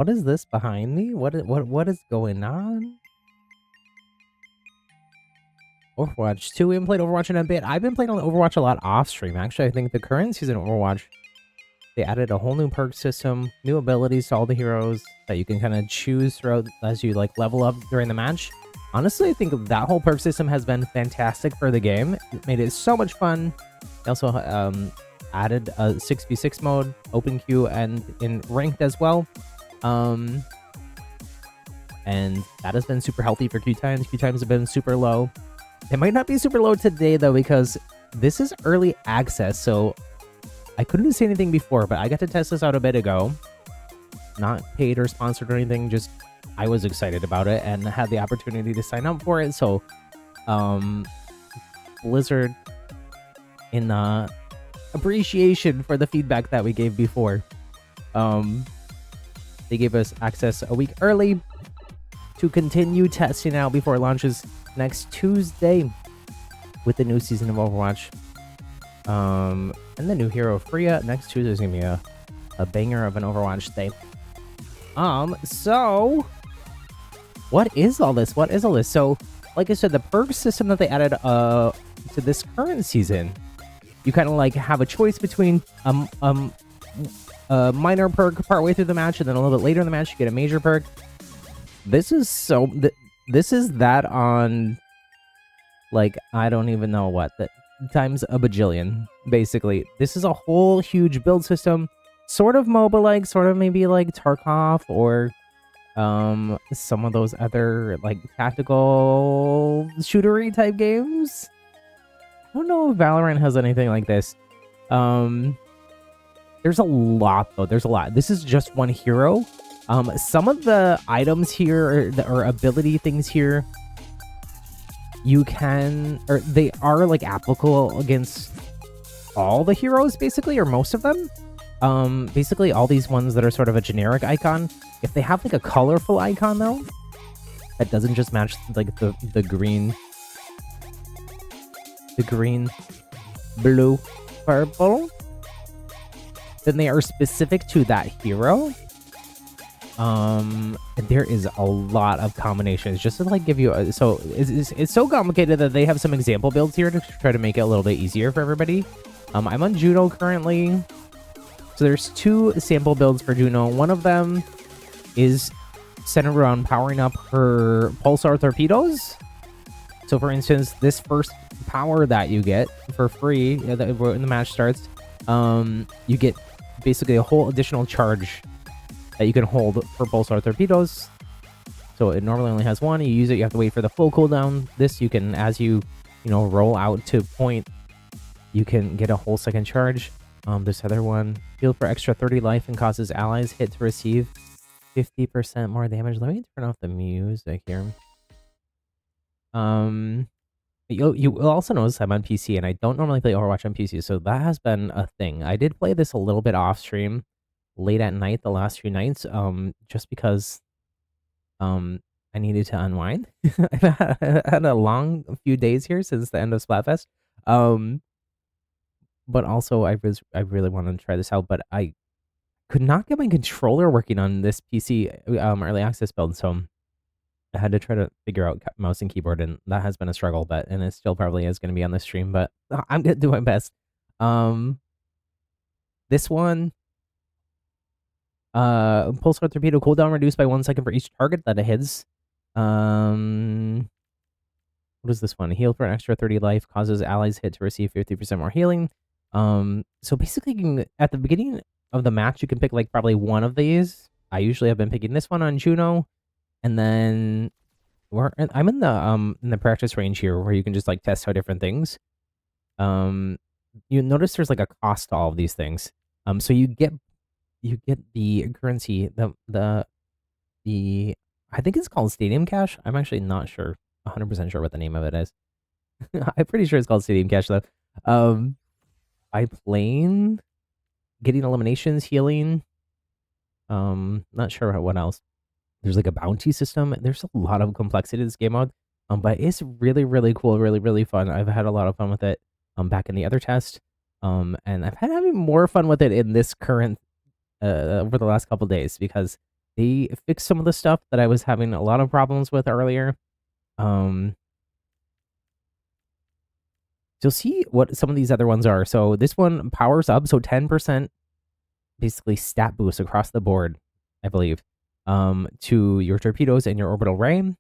What is this behind me? What is going on? Overwatch 2. We haven't played Overwatch in a bit. I've been playing Overwatch a lot off stream. Actually, I think the current season of Overwatch, they added a whole new perk system, new abilities to all the heroes that you can kind of choose throughout as you like level up during the match. Honestly, I think that whole perk system has been fantastic for the game. It made it so much fun. They also added a 6v6 mode, open queue, and in ranked as well. And that has been super healthy for queue times. Queue times have been super low. It might not be super low today though, because this is early access, so I couldn't say anything before, but I got to test this out a bit ago. Not paid or sponsored or anything, just I was excited about it and had the opportunity to sign up for it. So Blizzard, in appreciation for the feedback that we gave before, they gave us access a week early to continue testing out before it launches next Tuesday with the new season of Overwatch. And the new hero Freya. Next Tuesday is gonna be a banger of an Overwatch day. So what is all this? What is all this? So, like I said, the perk system that they added to this current season, you kind of like have a choice between a minor perk partway through the match, and then a little bit later in the match you get a major perk. This is so this is that on, like, I don't even know what, that times a bajillion, basically. This is a whole huge build system, sort of MOBA like, sort of maybe like Tarkov or some of those other like tactical shootery type games. I don't know if Valorant has anything like this. There's a lot though. There's a lot. This is just one hero. Some of the items here or ability things here, you can, or they are like applicable against all the heroes basically, or most of them. Basically all these ones that are sort of a generic icon, if they have like a colorful icon though, that doesn't just match like the green, blue, purple, then they are specific to that hero. And there is a lot of combinations just to like give you a, so it's so complicated that they have some example builds here to try to make it a little bit easier for everybody. I'm on Juno currently, so there's 2 sample builds for Juno. One of them is centered around powering up her pulsar torpedoes. So for instance, this first power that you get for free when the match starts, you get basically a whole additional charge that you can hold for pulsar torpedoes. So it normally only has 1. You use it, you have to wait for the full cooldown. This you can, as you roll out to point, you can get a whole second charge. This other one, heal for extra 30 life and causes allies hit to receive 50% more damage. Let me turn off the music here. You'll also notice I'm on PC, and I don't normally play Overwatch on PC, so that has been a thing. I did play this a little bit off stream, late at night the last few nights, just because I needed to unwind. I've had a long few days here since the end of Splatfest. But also I really wanted to try this out, but I could not get my controller working on this PC early access build, so I had to try to figure out mouse and keyboard, and that has been a struggle, and it still probably is going to be on the stream, but I'm going to do my best. This one, pulsar torpedo cooldown reduced by 1 second for each target that it hits. What is this one? Heal for an extra 30 life, causes allies hit to receive 50% more healing. So basically, you can, at the beginning of the match, you can pick like probably one of these. I usually have been picking this one on Juno, and then I'm in the practice range here where you can just like test out different things. You notice there's like a cost to all of these things. So you get the currency, the I think it's called Stadium Cash. I'm actually not sure, 100% sure what the name of it is. I'm pretty sure it's called Stadium Cash though. By playing, getting eliminations, healing. Not sure what else. There's like a bounty system. There's a lot of complexity to this game mode. But it's really, really cool, really, really fun. I've had a lot of fun with it. Back in the other test. And I've had having more fun with it in this current over the last couple days, because They fixed some of the stuff that I was having a lot of problems with earlier. Um, you'll see what some of these other ones are. So this one powers up, so 10% basically stat boost across the board, I believe, to your torpedoes and your orbital ray.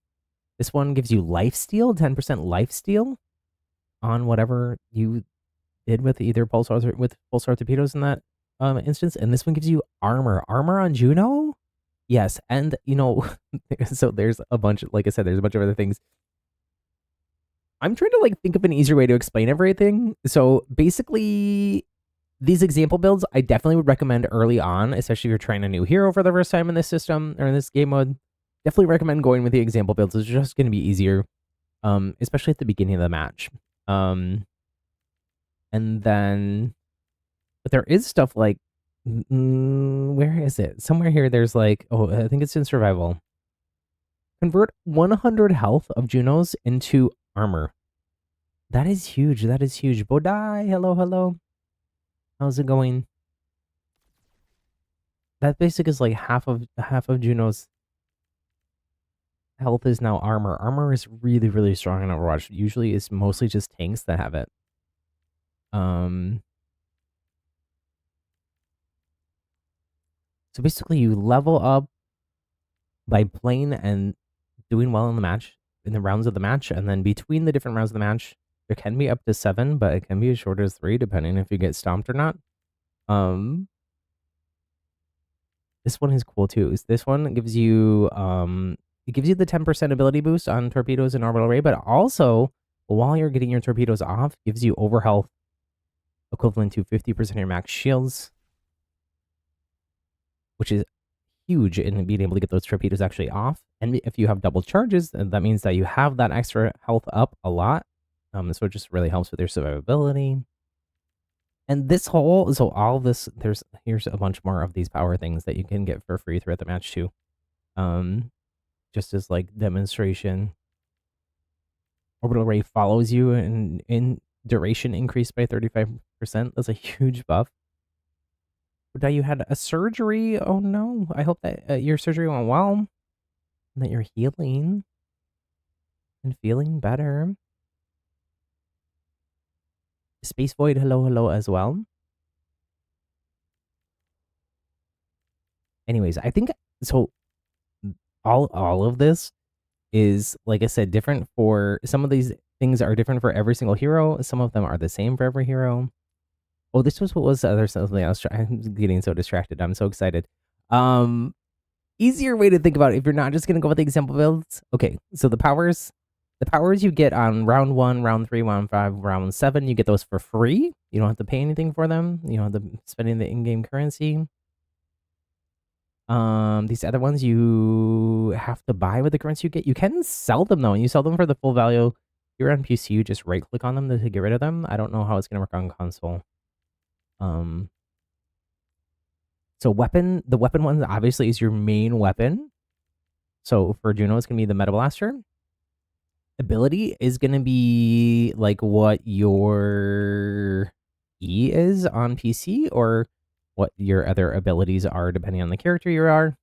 This one gives you life steal, 10% life steal on whatever you did with either pulsar with pulsar torpedoes in that instance. And this one gives you armor on Juno. Yes, and so there's a bunch. Like I said, there's a bunch of other things. I'm trying to like think of an easier way to explain everything. So basically, these example builds I definitely would recommend early on, especially if you're trying a new hero for the first time in this system or in this game mode. Definitely recommend going with the example builds. It's just going to be easier, especially at the beginning of the match. And then, but there is stuff like, where is it? Somewhere here, there's like, oh, I think it's in survival. Convert 100 health of Junos into armor. That is huge. That is huge. Bodai, hello, hello. How's it going? That basic is like half of Juno's health is now armor. Armor is really, really strong in Overwatch. Usually it's mostly just tanks that have it. So basically you level up by playing and doing well in the match, in the rounds of the match, and then between the different rounds of the match, there can be up to 7, but it can be as short as 3, depending if you get stomped or not. This one is cool too. This one gives you it gives you the 10% ability boost on torpedoes and orbital ray, but also while you're getting your torpedoes off, gives you overhealth equivalent to 50% of your max shields, which is huge in being able to get those torpedoes actually off. And if you have double charges, that means that you have that extra health up a lot. So it just really helps with your survivability. And this whole, so all of this, here's a bunch more of these power things that you can get for free throughout the match too. Just as like demonstration. Orbital ray follows you in duration increased by 35%. That's a huge buff. That you had a surgery. Oh no. I hope that your surgery went well. And that you're healing and feeling better. Space Void, hello, hello as well. Anyways, I think so. All of this is, like I said, different for some of these things are different for every single hero. Some of them are the same for every hero. Oh, this was what was the other something else. I'm getting so distracted. I'm so excited. Easier way to think about it if you're not just gonna go with the example builds. Okay, so the powers you get on round 1, round 3, round 5, round 7, you get those for free. You don't have to pay anything for them. You don't have to spend the in-game currency. These other ones you have to buy with the currency you get. You can sell them though, and you sell them for the full value. Here on PC, you just right click on them to get rid of them. I don't know how it's gonna work on console. So the weapon one obviously is your main weapon. So for Juno, it's gonna be the Meta Blaster. Ability is gonna be like what your E is on PC, or what your other abilities are depending on the character you are.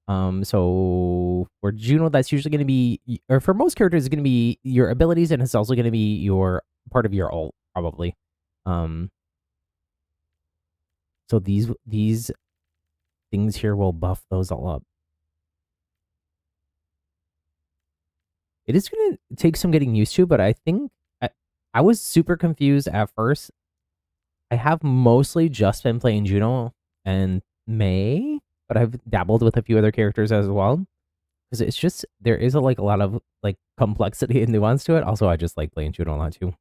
So for Juno, that's usually gonna be, or for most characters, it's gonna be your abilities, and it's also gonna be your part of your ult, probably. So these things here will buff those all up. It is going to take some getting used to, but I think I was super confused at first. I have mostly just been playing Juno and Mei, but I've dabbled with a few other characters as well. Because it's just, there is a lot of like complexity and nuance to it. Also, I just like playing Juno a lot too.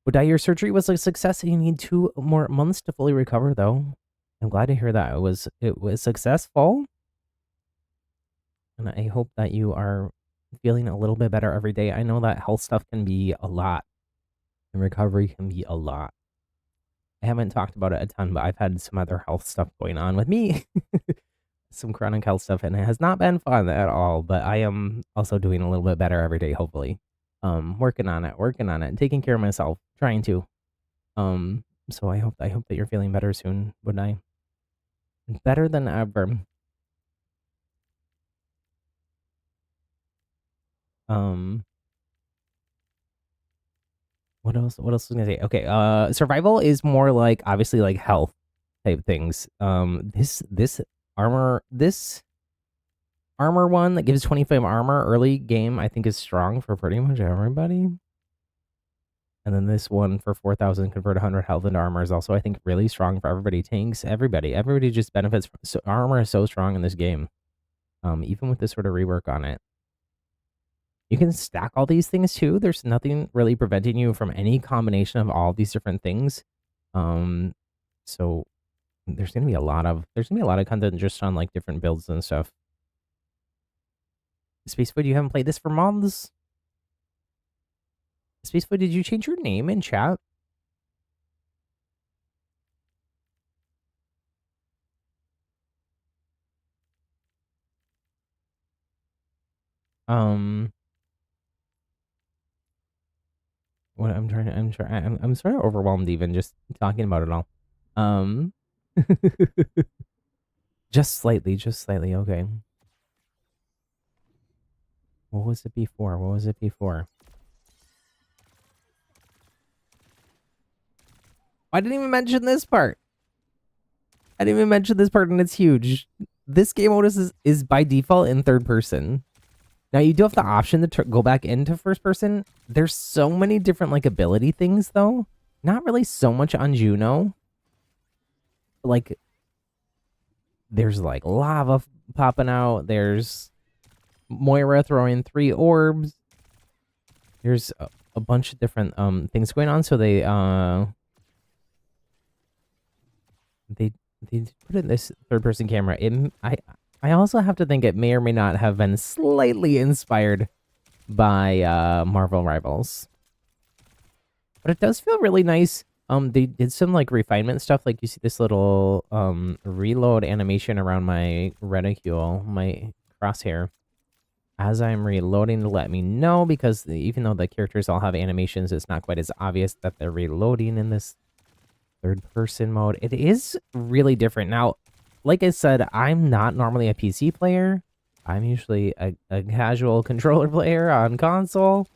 But your surgery was a success and you need 2 more months to fully recover though. I'm glad to hear that it was successful. And I hope that you are feeling a little bit better every day. I know that health stuff can be a lot, and recovery can be a lot. I haven't talked about it a ton, but I've had some other health stuff going on with me. Some chronic health stuff, and it has not been fun at all, but I am also doing a little bit better every day, hopefully. Working on it, and taking care of myself, trying to. So I hope that you're feeling better soon, wouldn't I? Better than ever. Um, what else? What else was I gonna say? Okay, survival is more like obviously like health type things. This armor one that gives 25 armor early game, I think is strong for pretty much everybody. And then this one for 4,000 convert 100 health into armor is also, I think, really strong for everybody. Tanks, everybody. Everybody just benefits from, so armor is so strong in this game. Even with this sort of rework on it. You can stack all these things too. There's nothing really preventing you from any combination of all these different things. Um, so there's gonna be a lot of content just on like different builds and stuff. Spacefoot, you haven't played this for months? Spacefoot, did you change your name in chat? Um, what I'm sort of overwhelmed even just talking about it all. Um, just slightly, just slightly. Okay. What was it before? What was it before? I didn't even mention this part. I didn't even mention this part, and it's huge. This game mode is by default in third person. Now you do have the option to go back into first person. There's so many different like ability things though. Not really so much on Juno. Like there's like lava popping out. There's Moira throwing 3 orbs. There's a bunch of different things going on. So they put in this third person camera. I also have to think it may or may not have been slightly inspired by Marvel Rivals. But it does feel really nice. They did some like refinement stuff. Like you see this little reload animation around my reticule, my crosshair, as I'm reloading to let me know, because even though the characters all have animations, it's not quite as obvious that they're reloading in this third person mode. It is really different. Now, like I said, I'm not normally a PC player. I'm usually a casual controller player on console.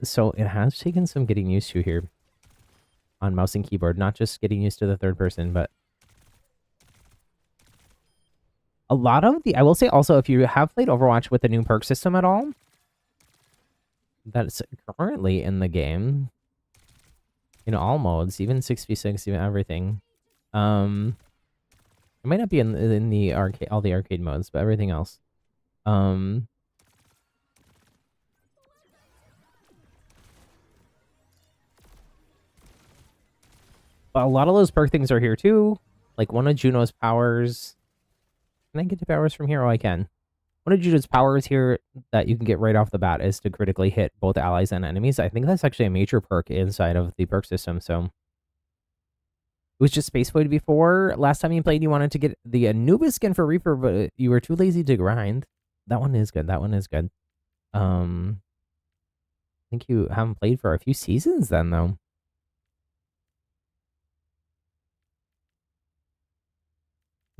So it has taken some getting used to here on mouse and keyboard, not just getting used to the third person, but a lot of I will say also, if you have played Overwatch with the new perk system at all, that's currently in the game, in all modes, even 6v6, even everything. It might not be in the arcade, all the arcade modes, but everything else. But a lot of those perk things are here too. Like one of Juno's powers. Can I get the powers from here? Oh, I can. One of Juno's powers here that you can get right off the bat is to critically hit both allies and enemies. I think that's actually a major perk inside of the perk system. So it was just Space Void before. Last time you played, you wanted to get the Anubis skin for Reaper, but you were too lazy to grind. That one is good. That one is good. I think you haven't played for a few seasons then, though.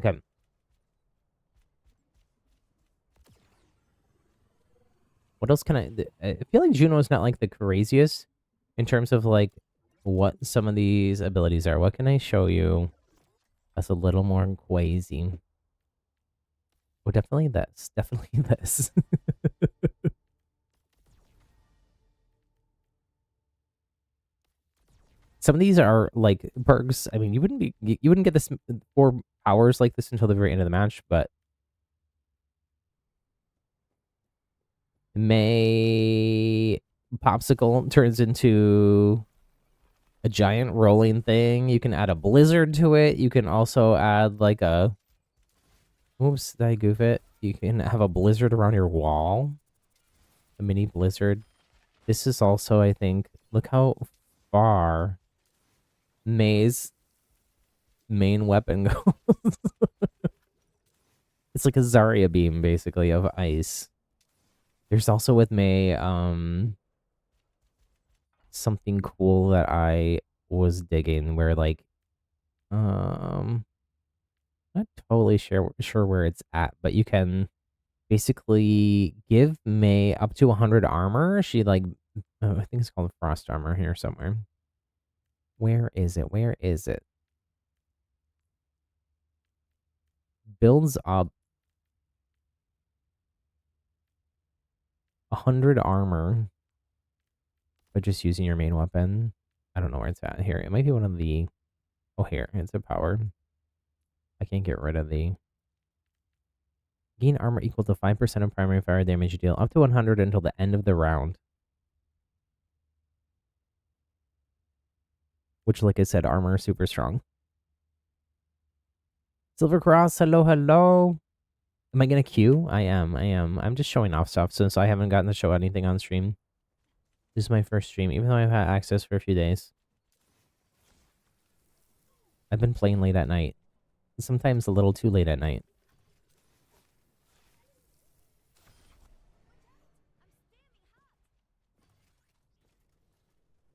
Okay. What else can I feel like Juno's not like the craziest in terms of like what some of these abilities are. What can I show you that's a little more crazy? Oh, definitely this. Definitely this. Some of these are like perks. I mean, you wouldn't get this 4 hours like this until the very end of the match, but May Popsicle turns into a giant rolling thing. You can add a blizzard to it. You can also add like a... Oops, did I goof it? You can have a blizzard around your wall. A mini blizzard. This is also, I think... Look how far May's main weapon goes. It's like a Zarya beam, basically, of ice. There's also with May, something cool that I was digging where, like, Not totally sure where it's at, but you can basically give May up to 100 armor. She like, I think it's called frost armor here somewhere. Where is it? Where is it? Builds up 100 armor, but just using your main weapon. I don't know where it's at here. It might be one of the. Oh, here it's a power. I can't get rid of the. Gain armor equal to 5% of primary fire damage you deal up to 100 until the end of the round. Which, like I said, armor is super strong. Silver Cross, hello, hello. Am I gonna queue? I am. I'm just showing off stuff since I haven't gotten to show anything on stream. This is my first stream, even though I've had access for a few days. I've been playing late at night. Sometimes a little too late at night.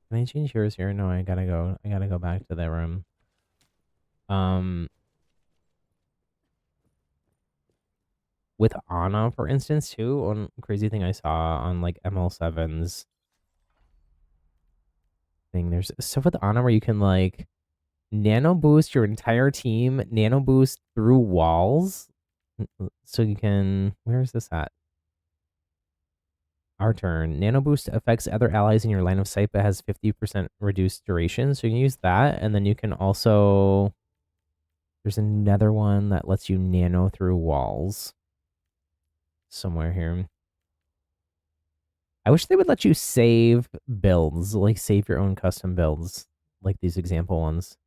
Can I change yours here? No, I gotta go back to that room. With Ana, for instance, too, one crazy thing I saw on like ML7's thing. There's stuff with Ana where you can like nano boost your entire team, nano boost through walls. So you can, where is this at? Our turn. Nano boost affects other allies in your line of sight, but has 50% reduced duration. So you can use that. And then you can also, there's another one that lets you nano through walls somewhere here. I wish they would let you save builds, like save your own custom builds, like these example ones.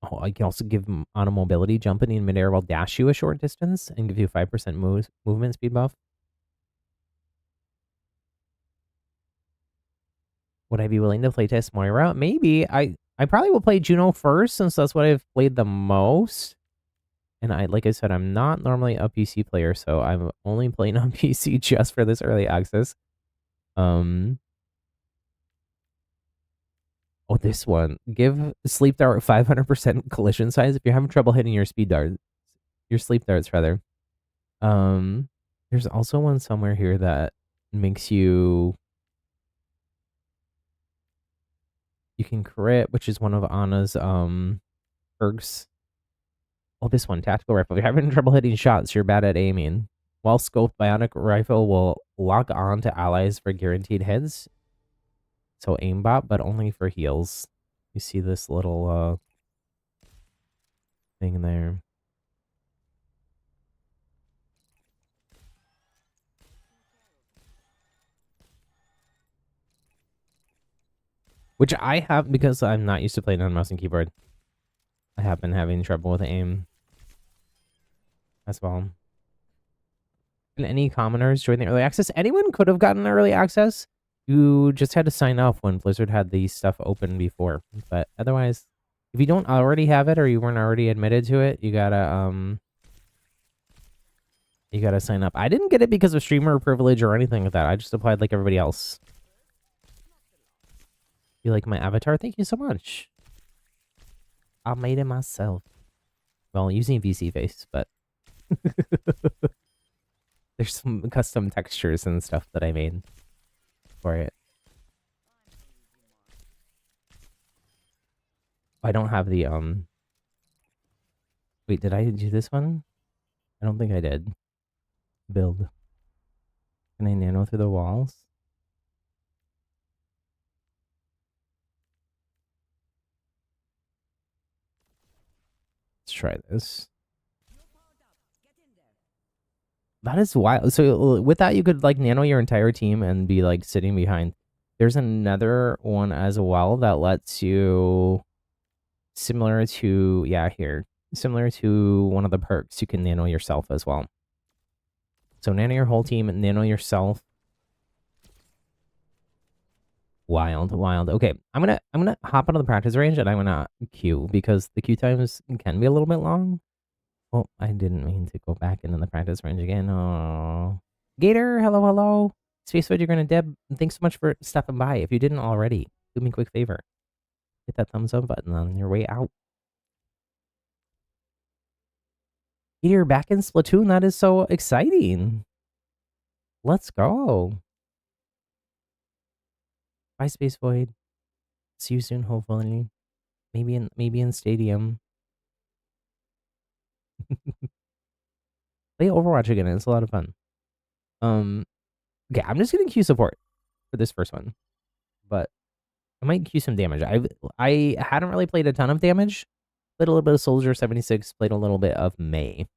Oh, I can also give them on a mobility, jumping in midair will dash you a short distance and give you 5% movement speed buff. Would I be willing to playtest Moira? Maybe. I probably will play Juno first since that's what I've played the most. And like I said, I'm not normally a PC player, so I'm only playing on PC just for this early access. Oh, this one. Give sleep dart 500% collision size if you're having trouble hitting your speed darts. Your sleep darts, rather. There's also one somewhere here that makes you can crit, which is one of Anna's perks. Oh, this one, tactical rifle. If you're having trouble hitting shots, you're bad at aiming. While scoped, bionic rifle will lock on to allies for guaranteed hits. So aimbot, but only for heals. You see this little thing there. Which I have because I'm not used to playing on mouse and keyboard. I have been having trouble with aim as well. Can any commoners join the early access? Anyone could have gotten early access. You just had to sign up when Blizzard had the stuff open before. But otherwise, if you don't already have it or you weren't already admitted to it, you gotta sign up. I didn't get it because of streamer privilege or anything like that. I just applied like everybody else. You like my avatar? Thank you so much. I made it myself. Well, using VC face, but there's some custom textures and stuff that I made for it. I don't have the wait, did I do this one? I don't think I did. Build. Can I nano through the walls? Let's try this. That is wild. So with that, you could like nano your entire team and be like sitting behind. There's another one as well that lets you, similar to, yeah, here. Similar to one of the perks, you can nano yourself as well. So nano your whole team and nano yourself. Wild, wild. Okay, I'm gonna hop onto the practice range and I'm gonna queue because the queue times can be a little bit long. Oh, I didn't mean to go back into the practice range again. Oh, Gator, hello, hello. Spacefoot, you're gonna Deb. Thanks so much for stopping by. If you didn't already, do me a quick favor. Hit that thumbs up button on your way out. You're back in Splatoon. That is so exciting. Let's go. Bye, Space Void. See you soon, hopefully. Maybe in Stadium. Play Overwatch again. It's a lot of fun. Okay, I'm just gonna queue support for this first one, but I might queue some damage. I hadn't really played a ton of damage. Played a little bit of Soldier 76. Played a little bit of May.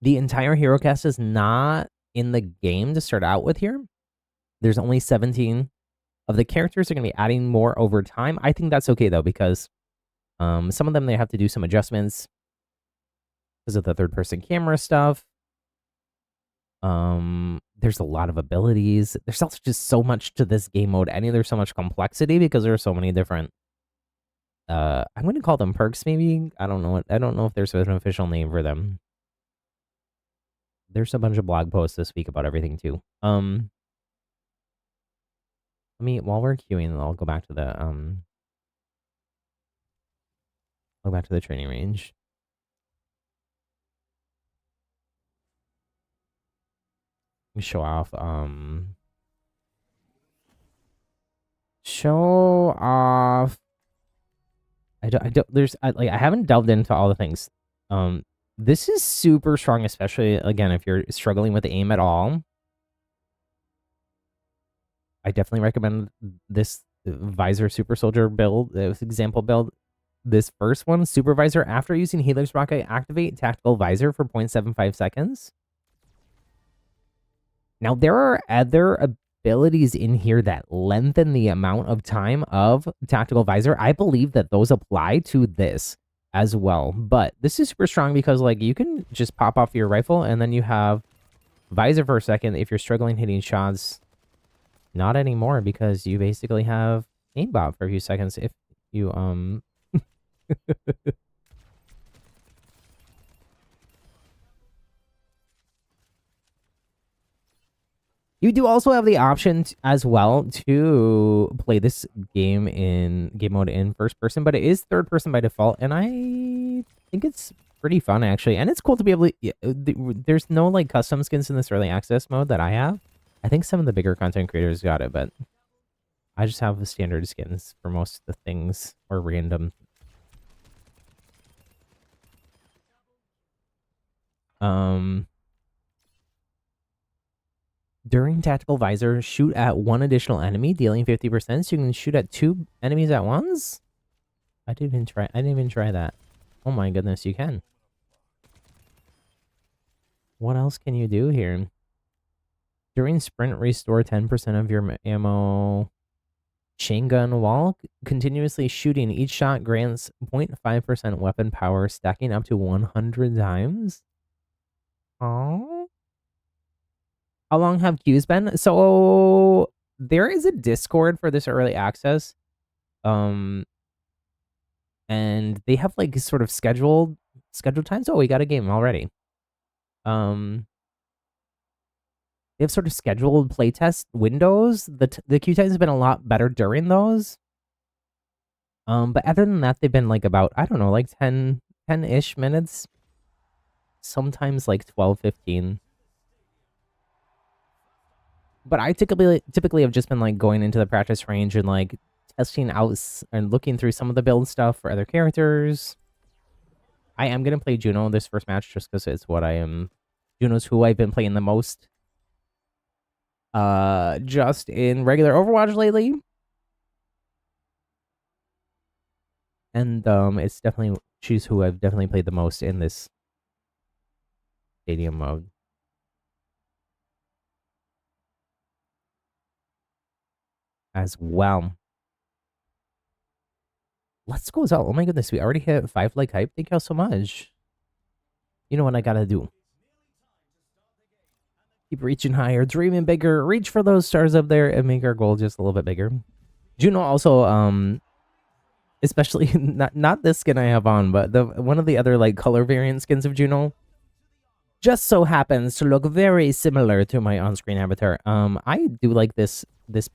The entire hero cast is not in the game to start out with here. There's only 17 of the characters are going to be adding more over time. I think that's okay though, because some of them they have to do some adjustments because of the third person camera stuff. There's a lot of abilities. There's also just so much to this game mode. There's so much complexity because there are so many different I'm going to call them perks maybe. I don't know. I don't know if there's an official name for them. There's a bunch of blog posts this week about everything too. Let me, while we're queuing, I'll go back to the training range. Let me show off I haven't delved into all the things. This is super strong, especially again if you're struggling with aim at all. I definitely recommend this Visor Super Soldier build, this example build. This first one, Supervisor, after using Helix Rocket, activate Tactical Visor for 0.75 seconds. Now, there are other abilities in here that lengthen the amount of time of Tactical Visor. I believe that those apply to this as well. But this is super strong because, like, you can just pop off your rifle and then you have Visor for a second if you're struggling hitting shots. Not anymore because you basically have aimbot for a few seconds if you You do also have the option as well to play this game mode in first person, but it is third person by default, and I think it's pretty fun actually. And it's cool to be able to. There's no like custom skins in this early access mode that I have. I think some of the bigger content creators got it, but I just have the standard skins for most of the things or random. During Tactical Visor, shoot at one additional enemy, dealing 50%. So you can shoot at 2 enemies at once? I didn't even try that. Oh my goodness, you can. What else can you do here? During sprint, restore 10% of your ammo. Chain gun while continuously shooting. Each shot grants 0.5% weapon power, stacking up to 100 times. Oh. How long have queues been? So there is a Discord for this early access. And they have like sort of scheduled times. Oh, we got a game already. They have sort of scheduled playtest windows. The queue times have been a lot better during those. But other than that, they've been like about, I don't know, like 10-ish minutes. Sometimes like 12, 15. But I typically have just been like going into the practice range and like testing out and looking through some of the build stuff for other characters. I am going to play Juno this first match just because it's what I am. Juno's who I've been playing the most. Just in regular Overwatch lately. And it's definitely, she's who I've definitely played the most in this stadium mode. As well. Let's go as well. Oh my goodness, we already hit 5 like hype. Thank y'all so much. You know what I gotta do. Keep reaching higher, dreaming bigger, reach for those stars up there, and make our goal just a little bit bigger. Juno also, especially not this skin I have on, but one of the other like color variant skins of Juno just so happens to look very similar to my on-screen avatar. I do like this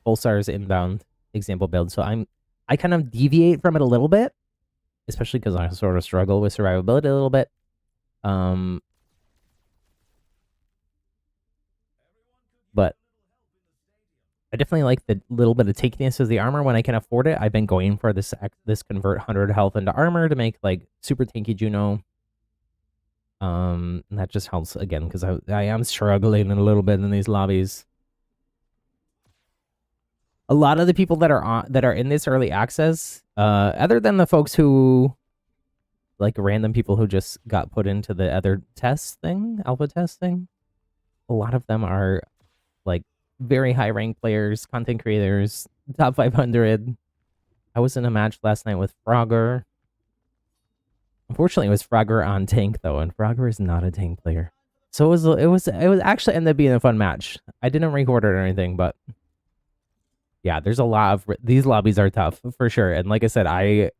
Pulsar's inbound example build, so I kind of deviate from it a little bit especially because I sort of struggle with survivability a little bit. But I definitely like the little bit of takiness of the armor when I can afford it. I've been going for this convert 100 health into armor to make like super tanky Juno. And that just helps again because I am struggling a little bit in these lobbies. A lot of the people that are in this early access, other than the folks who like random people who just got put into the other test thing, alpha test thing, a lot of them are like very high ranked players, content creators, top 500. I was in a match last night with Frogger. Unfortunately, it was Frogger on tank though, and Frogger is not a tank player. So it was actually ended up being a fun match. I didn't record it or anything, but yeah, there's a lot of these lobbies are tough for sure. And like I said, I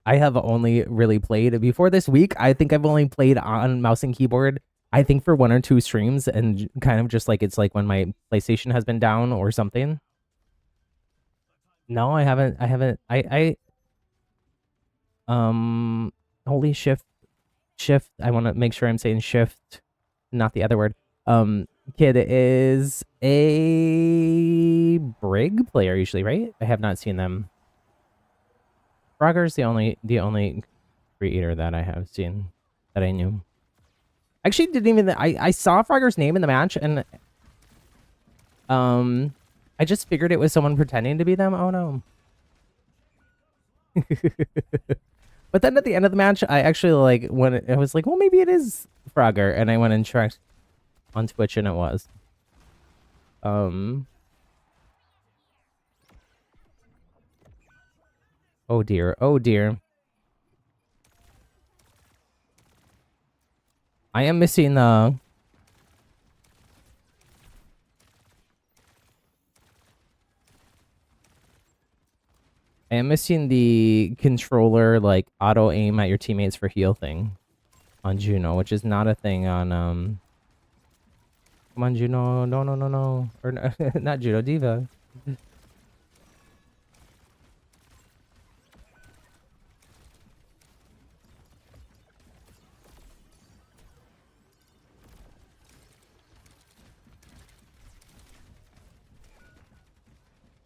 have only really played before this week. I think I've only played on mouse and keyboard. I think for 1 or 2 streams, and kind of just like it's like when my PlayStation has been down or something. No, I haven't. Holy shift. I want to make sure I'm saying shift, not the other word. Kid is a Brig player usually, right? I have not seen them. Frogger's the only creator that I have seen that I knew. Actually, didn't even I saw Frogger's name in the match, and I just figured it was someone pretending to be them. Oh no. But then at the end of the match, I actually like when it was like, well, maybe it is Frogger, and I went and checked on Twitch, and it was. Oh dear. Oh dear. I am missing the controller like auto aim at your teammates for heal thing on Juno, which is not a thing on come on Juno, no, or no, not Juno, Diva.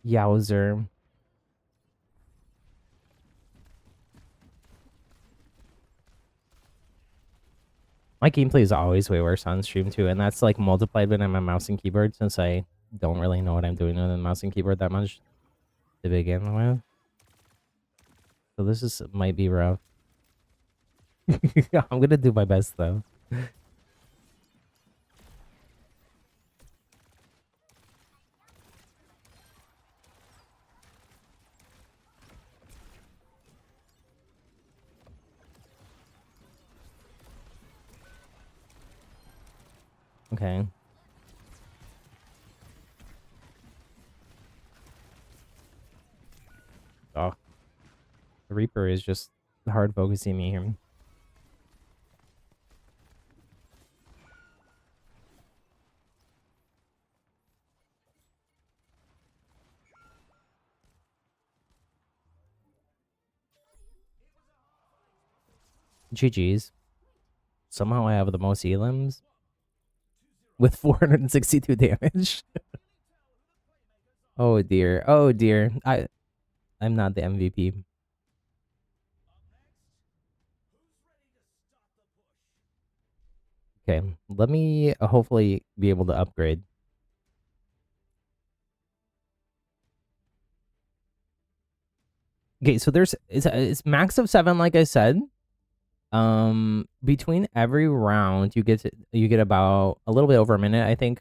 Yowzer. My gameplay is always way worse on stream too, and that's like multiplied by my mouse and keyboard since I don't really know what I'm doing with the mouse and keyboard that much to begin with. So this might be rough. I'm gonna do my best though. Okay. Oh, the Reaper is just hard focusing me here. GG's. Somehow I have the most elims with 462 damage. Oh dear. Oh dear. I'm not the MVP. Okay, let me hopefully be able to upgrade. Okay, so it's max of 7, like I said. Between every round, you get about a little bit over a minute, I think,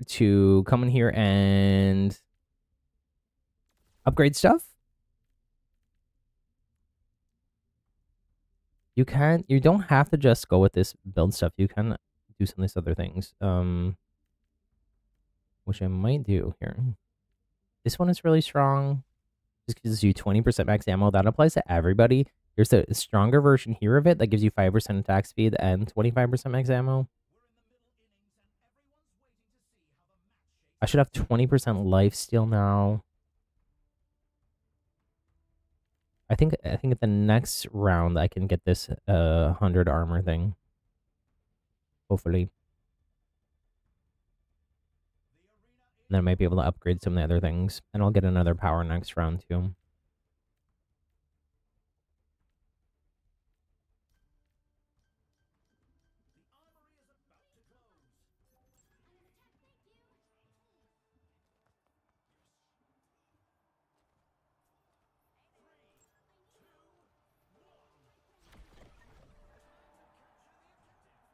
to come in here and upgrade stuff. You don't have to just go with this build stuff. You can do some of these other things. Which I might do here. This one is really strong. This gives you 20% max ammo. That applies to everybody. There's a stronger version here of it that gives you 5% attack speed and 25% max ammo. I should have 20% life steal now. I think the next round I can get this 100 armor thing. Hopefully. Then I might be able to upgrade some of the other things. And I'll get another power next round too.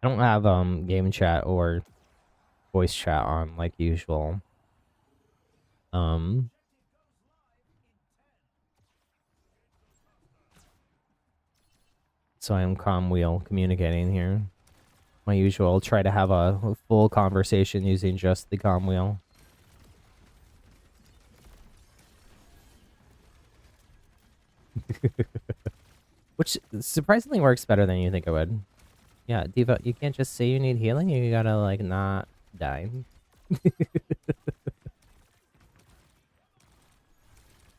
I don't have game chat or voice chat on like usual. Um so I am calm wheel communicating here. My usual try to have a full conversation using just the comm wheel. Which surprisingly works better than you think it would. Yeah, Diva, you can't just say you need healing, you gotta like not die.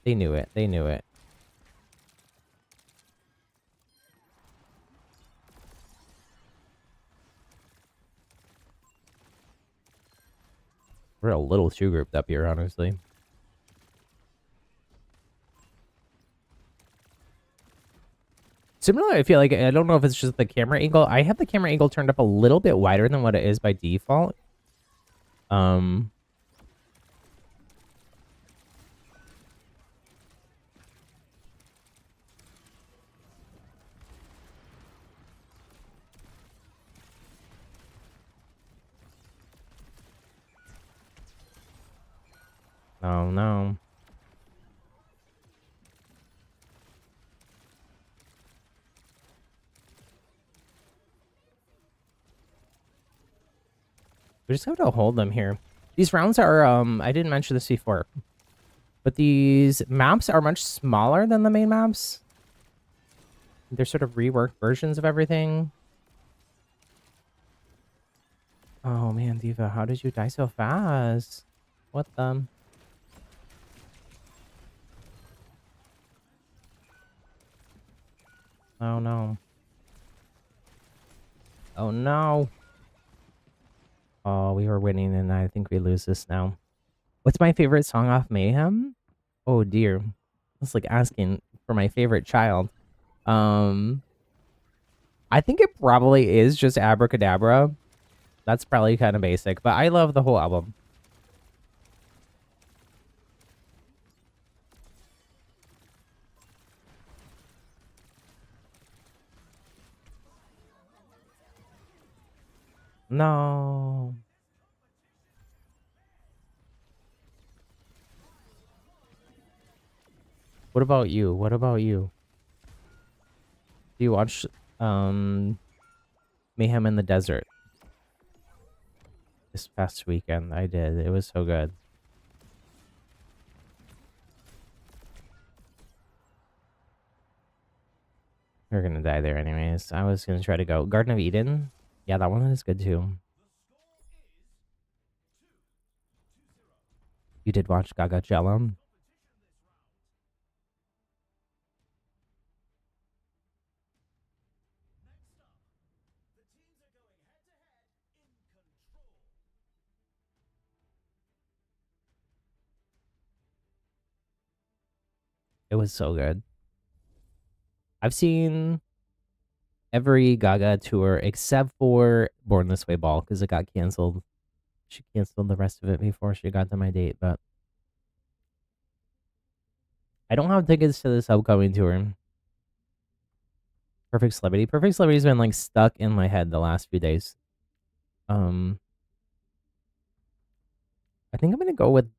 They knew it. They knew it. We're a little too grouped up here, honestly. Similarly, I feel like, I don't know if it's just the camera angle. I have the camera angle turned up a little bit wider than what it is by default. Um, oh no. We just have to hold them here. These rounds are, I didn't mention this before, but these maps are much smaller than the main maps. They're sort of reworked versions of everything. Oh man, Diva, how did you die so fast? What the? Oh no. Oh no. Oh, we were winning and I think we lose this now. What's my favorite song off Mayhem? Oh dear. It's like asking for my favorite child. Um, I think it probably is just Abracadabra. That's probably kind of basic, but I love the whole album. No. What about you? What about you? Do you watch Mayhem in the Desert this past weekend? I did. It was so good. We're gonna die there anyways. I was gonna try to go Garden of Eden. Yeah, that one is good too. You did watch Gaga Jellum? It was so good. I've seen every Gaga tour except for Born This Way Ball because it got canceled. She canceled the rest of it before she got to my date, but I don't have tickets to this upcoming tour. Perfect Celebrity. Perfect Celebrity's been like stuck in my head the last few days. Um, I think I'm gonna go with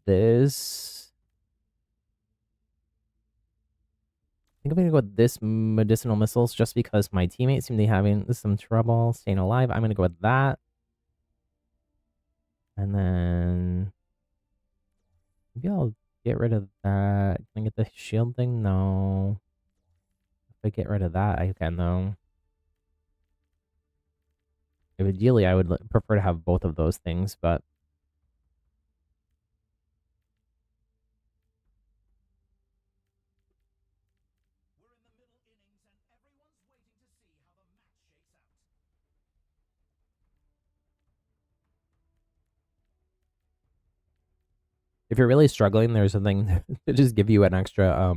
this. I think I'm gonna go with this medicinal missiles just because my teammates seem to be having some trouble staying alive. I'm gonna go with that. And then maybe I'll get rid of that. Can I get the shield thing? No. If I get rid of that, I can though. Ideally, I would prefer to have both of those things, but If you're really struggling, there's something to just give you an extra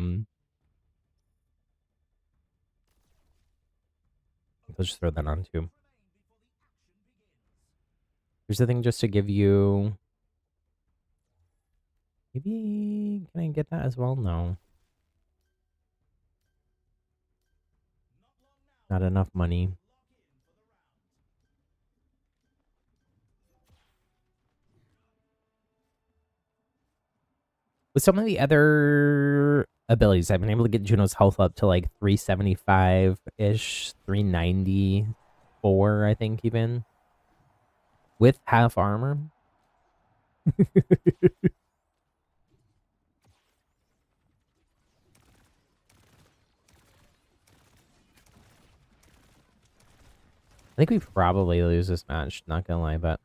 let's just throw that on too. There's a thing just to give you. Maybe can I get that as well? No. Not enough money. With some of the other abilities, I've been able to get Juno's health up to like 375-ish, 394, I think even. With half armor. I think we probably lose this match, not gonna lie, but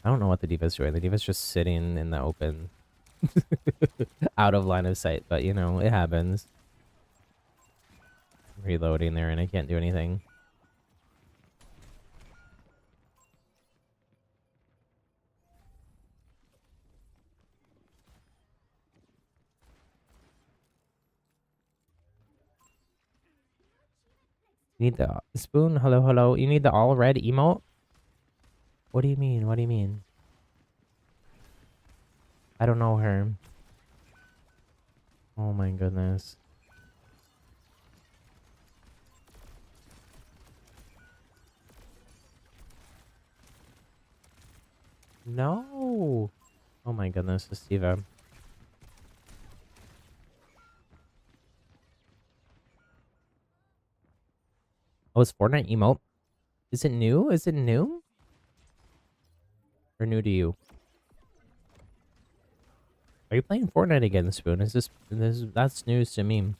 I don't know what the D.Va's doing. The D.Va's just sitting in the open. Out of line of sight, but you know, it happens. Reloading there and I can't do anything. You need the spoon? Hello, hello. You need the all red emote? What do you mean? What do you mean? I don't know her. Oh my goodness. No. Oh my goodness, it's D.Va. Oh, it's Fortnite emote. Is it new? Is it new? Or new to you? Are you playing Fortnite again, Spoon? Is this that's news to me.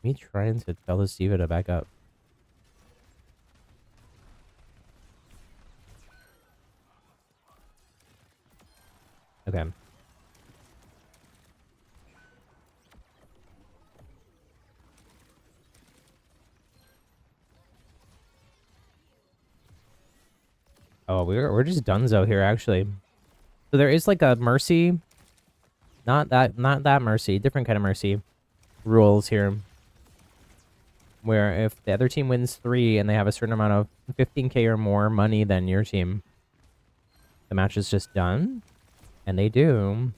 Me trying to tell this D.Va to back up. Okay. Oh, we're just donezo here actually. So there is like a mercy, not that mercy, different kind of mercy rules here. Where if the other team wins 3 and they have a certain amount of 15k or more money than your team, the match is just done. And they do.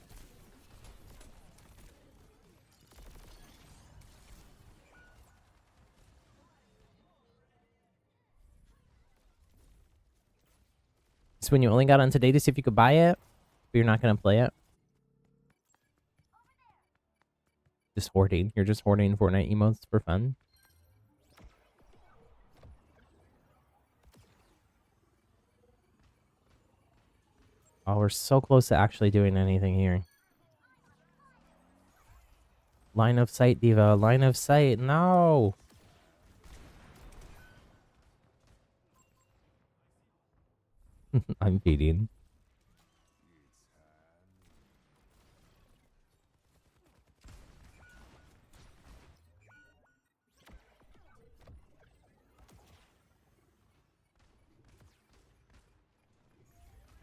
So when you only got on today to see if you could buy it, but you're not going to play it. Just hoarding. You're just hoarding Fortnite emotes for fun. Oh, we're so close to actually doing anything here. Line of sight, D.Va. Line of sight. No. I'm feeding.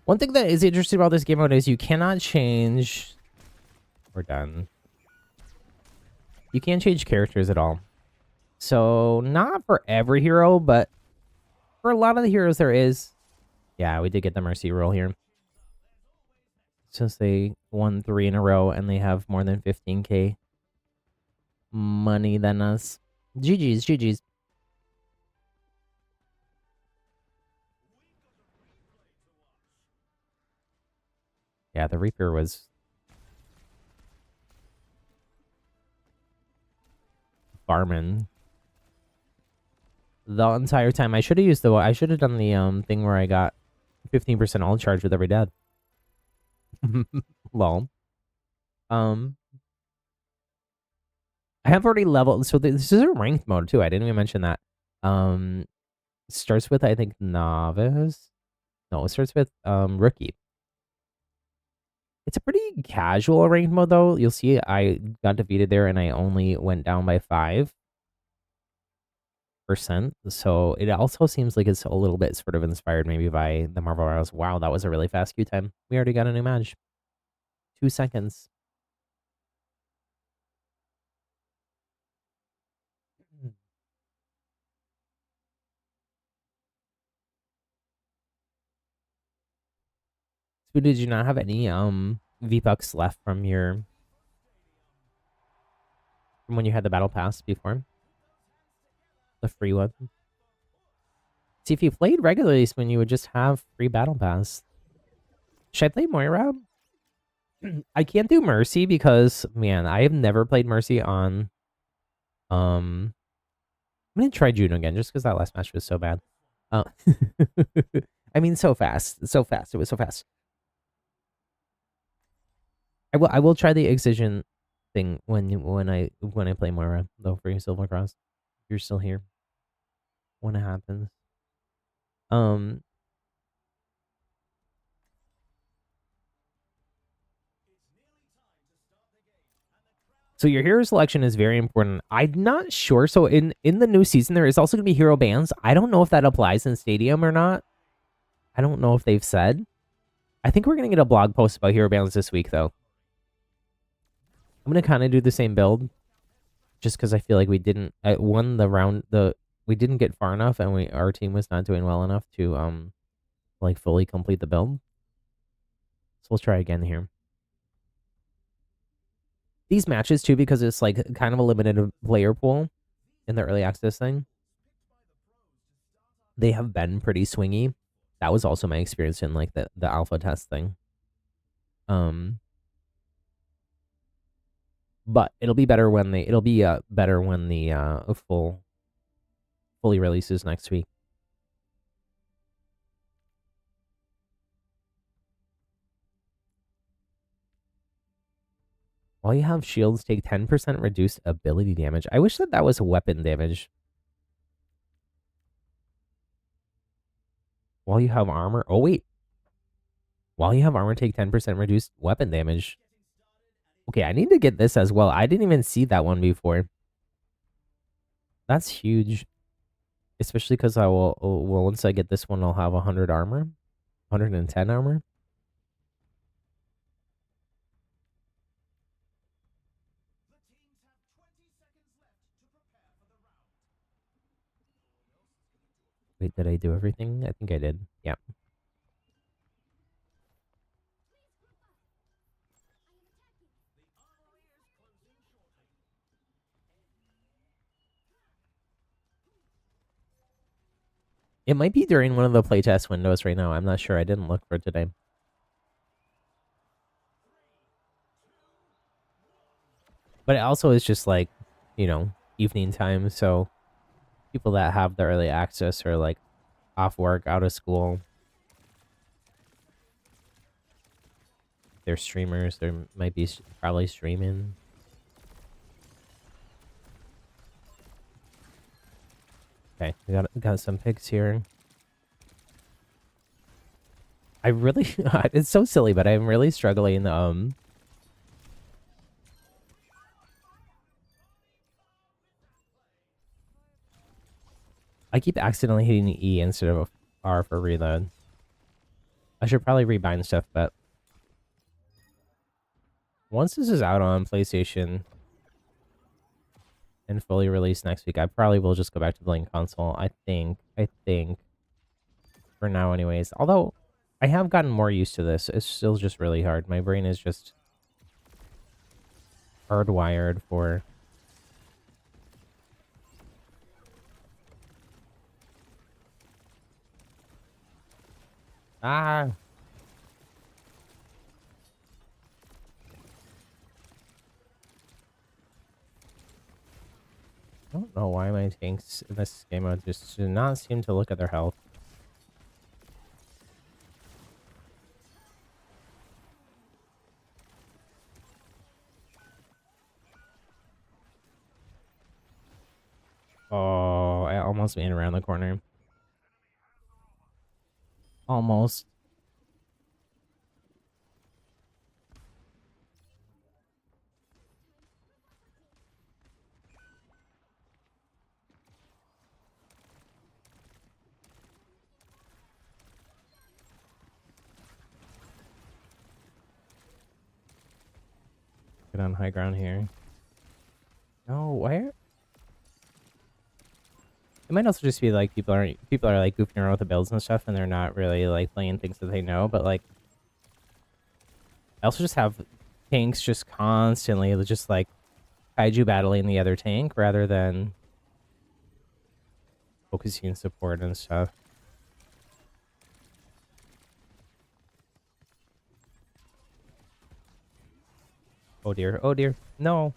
One thing that is interesting about this game mode is you cannot change... We're done. You can't change characters at all. So, not for every hero, but for a lot of the heroes there is. Yeah, we did get the Mercy roll here. Since they won 3 in a row and they have more than 15k money than us. GG's, GG's. Yeah, the Reaper was farming the entire time. I should have used I should have done the thing where I got 15% all charge with every death. Lol. I have already leveled, so this is a ranked mode too. I didn't even mention that. Starts with I think novice. No, it starts with rookie. It's a pretty casual ranked mode though. You'll see I got defeated there and I only went down by 5. So it also seems like it's a little bit sort of inspired maybe by the Marvel Rivals. Wow, that was a really fast queue time. We already got a new match. 2 seconds. So did you not have any V-Bucks left from when you had the battle pass before? The free one? See, if you played regularly, when you would just have free battle pass. Should I play Moira? I can't do Mercy because, man, I have never played Mercy on. I'm gonna try June again just because that last match was so bad. Uh, I mean, so fast, so fast. It was so fast. I will try the excision thing when I play Moira though for you, Silver Cross. You're still here when it happens. Um, So your hero selection is very important. I'm not sure. So in the new season, there is also going to be hero bans. I don't know if that applies in Stadium or not. I don't know if they've said. I think we're going to get a blog post about hero bans this week, though. I'm going to kind of do the same build, just because I feel like we didn't won the round. We didn't get far enough, and our team was not doing well enough to like fully complete the build. So we'll try again here. These matches too, because it's like kind of a limited player pool in the early access thing. They have been pretty swingy. That was also my experience in like the alpha test thing. Um, but it'll be better when the fully releases next week. While you have shields, take 10% reduced ability damage. I wish that was weapon damage. While you have armor, oh wait. While you have armor, take 10% reduced weapon damage. Okay, I need to get this as well. I didn't even see that one before. That's huge. Especially because once I get this one, I'll have 100 armor. 110 armor. Wait, did I do everything? I think I did. Yeah. It might be during one of the playtest windows right now. I'm not sure. I didn't look for today. But it also is just like, evening time. So people that have the early access are like off work, out of school. They're streamers. They might be probably streaming. Okay, we got some pics here. I really, it's so silly, but I'm really struggling. I keep accidentally hitting E instead of R for reload. I should probably rebind stuff, but once this is out on PlayStation and fully released next week, I probably will just go back to playing console. I think. For now anyways. Although, I have gotten more used to this. It's still just really hard. My brain is just hardwired for... Ah! I don't know why my tanks in this game mode just do not seem to look at their health. Oh, I almost made it around the corner. Almost. get on high ground here. No, where? It might also just be like people are like goofing around with the builds and stuff, and they're not really like playing things that they know. But like, I also just have tanks just constantly just like kaiju battling the other tank rather than focusing support and stuff. Oh dear, oh dear, no.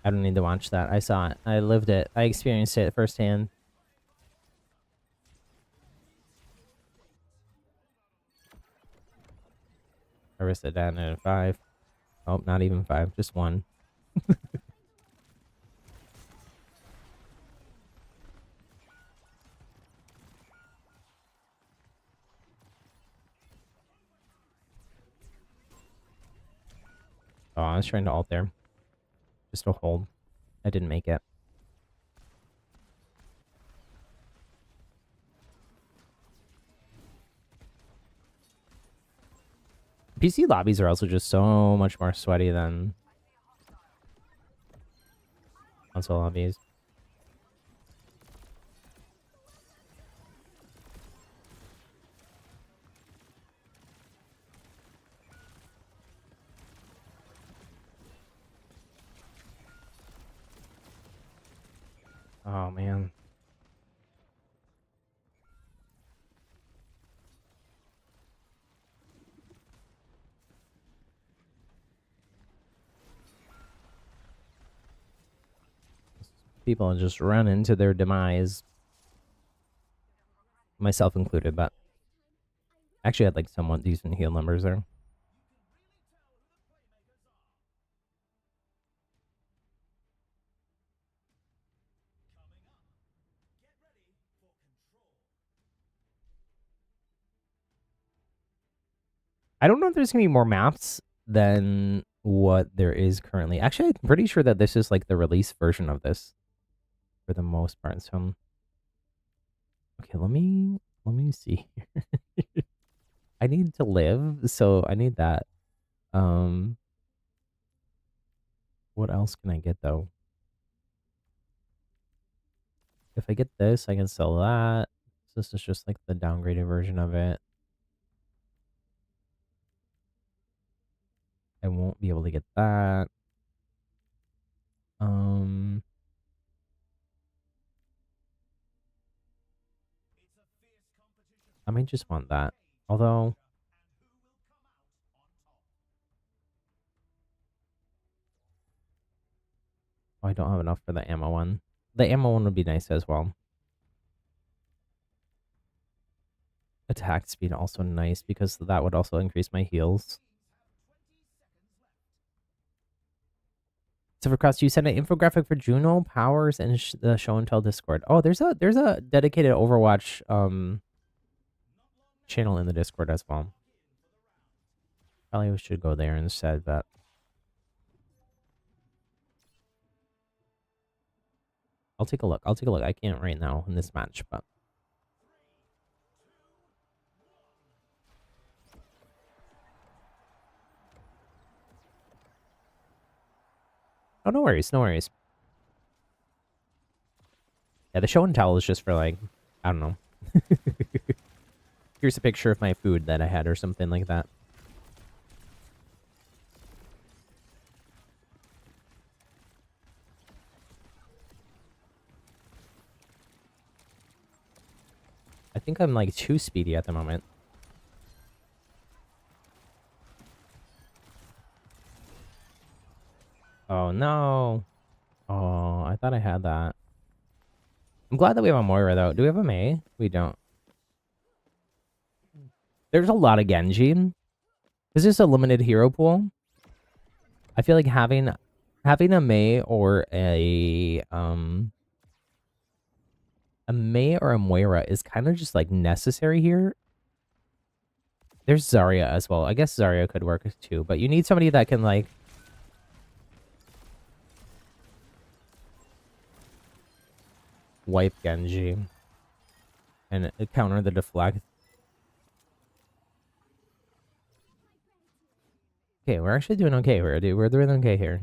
I don't need to watch that. I saw it. I lived it. I experienced it firsthand. I risked it down at 5. Oh, not even 5, just 1. Oh, I was trying to ult there. Just to hold. I didn't make it. PC lobbies are also just so much more sweaty than console lobbies. Oh, man. People just run into their demise. Myself included, but actually I had like somewhat decent heal numbers there. I don't know if there's gonna be more maps than what there is currently. Actually, I'm pretty sure that this is like the release version of this for the most part. So, okay, let me see. I need to live, so I need that. What else can I get though? If I get this, I can sell that. So this is just like the downgraded version of it. I won't be able to get that. I might just want that. Although I don't have enough for the ammo one. The ammo one would be nice as well. Attack speed also nice because that would also increase my heals. So for Cross, you send an infographic for Juno powers and the show and tell Discord. Oh, there's a dedicated Overwatch channel in the Discord as well. Probably we should go there instead, but I'll take a look. I'll take a look. I can't right now in this match, but oh, no worries, no worries. Yeah, the show and tell is just for like, I don't know. Here's a picture of my food that I had or something like that. I think I'm like too speedy at the moment. Oh no. Oh, I thought I had that. I'm glad that we have a Moira though. Do we have a Mei? We don't. There's a lot of Genji. Is this a limited hero pool? I feel like having a Mei or a Mei or a Moira is kind of just like necessary here. There's Zarya as well. I guess Zarya could work too, but you need somebody that can like wipe Genji and counter the deflect. Okay, we're actually doing okay here, dude. We're doing okay here.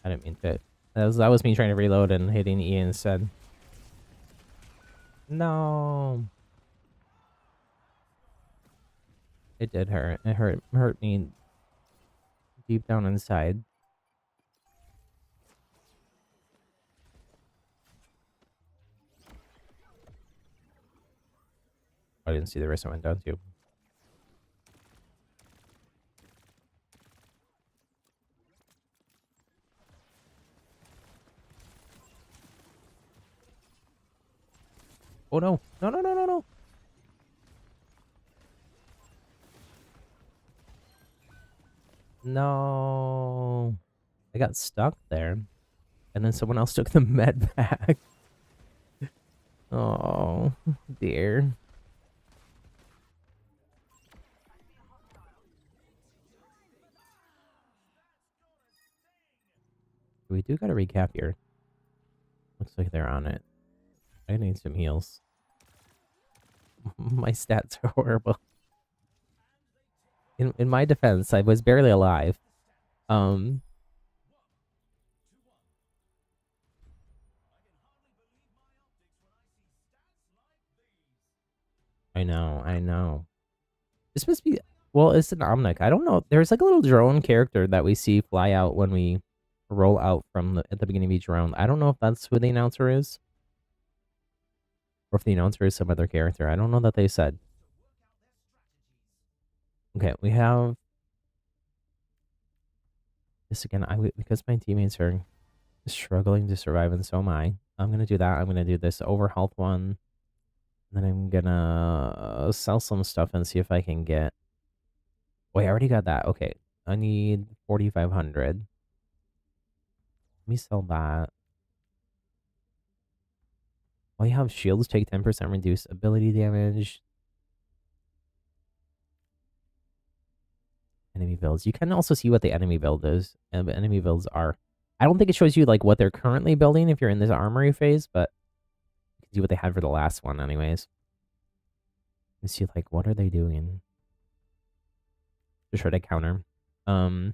I didn't mean to. That was me trying to reload and hitting E instead. No. It did hurt. It hurt me deep down inside. I didn't see the rest I went down to. Oh no. No, no, no, no, no. No. I got stuck there. And then someone else took the med back. Oh, dear. We do got to recap here. Looks like they're on it. I need some heals. My stats are horrible. In my defense, I was barely alive. Um, I know, I know. This must be, well, it's an Omnic. I don't know. There's like a little drone character that we see fly out when we roll out from at the beginning of each round. I don't know if that's who the announcer is, or if the announcer is some other character. I don't know that they said. Okay, we have this again. Because my teammates are struggling to survive, and so am I. I'm gonna do that. I'm gonna do this over health one. And then I'm gonna sell some stuff and see if I can get. Wait, I already got that. Okay, I need 4,500. Let me sell that. Well, you have shields take 10% reduce ability damage. Enemy builds. You can also see what the enemy build is. And enemy builds are. I don't think it shows you like what they're currently building if you're in this armory phase, but you can see what they had for the last one, anyways. You see like what are they doing? To try to counter. I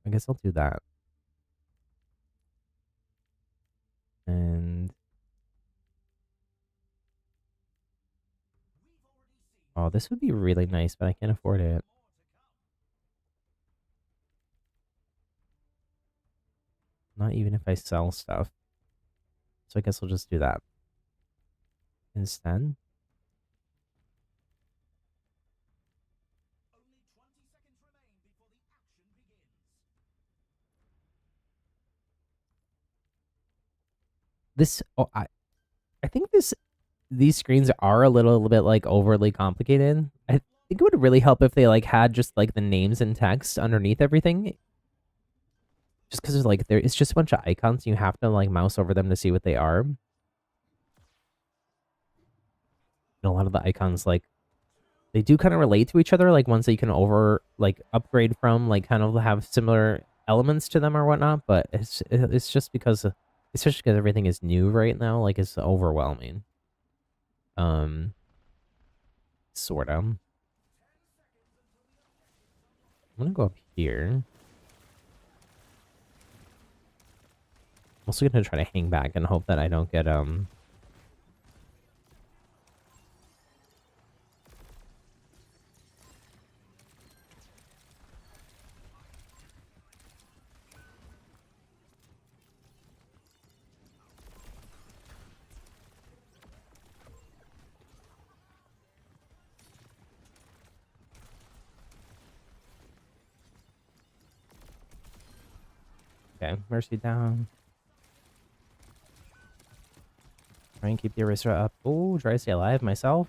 guess I'll do that. And oh, this would be really nice, but I can't afford it. Not even if I sell stuff. So I guess I'll just do that instead. This oh I think these screens are a little bit like overly complicated. I think it would really help if they like had just like the names and text underneath everything. Just because like it's just a bunch of icons. You have to like mouse over them to see what they are. And a lot of the icons like they do kind of relate to each other. Like ones that you can upgrade from, like kind of have similar elements to them or whatnot. But it's just because especially because everything is new right now. Like it's overwhelming. Sort of. I'm gonna go up here. I'm also gonna try to hang back and hope that I don't get okay, mercy down. Try and keep the eraser up. Oh, try to stay alive myself.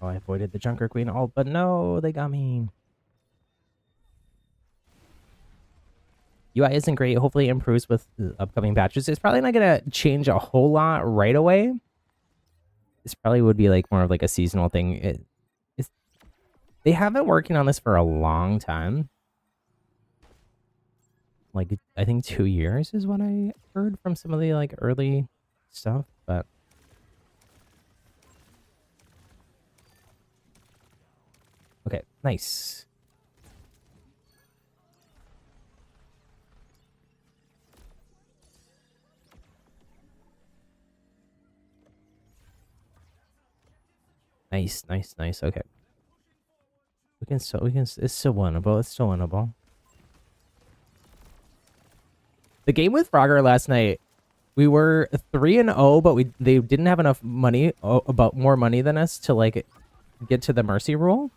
Oh, I avoided the Junker Queen ult, but no, they got me. UI isn't great. Hopefully it improves with the upcoming patches. It's probably not going to change a whole lot right away. This probably would be like more of like a seasonal thing. They have been working on this for a long time. Like, I think 2 years is what I heard from some of the like early stuff, but okay, nice. Nice, nice, nice. Okay. It's still winnable. It's still winnable. The game with Frogger last night, we were 3-0, but they didn't have enough money, about more money than us to like get to the mercy rule.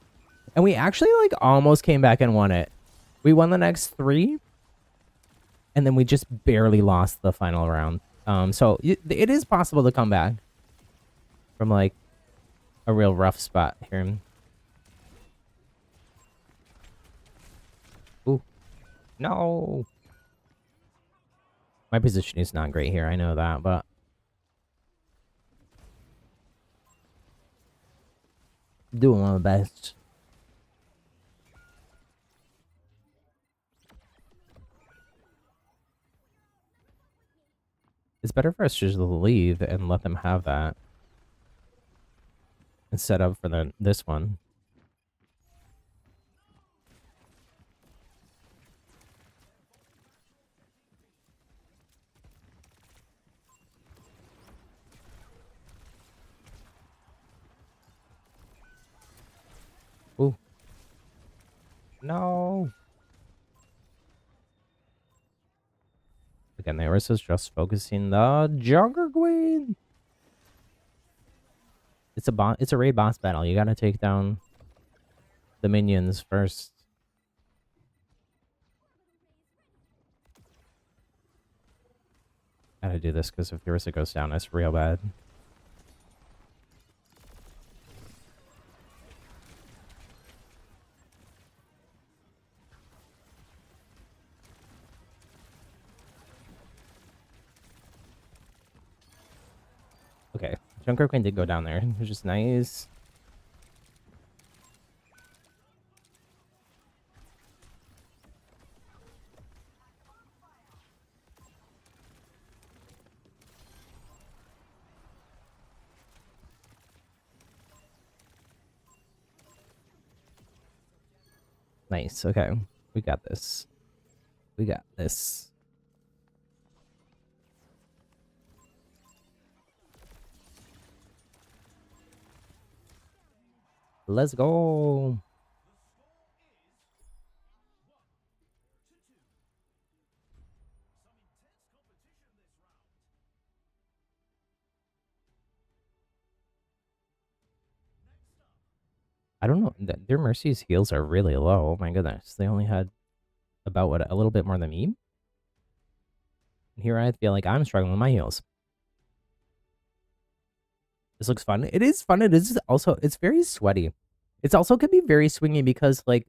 And we actually like almost came back and won it. We won the next 3, and then we just barely lost the final round. So it is possible to come back from like a real rough spot here. Ooh, no. My position is not great here. I know that, but doing my best. It's better for us to just leave and let them have that and set up for this one. Ooh. No. Again, the Orisa's just focusing the Junker Queen. It's a raid boss battle. You gotta take down the minions first. Gotta do this because if Orisa goes down, it's real bad. Okay, Junker Queen did go down there, which is nice. Nice. Okay, we got this. We got this. Let's go. I don't know. Their Mercy's heals are really low. Oh my goodness. They only had about what, a little bit more than me? And here I feel like I'm struggling with my heals. This looks fun. It is fun. It is also, it's very sweaty. It's also could be very swingy because like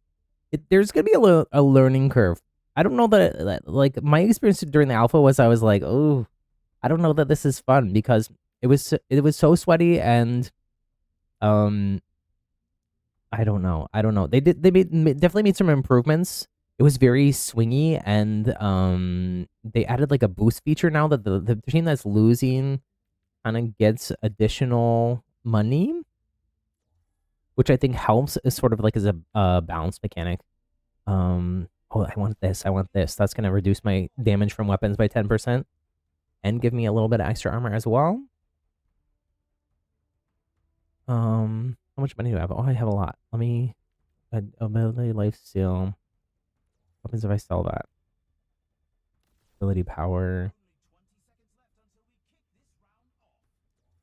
there's gonna be a learning curve. I don't know that like my experience during the alpha was I was like, oh, I don't know that this is fun because it was so sweaty and I don't know. Definitely made some improvements. It was very swingy and they added like a boost feature now that the team that's losing kind of gets additional money, which I think helps as sort of like as a balance mechanic. Oh, I want this. I want this. That's gonna reduce my damage from weapons by 10% and give me a little bit of extra armor as well. How much money do I have? Oh, I have a lot. Let me ability lifesteal. What happens if I sell that? Ability power.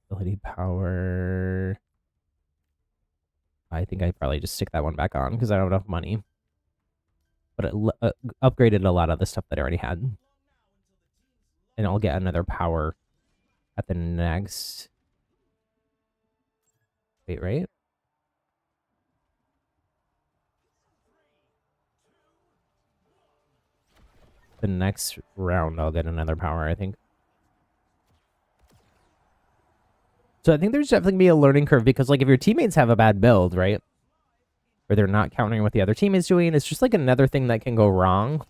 Ability power. I think I probably just stick that one back on because I don't have enough money. But it upgraded a lot of the stuff that I already had. And I'll get another power at the next. Wait, right? the next round I'll get another power, I think. So I think there's definitely gonna be a learning curve because like if your teammates have a bad build, right? Or they're not countering what the other team is doing, it's just like another thing that can go wrong.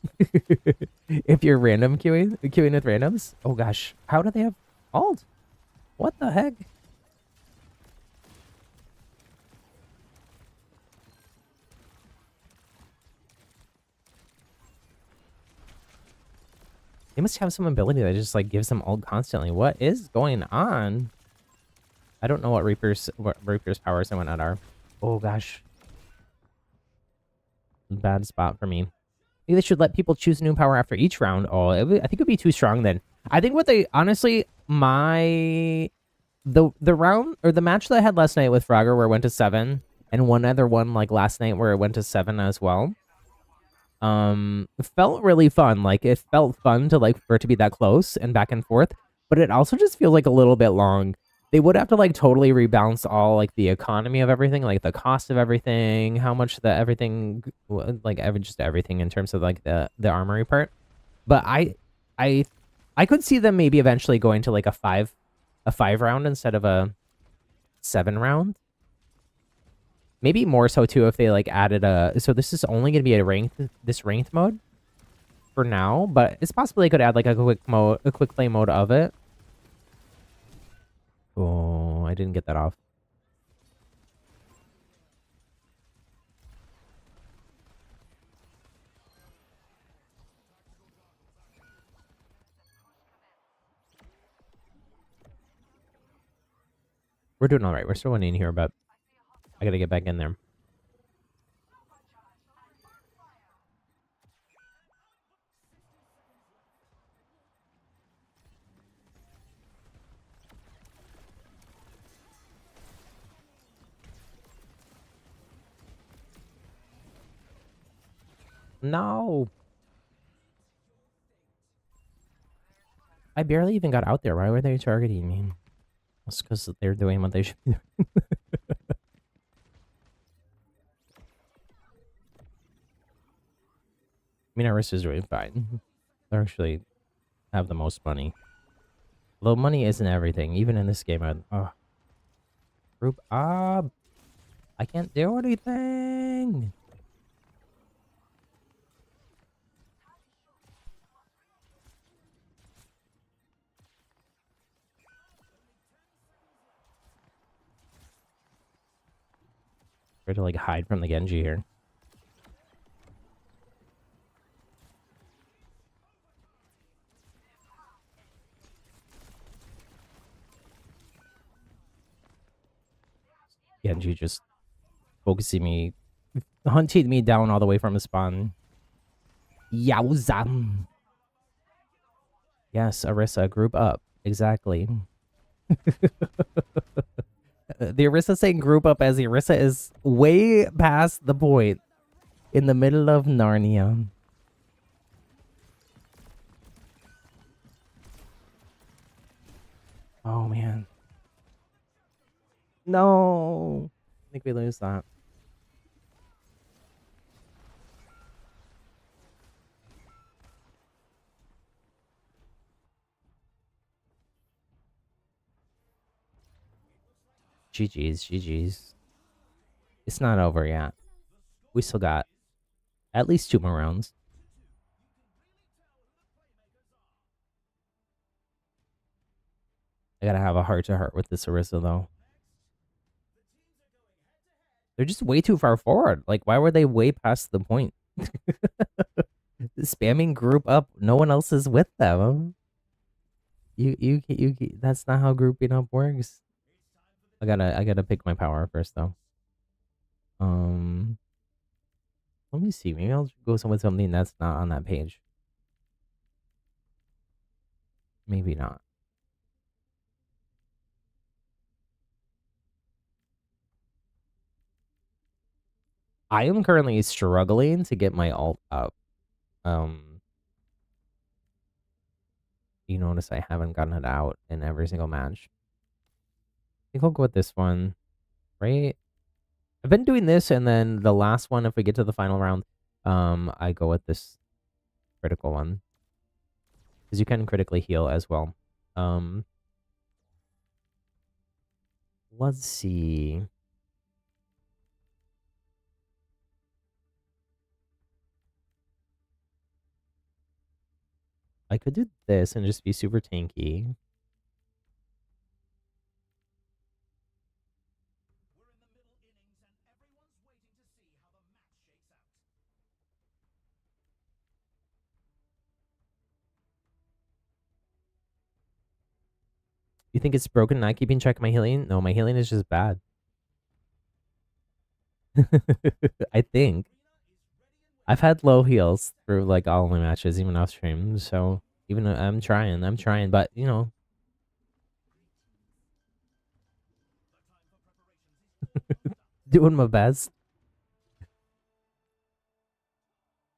If you're random queuing with randoms. Oh gosh, how do they have ult? What the heck? They must have some ability that just like gives them ult constantly. What is going on? I don't know what Reaper's powers and whatnot are. Oh gosh. Bad spot for me. Maybe they should let people choose a new power after each round. Oh, I think it'd be too strong then. I think what they honestly the round or the match that I had last night with Frogger where it went to 7 and one other one like last night where it went to 7 as well. It felt really fun. Like it felt fun to like for it to be that close and back and forth, but it also just feels like a little bit long. They would have to like totally rebalance all like the economy of everything, like the cost of everything, how much the everything, like just everything in terms of like the armory part. But I I could see them maybe eventually going to like a 5 round instead of a 7 round. Maybe more so too if they like added a. So this is only gonna be a ranked mode for now, but it's possible they could add like a quick play mode of it. Oh, I didn't get that off. We're doing all right. We're still winning here, but I gotta get back in there. No. I barely even got out there. Why were they targeting me? It's because they're doing what they should be doing. I mean, our wrist is doing fine. They actually have the most money. Although money isn't everything, even in this game. Group up. I can't do anything. Try to like hide from the Genji here. Genji just focusing me, hunting me down all the way from the spawn. Yowza. Yes, Arissa, group up. Exactly. The Arissa saying group up as the Arissa is way past the point in the middle of Narnia. Oh, man. No. I think we lose that. GG's. It's not over yet. We still got at least 2 more rounds. I gotta have a heart-to-heart with this Arissa, though. They're just way too far forward. Like, why were they way past the point? Spamming group up. No one else is with them. You. That's not how grouping up works. I gotta pick my power first, though. Let me see. Maybe I'll go with something that's not on that page. Maybe not. I am currently struggling to get my ult up. You notice I haven't gotten it out in every single match. I think I'll go with this one, right? I've been doing this, and then the last one, if we get to the final round, I go with this critical one. because you can critically heal as well. Um, let's see. I could do this and just be super tanky. You think it's broken not keeping track of my healing? No, my healing is just bad. I think. I've had low heals through like all my matches, even off stream. So even though I'm trying, but you know, doing my best.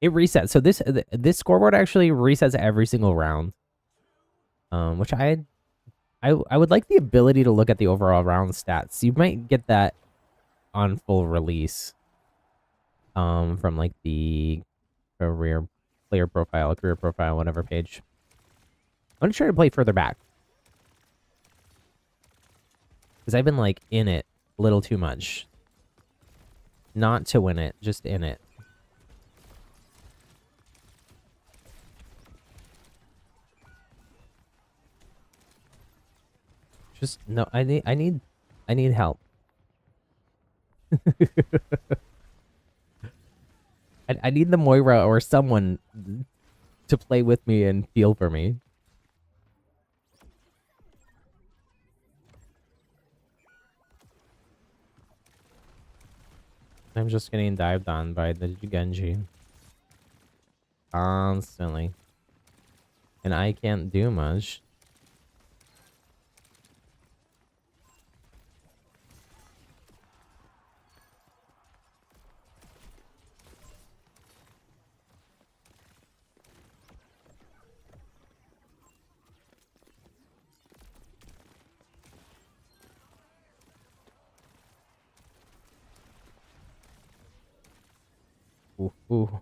It resets. So this scoreboard actually resets every single round. Which I would like the ability to look at the overall round stats. You might get that on full release. From like the career career profile, whatever page. I'm gonna try to play further back because I've been like in it a little too much. Not to win it, just in it. Just no, I need help. I need the Moira or someone to play with me and feel for me. I'm just getting dived on by the Genji constantly, and I can't do much. Ooh, ooh,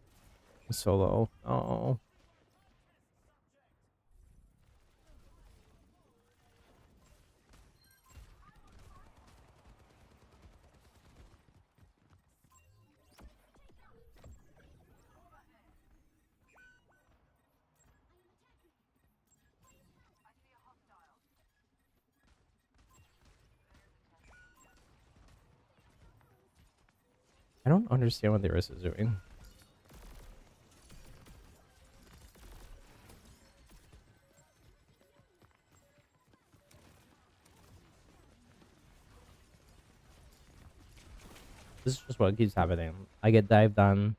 solo. Oh. I don't understand what the Iris is doing. This is just what keeps happening. I get dived on.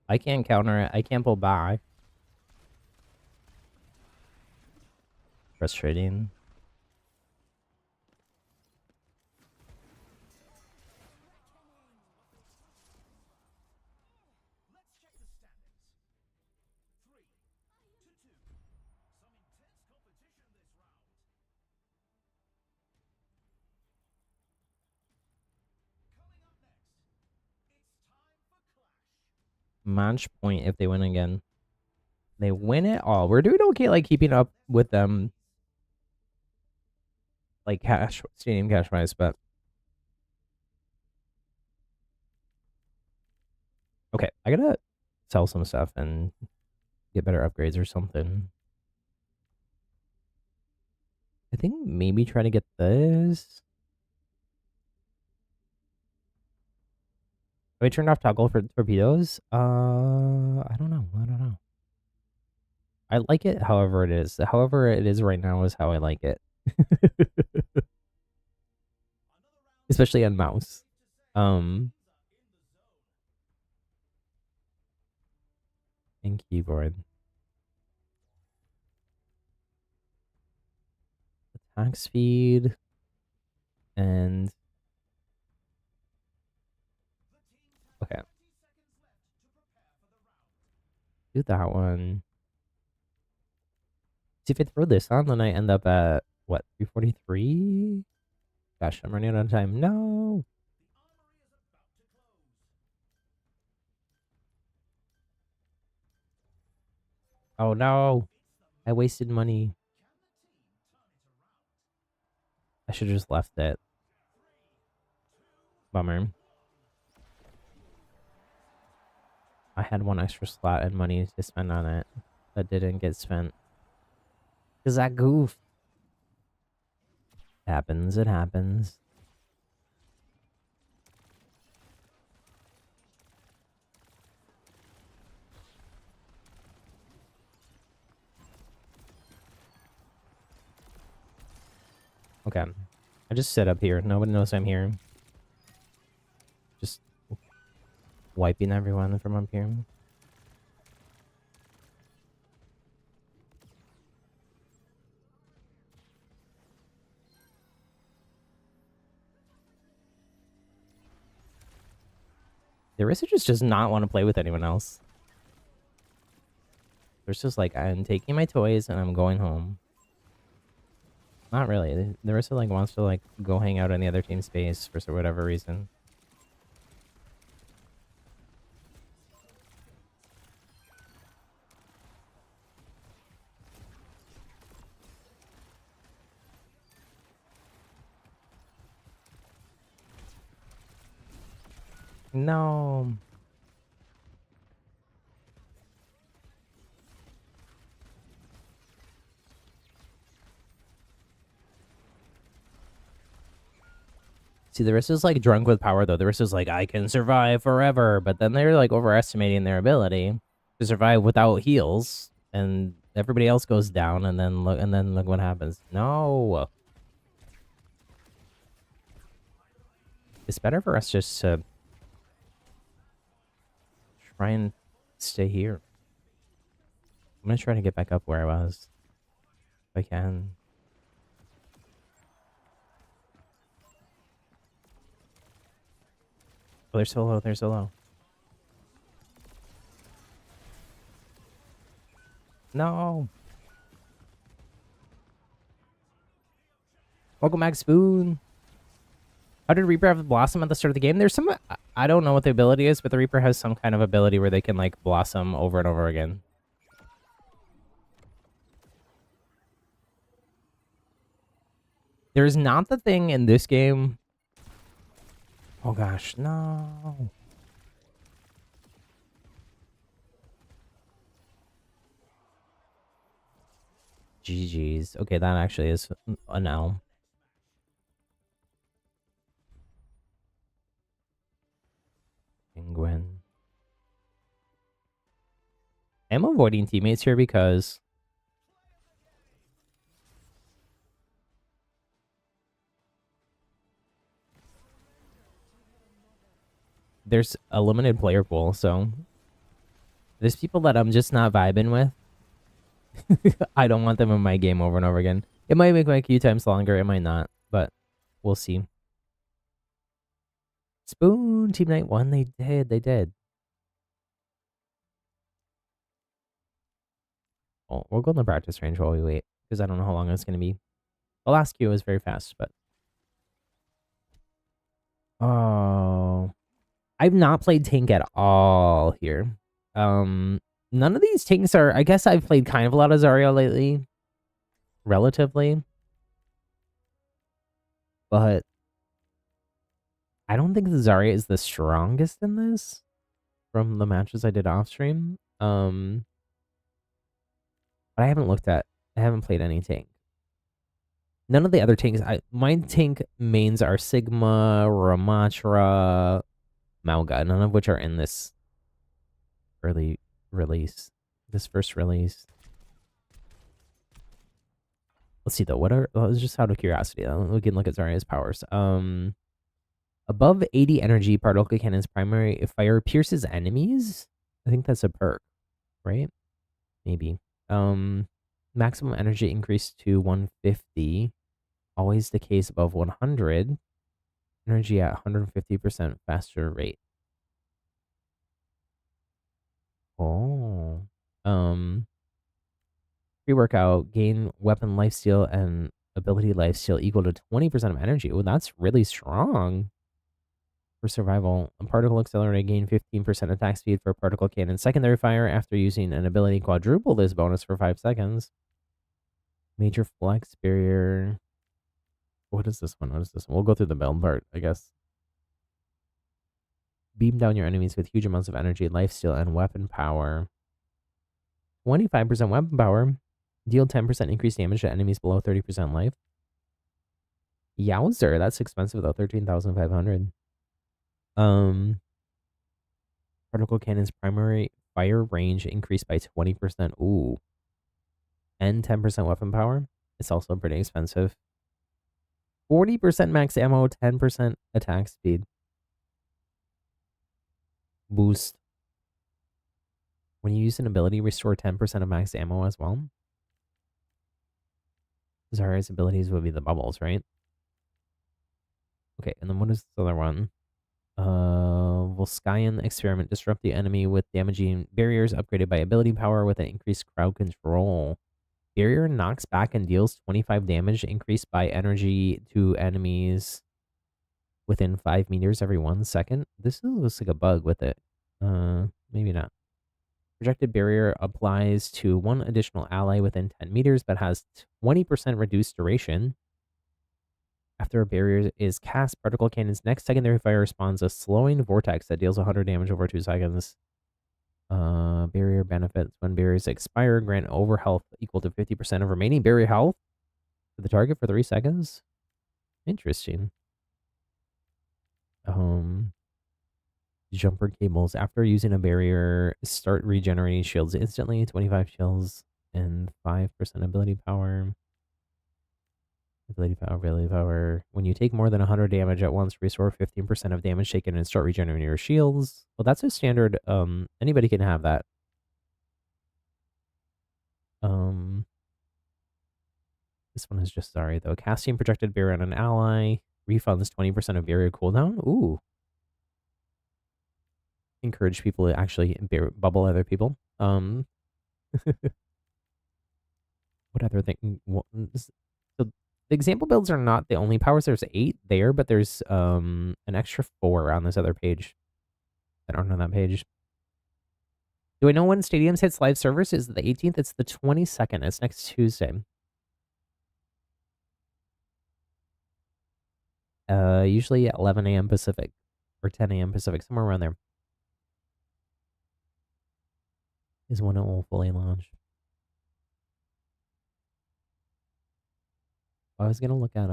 I can't counter it. I can't pull back. Frustrating. Match point if they win again. They win it all. We're doing okay, like keeping up with them, like cash, stadium cash wise. But okay, I gotta sell some stuff and get better upgrades or something. I think maybe try to get this. Have I turned off toggle for torpedoes? I don't know. I don't know. I like it however it is. However it is right now is how I like it. Especially on mouse. And keyboard. Attack speed. And okay. Do that one. See if I throw this on, then I end up at what, 343? Gosh, I'm running out of time. No. Oh no. I wasted money. I should have just left it. Bummer. I had one extra slot and money to spend on it that didn't get spent. Because I goofed. It happens, it happens. Okay. I just sit up here. Nobody knows I'm here. Just wiping everyone from up here. The Arista just does not want to play with anyone else. There's just like, I'm taking my toys and I'm going home. Not really. The Arista like wants to like go hang out in the other team's space for whatever reason. No. See, the Arista's like drunk with power though. The Arista's like, I can survive forever, but then they're like overestimating their ability to survive without heals, and everybody else goes down, and then look what happens. No. It's better for us just to try and stay here. I'm gonna try to get back up where I was. If I can. Oh, they're so low, they're so low. No. Welcome back, Spoon. How did Reaper have the Blossom at the start of the game? There's some... I don't know what the ability is, but the Reaper has some kind of ability where they can, like, blossom over and over again. There's not the thing in this game... Oh, gosh. No. GG's. Okay, that actually is an L. Penguin. I'm avoiding teammates here because... there's a limited player pool, so... there's people that I'm just not vibing with. I don't want them in my game over and over again. It might make my queue times longer, it might not, but we'll see. Spoon, Team Night 1, they did. Well, we'll go in the practice range while we wait, because I don't know how long it's going to be. The last queue was very fast, but... oh... I've not played tank at all here. None of these tanks are... I guess I've played kind of a lot of Zarya lately. Relatively. But... I don't think the Zarya is the strongest in this. From the matches I did off stream. But I haven't looked at... I haven't played any tank. None of the other tanks... my tank mains are Sigma, Ramatra, Mauga. None of which are in this early release. This first release. Let's see though. What are... well, just out of curiosity. We can look at Zarya's powers. Above 80 energy, particle cannon's primary fire pierces enemies. I think that's a perk, right? Maybe. Maximum energy increased to 150. Always the case above 100. Energy at 150% faster rate. Oh. Pre-workout, gain weapon lifesteal and ability lifesteal equal to 20% of energy. Oh, that's really strong. For survival, a particle accelerator gain 15% attack speed for particle cannon secondary fire after using an ability quadruple this bonus for 5 seconds. Major flex barrier. What is this one? What is this one? We'll go through the build part, I guess. Beam down your enemies with huge amounts of energy, lifesteal, and weapon power. 25% weapon power. Deal 10% increased damage to enemies below 30% life. Yowzer, that's expensive though. 13,500. Particle cannon's primary fire range increased by 20%. Ooh. And 10% weapon power. It's also pretty expensive. 40% max ammo, 10% attack speed. Boost. When you use an ability, restore 10% of max ammo as well. Zarya's abilities would be the bubbles, right? Okay, and then what is this other one? Volskyan experiment. Disrupt the enemy with damaging barriers upgraded by ability power with an increased crowd control. Barrier knocks back and deals 25 damage increased by energy to enemies within 5 meters every 1 second. This looks like a bug with it. Maybe not. Projected barrier applies to one additional ally within 10 meters, but has 20% reduced duration. After a barrier is cast, particle cannon's next secondary fire spawns a slowing vortex that deals 100 damage over 2 seconds. Barrier benefits. When barriers expire, grant over health equal to 50% of remaining barrier health to the target for 3 seconds. Interesting. Jumper cables. After using a barrier, start regenerating shields instantly. 25 shields and 5% ability power. Ability power, ability power. When you take more than 100 damage at once, restore 15% of damage taken and start regenerating your shields. Well, that's a standard. Anybody can have that. This one is just sorry though. Casting projected barrier on an ally refunds 20% of barrier cooldown. Ooh. Encourage people to actually bubble other people. What other thing? So the example builds are not the only powers. There's 8 there, but there's an extra 4 on this other page that aren't on that page. Do I know when Stadiums hits live servers? Is it the 18th? It's the 22nd. It's next Tuesday. Usually at 11 a.m. Pacific or 10 a.m. Pacific, somewhere around there is when it will fully launch. I was gonna look at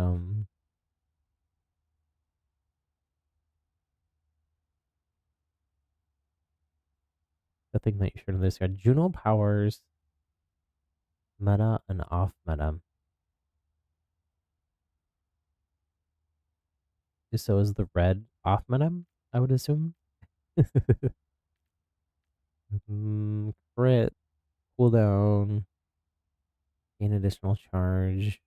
the thing that you showed in this guy. Juno powers meta and off meta. So is the red off meta, I would assume. Crit, cooldown, gain additional charge.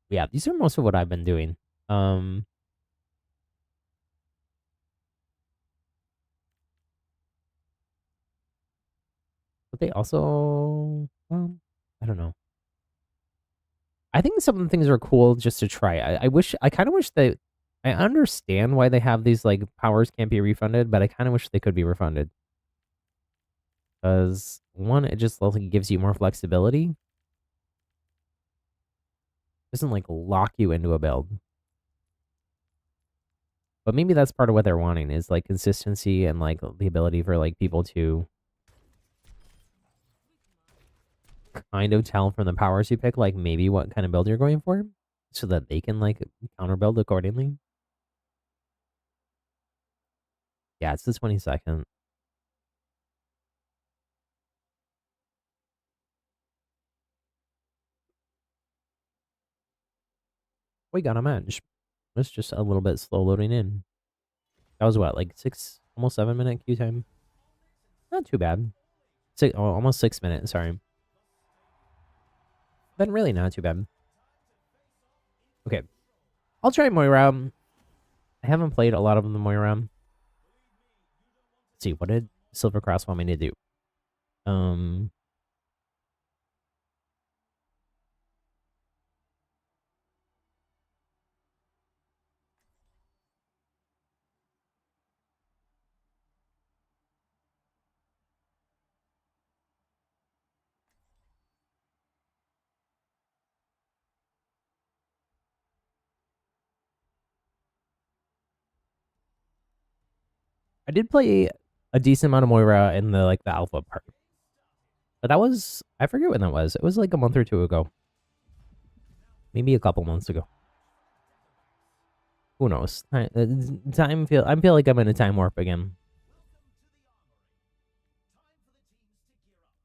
Yeah, these are most of what I've been doing. But they also, well, I don't know. I think some of the things are cool just to try. I kind of wish that I understand why they have these like powers can't be refunded, but I kind of wish they could be refunded. Because one, it just like gives you more flexibility. It doesn't like lock you into a build. But maybe that's part of what they're wanting is like consistency and like the ability for like people to kind of tell from the powers you pick, like maybe what kind of build you're going for, so that they can like counter build accordingly. Yeah, it's the 22nd. We got a match. It's just a little bit slow loading in. That was what, like almost 7 minute queue time? Not too bad. Almost 6 minutes, sorry. But really not too bad. Okay. I'll try Moira. I haven't played a lot of the Moira. Let's see, what did Silver Cross want me to do? I did play a decent amount of Moira in the like the alpha part, but that was I forget when that was. It was like a month or two ago, maybe a couple months ago. Who knows? Time feel I feel like I'm in a time warp again.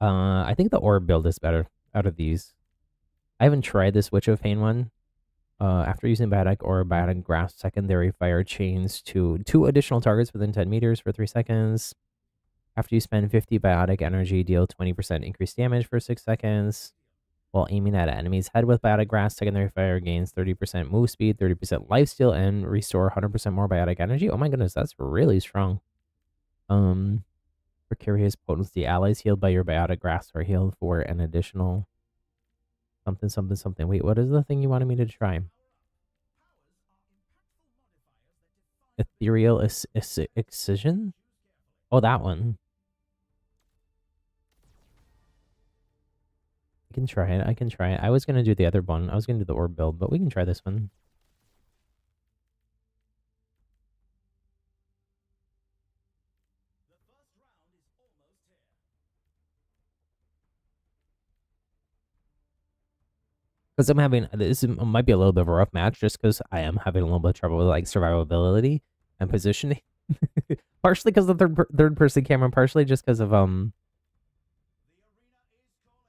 I think the orb build is better out of these. I haven't tried this Witch of Pain one. After using Biotic or Biotic Grasp, secondary fire chains to 2 additional targets within 10 meters for 3 seconds. After you spend 50 Biotic energy, deal 20% increased damage for 6 seconds. While aiming at an enemy's head with Biotic Grasp, secondary fire gains 30% move speed, 30% lifesteal, and restore 100% more Biotic energy. Oh my goodness, that's really strong. Precarious potency. Allies healed by your Biotic Grasp are healed for an additional something, something, something. Wait, what is the thing you wanted me to try? Ethereal Excision? Oh, that one. I can try it. I can try it. I was going to do the other one. I was going to do the orb build, but we can try this one. Because I'm having, this might be a little bit of a rough match just because I am having a little bit of trouble with like survivability and positioning. Partially because of the third person camera, partially just because of,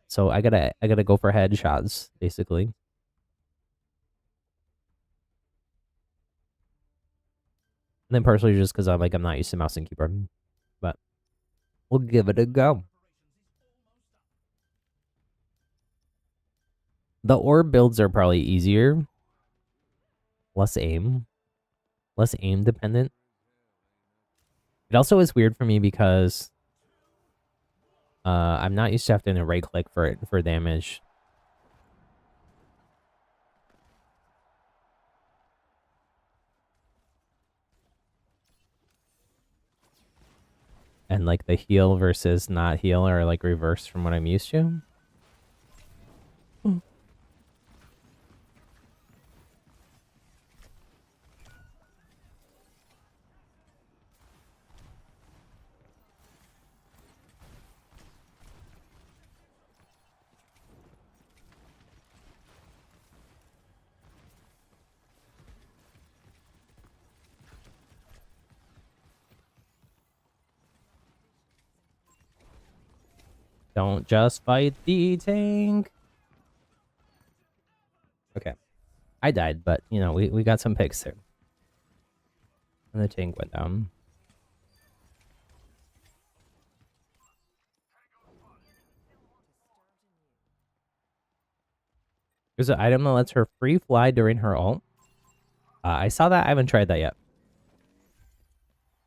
so I gotta go for headshots, basically. And then partially just because I'm not used to mouse and keyboard. But we'll give it a go. The orb builds are probably easier. Less aim dependent. It also is weird for me because I'm not used to having to right click for damage. And like the heal versus not heal are like reverse from what I'm used to. Don't just fight the tank. Okay. I died, but you know, we got some picks there. And the tank went down. There's an item that lets her free fly during her ult. I saw that. I haven't tried that yet.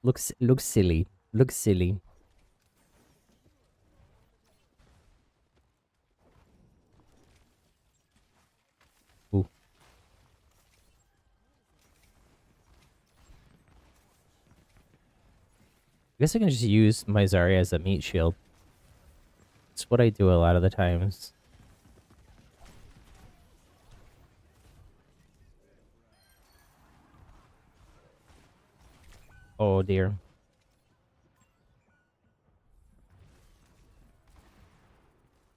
Looks silly. Looks silly. Ooh. I guess I can just use my Zarya as a meat shield. It's what I do a lot of the times. Oh dear.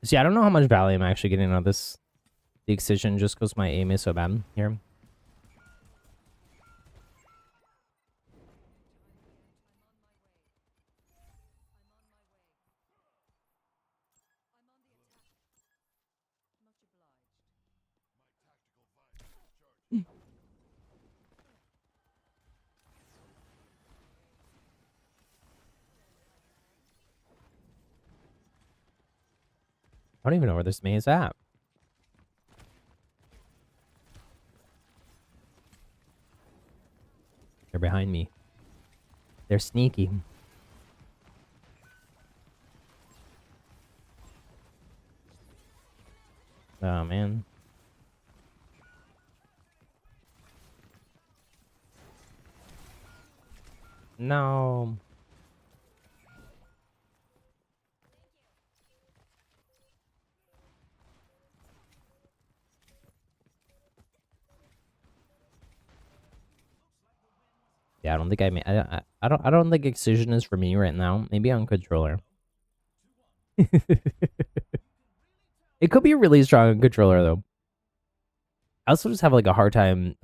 See, I don't know how much value I'm actually getting out of this. The Excision just because my aim is so bad here. I don't even know where this maze is at. They're behind me. They're sneaky. Oh, man. No. Yeah, I don't think I don't think Excision is for me right now. Maybe on controller. It could be really strong on controller though. I also just have like a hard time.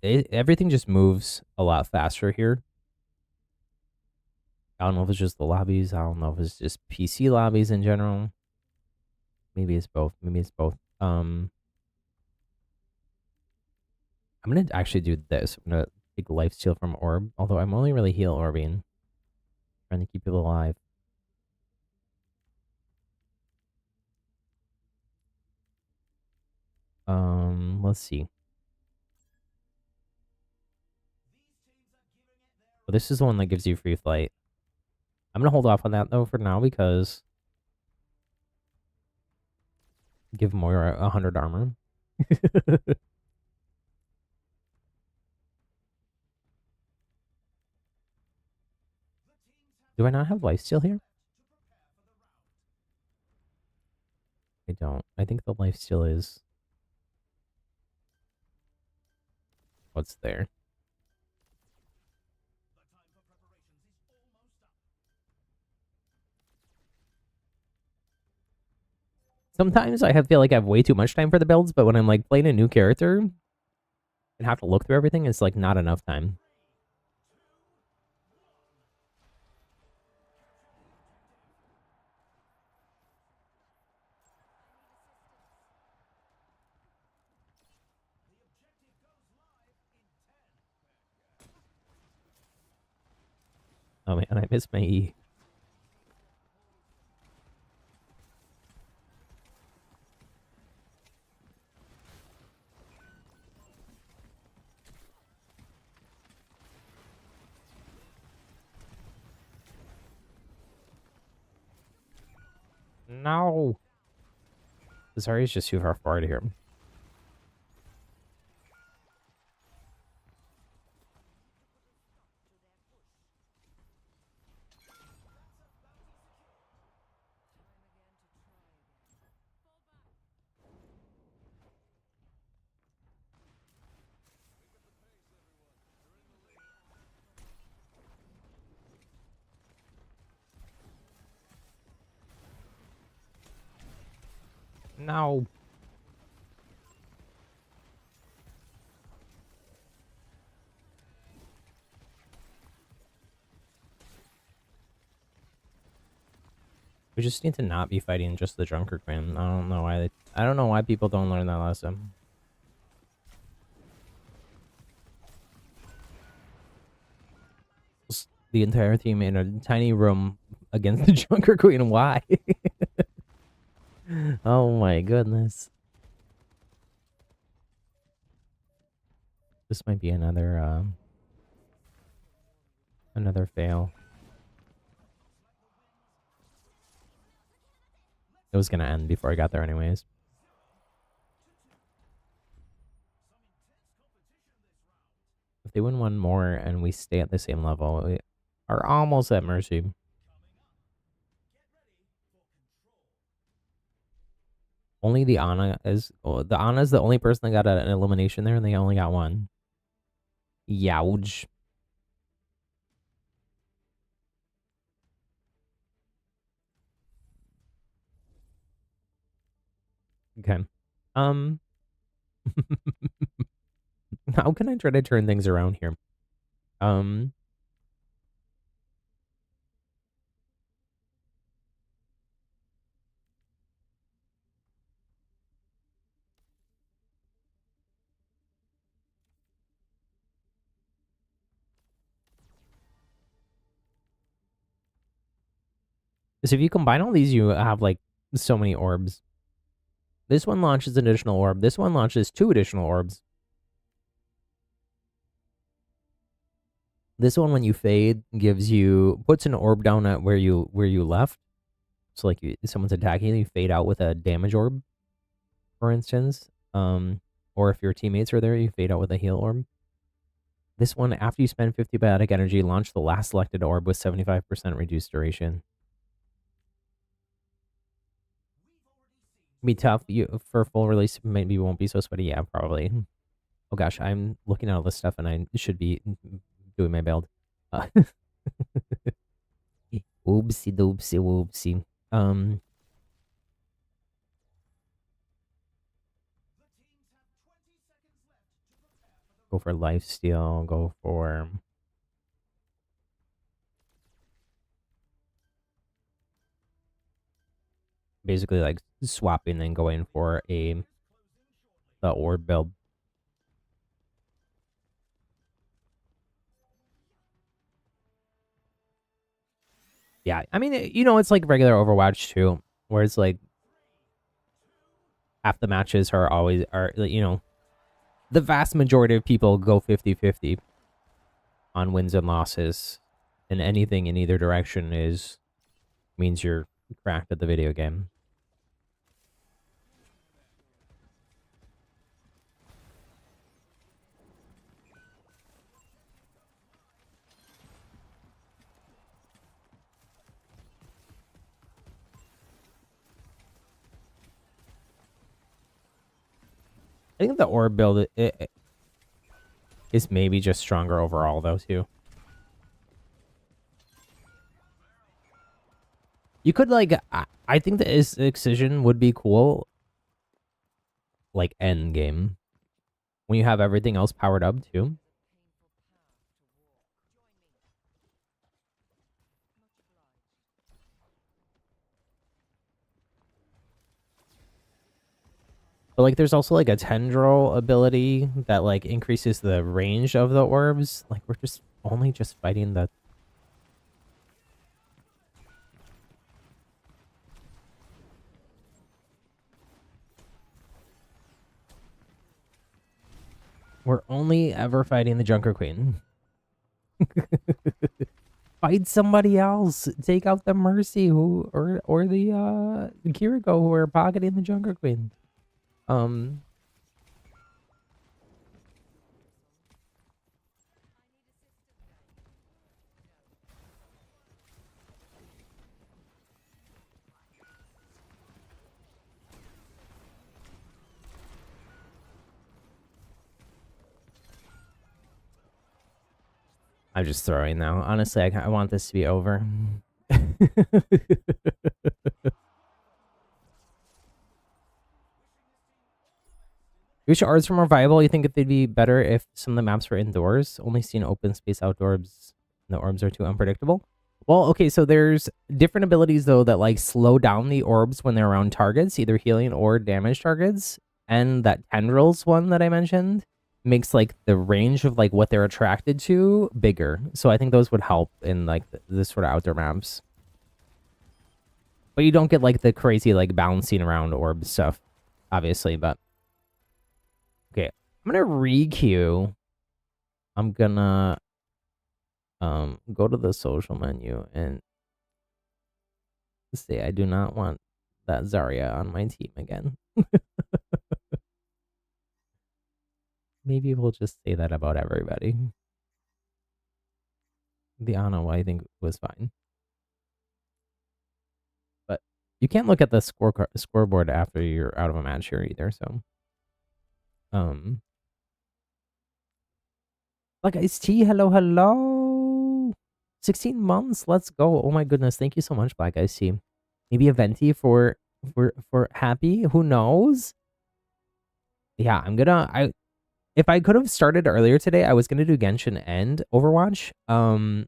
Everything just moves a lot faster here. I don't know if it's just the lobbies. I don't know if it's just PC lobbies in general. Maybe it's both. Maybe it's both. I'm gonna actually do this. I'm gonna take life steal from orb. Although I'm only really heal orbing, trying to keep people alive. Let's see. Well, this is the one that gives you free flight. I'm gonna hold off on that though for now because give Moira 100 armor. Do I not have lifesteal here? I don't. I think the lifesteal is what's there. Sometimes feel like I have way too much time for the builds, but when I'm like playing a new character and have to look through everything, it's like not enough time. Oh man, I missed my E. No. Sorry, it's just too far forward here. No. We just need to not be fighting just the Drunker Queen. I don't know why I don't know why people don't learn that lesson. Just the entire team in a tiny room against the Drunker Queen. Why? Oh my goodness. This might be another fail. It was gonna end before I got there anyways. If they win one more and we stay at the same level, we are almost at Mercy. Only the Ana is... Oh, the Ana is the only person that got an elimination there, and they only got one. Youch. Okay. How can I try to turn things around here? Because if you combine all these, you have like so many orbs. This one launches an additional orb. This one launches 2 additional orbs. This one, when you fade, puts an orb down at where you left. So like someone's attacking you, you fade out with a damage orb, for instance. Or if your teammates are there, you fade out with a heal orb. This one, after you spend 50 biotic energy, launch the last selected orb with 75% reduced duration. Be tough. You for full release, maybe you won't be so sweaty. Yeah, probably. Oh gosh, I'm looking at all this stuff, and I should be doing my build. Uh, Oopsie doopsie whoopsie. Go for lifesteal. Go for basically like swapping and going for the orb build. Yeah, I mean, it's like regular Overwatch too, where it's like half the matches are always the vast majority of people go 50-50 on wins and losses, and anything in either direction is means you're cracked at the video game. I think the orb build is maybe just stronger overall though too. You could like I think the excision would be cool, like end game when you have everything else powered up too. But like there's also like a tendril ability that like increases the range of the orbs. Like we're just only just fighting the we're only ever fighting the Junker Queen. Fight somebody else. Take out the Mercy or the Kiriko who are pocketing the Junker Queen. Um I'm just throwing now. Honestly, I want this to be over. Future arts are more viable. You think if they'd be better if some of the maps were indoors? Only seen open space outdoors. The orbs are too unpredictable. Well, okay, so there's different abilities though that like slow down the orbs when they're around targets, either healing or damage targets. And that tendrils one that I mentioned makes like the range of like what they're attracted to bigger. So I think those would help in like this sort of outdoor maps. But you don't get like the crazy like bouncing around orb stuff, obviously. But okay, I'm gonna re-queue. I'm gonna go to the social menu and say I do not want that Zarya on my team again. Maybe we'll just say that about everybody. The Ana, I think, was fine. But you can't look at the scoreboard after you're out of a match here either, so um like Iced Tea, hello. 16 months, let's go. Oh my goodness, thank you so much, Black Iced Tea. Maybe a venti for happy, who knows? Yeah, if I could have started earlier today, I was gonna do Genshin and Overwatch. I'm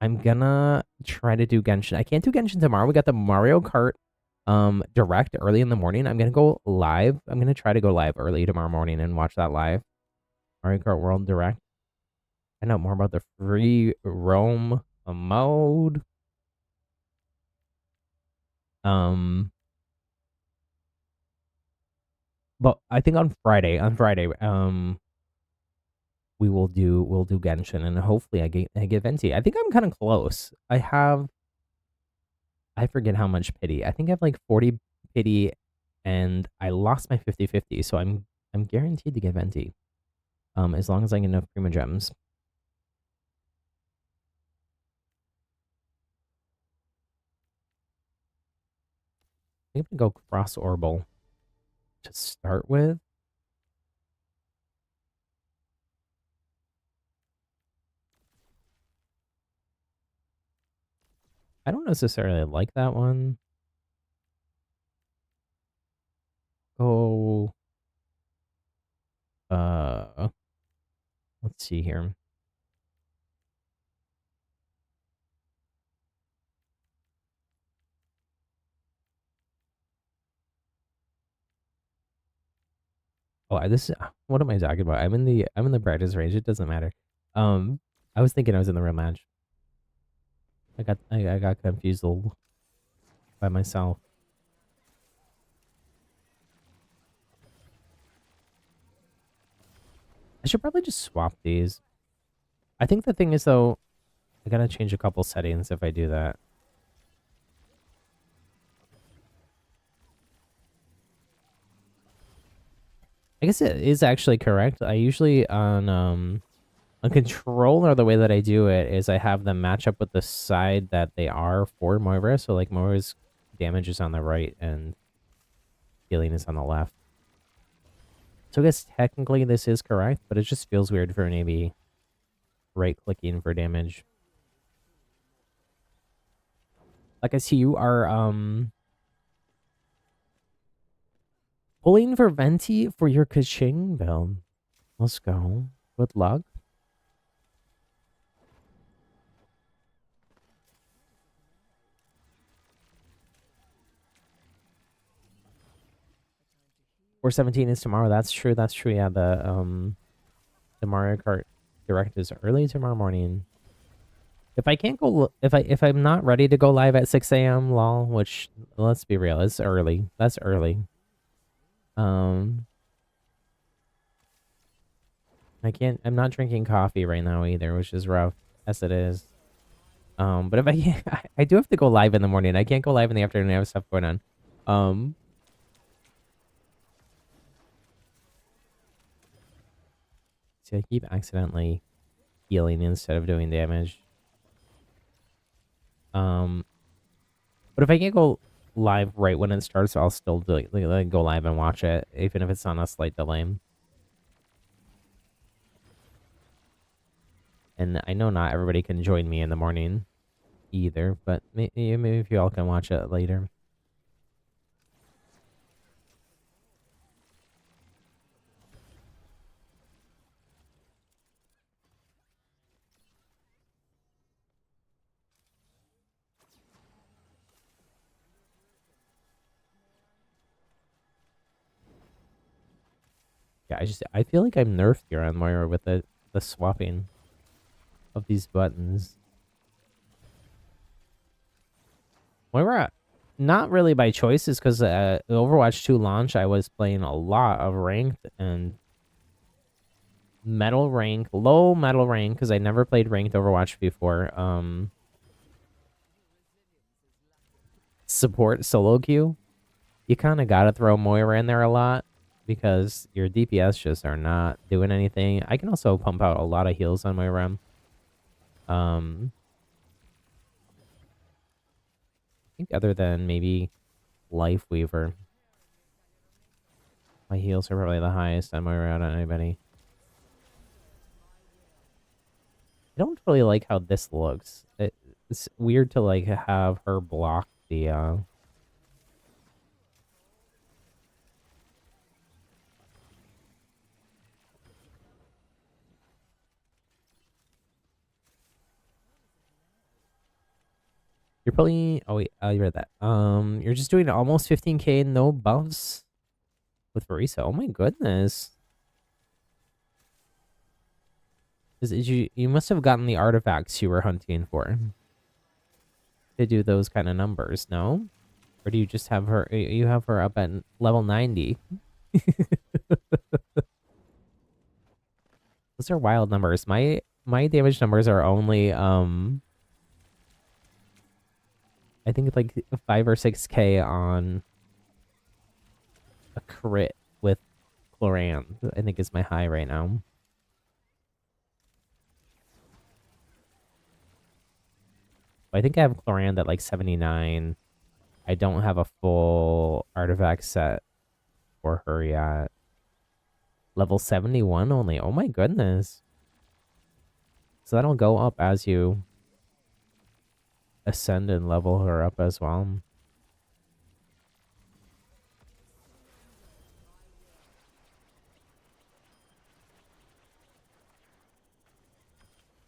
gonna try to do Genshin. I can't do Genshin tomorrow. We got the Mario Kart direct early in the morning. I'm gonna go live. I'm gonna try to go live early tomorrow morning and watch that live. Mario Kart World Direct. Find out more about the free roam mode. But I think on Friday, we'll do Genshin and hopefully I get Venti. I think I'm kind of close. I forget how much pity. I think I have like 40 pity and I lost my 50-50, so I'm guaranteed to get Venti. As long as I get enough Prima Gems. I'm gonna go cross orbal to start with. I don't necessarily like that one. Oh, let's see here. What am I talking about? I'm in the brightest range. It doesn't matter. Um, I was thinking I was in the real match. I got confused a little by myself. I should probably just swap these. I think the thing is though, I gotta change a couple settings if I do that. I guess it is actually correct. I usually on controller, the way that I do it is I have them match up with the side that they are for Moira. So like Moira's damage is on the right and healing is on the left. So I guess technically this is correct, but it just feels weird for maybe right clicking for damage. Like I see you are pulling for Venti for your Kaching build. Let's go. Good luck. Or 17 is tomorrow. That's true. That's true. Yeah, the Mario Kart Direct is early tomorrow morning. If I can't go, if I'm not ready to go live at 6 a.m. lol, which let's be real, it's early. That's early. Um, I can't. I'm not drinking coffee right now either, which is rough as it is. But if I can't, I do have to go live in the morning. I can't go live in the afternoon. I have stuff going on. Um, see, I keep accidentally healing instead of doing damage. Um, but if I can't go live right when it starts, I'll still do like, go live and watch it, even if it's on a slight delay. And I know not everybody can join me in the morning either, but maybe if you all can watch it later. Yeah, I feel like I'm nerfed here on Moira with the swapping of these buttons. Moira, not really by choice, is because Overwatch 2 launch, I was playing a lot of ranked and metal rank, low metal rank, because I never played ranked Overwatch before. Support solo queue. You kind of gotta throw Moira in there a lot because your DPS just are not doing anything. I can also pump out a lot of heals on Moira. I think other than maybe Life Weaver, my heals are probably the highest on Moira out on anybody. I don't really like how this looks. It's weird to like have her block the You're probably. Oh wait, you read that. You're just doing almost 15k, no buffs with Marisa. Oh my goodness. Is you must have gotten the artifacts you were hunting for to do those kind of numbers, no? Or do you just have her? You have her up at level 90. Those are wild numbers. My damage numbers are only I think like 5 or 6k on a crit with Cloran. I think is my high right now. I think I have Cloran at like 79. I don't have a full artifact set for her yet. Level 71 only. Oh my goodness. So that'll go up as you ascend and level her up as well.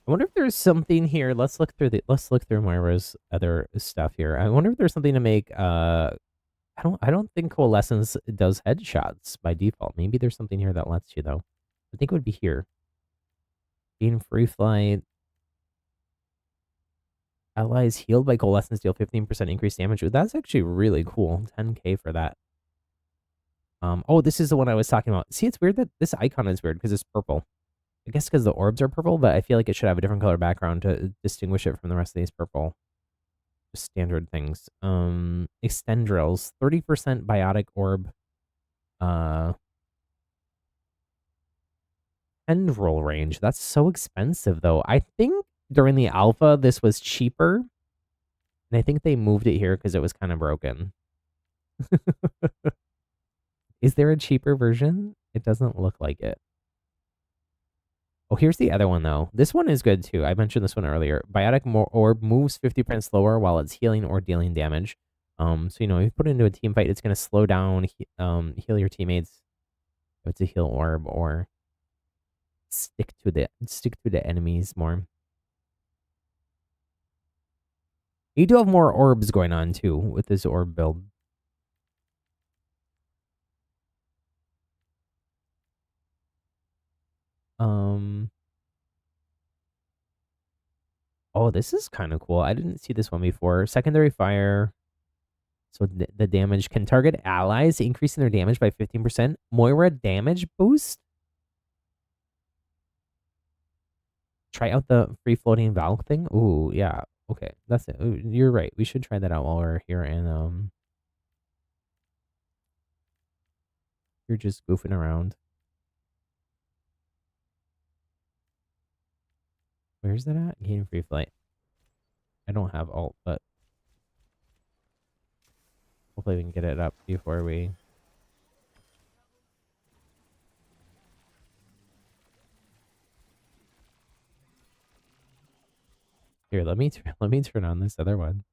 I wonder if there's something here. Let's look through Moira's other stuff here. I wonder if there's something to make I don't think Coalescence does headshots by default. Maybe there's something here that lets you though. I think it would be here. Gain free flight. Allies healed by Coalescence deal 15% increased damage. That's actually really cool. 10k for that. Oh, this is the one I was talking about. See, it's weird that this icon is weird because it's purple. I guess because the orbs are purple, but I feel like it should have a different color background to distinguish it from the rest of these purple. Just standard things. Extendrils, 30% biotic orb. Tendril range. That's so expensive though. I think during the alpha this was cheaper. And I think they moved it here because it was kind of broken. Is there a cheaper version? It doesn't look like it. Oh, here's the other one, though. This one is good, too. I mentioned this one earlier. Biotic Orb moves 50% slower while it's healing or dealing damage. So, if you put it into a team fight, it's going to slow down, heal your teammates. If it's a heal orb, or stick to the enemies more. You do have more orbs going on, too, with this orb build. Oh, this is kind of cool. I didn't see this one before. Secondary fire. So the damage can target allies, increasing their damage by 15%. Moira damage boost. Try out the free floating valve thing. Ooh, yeah. Okay, that's it. Ooh, you're right. We should try that out while we're here. And you're just goofing around. Where's that at? Gain free flight. I don't have alt, but hopefully we can get it up before we. Here, let me turn on this other one.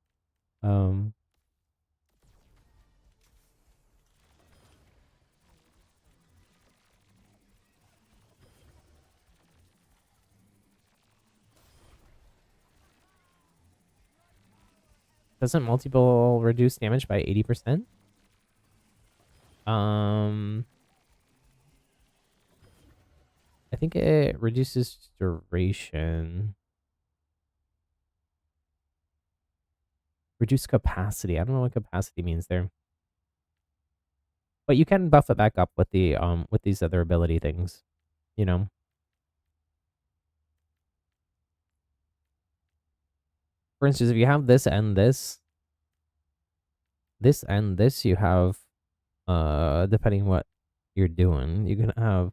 Doesn't multiple reduce damage by 80%? I think it reduces duration. Reduce capacity. I don't know what capacity means there. But you can buff it back up with the with these other ability things, For instance, if you have this and this and this, you have depending what you're doing, you can have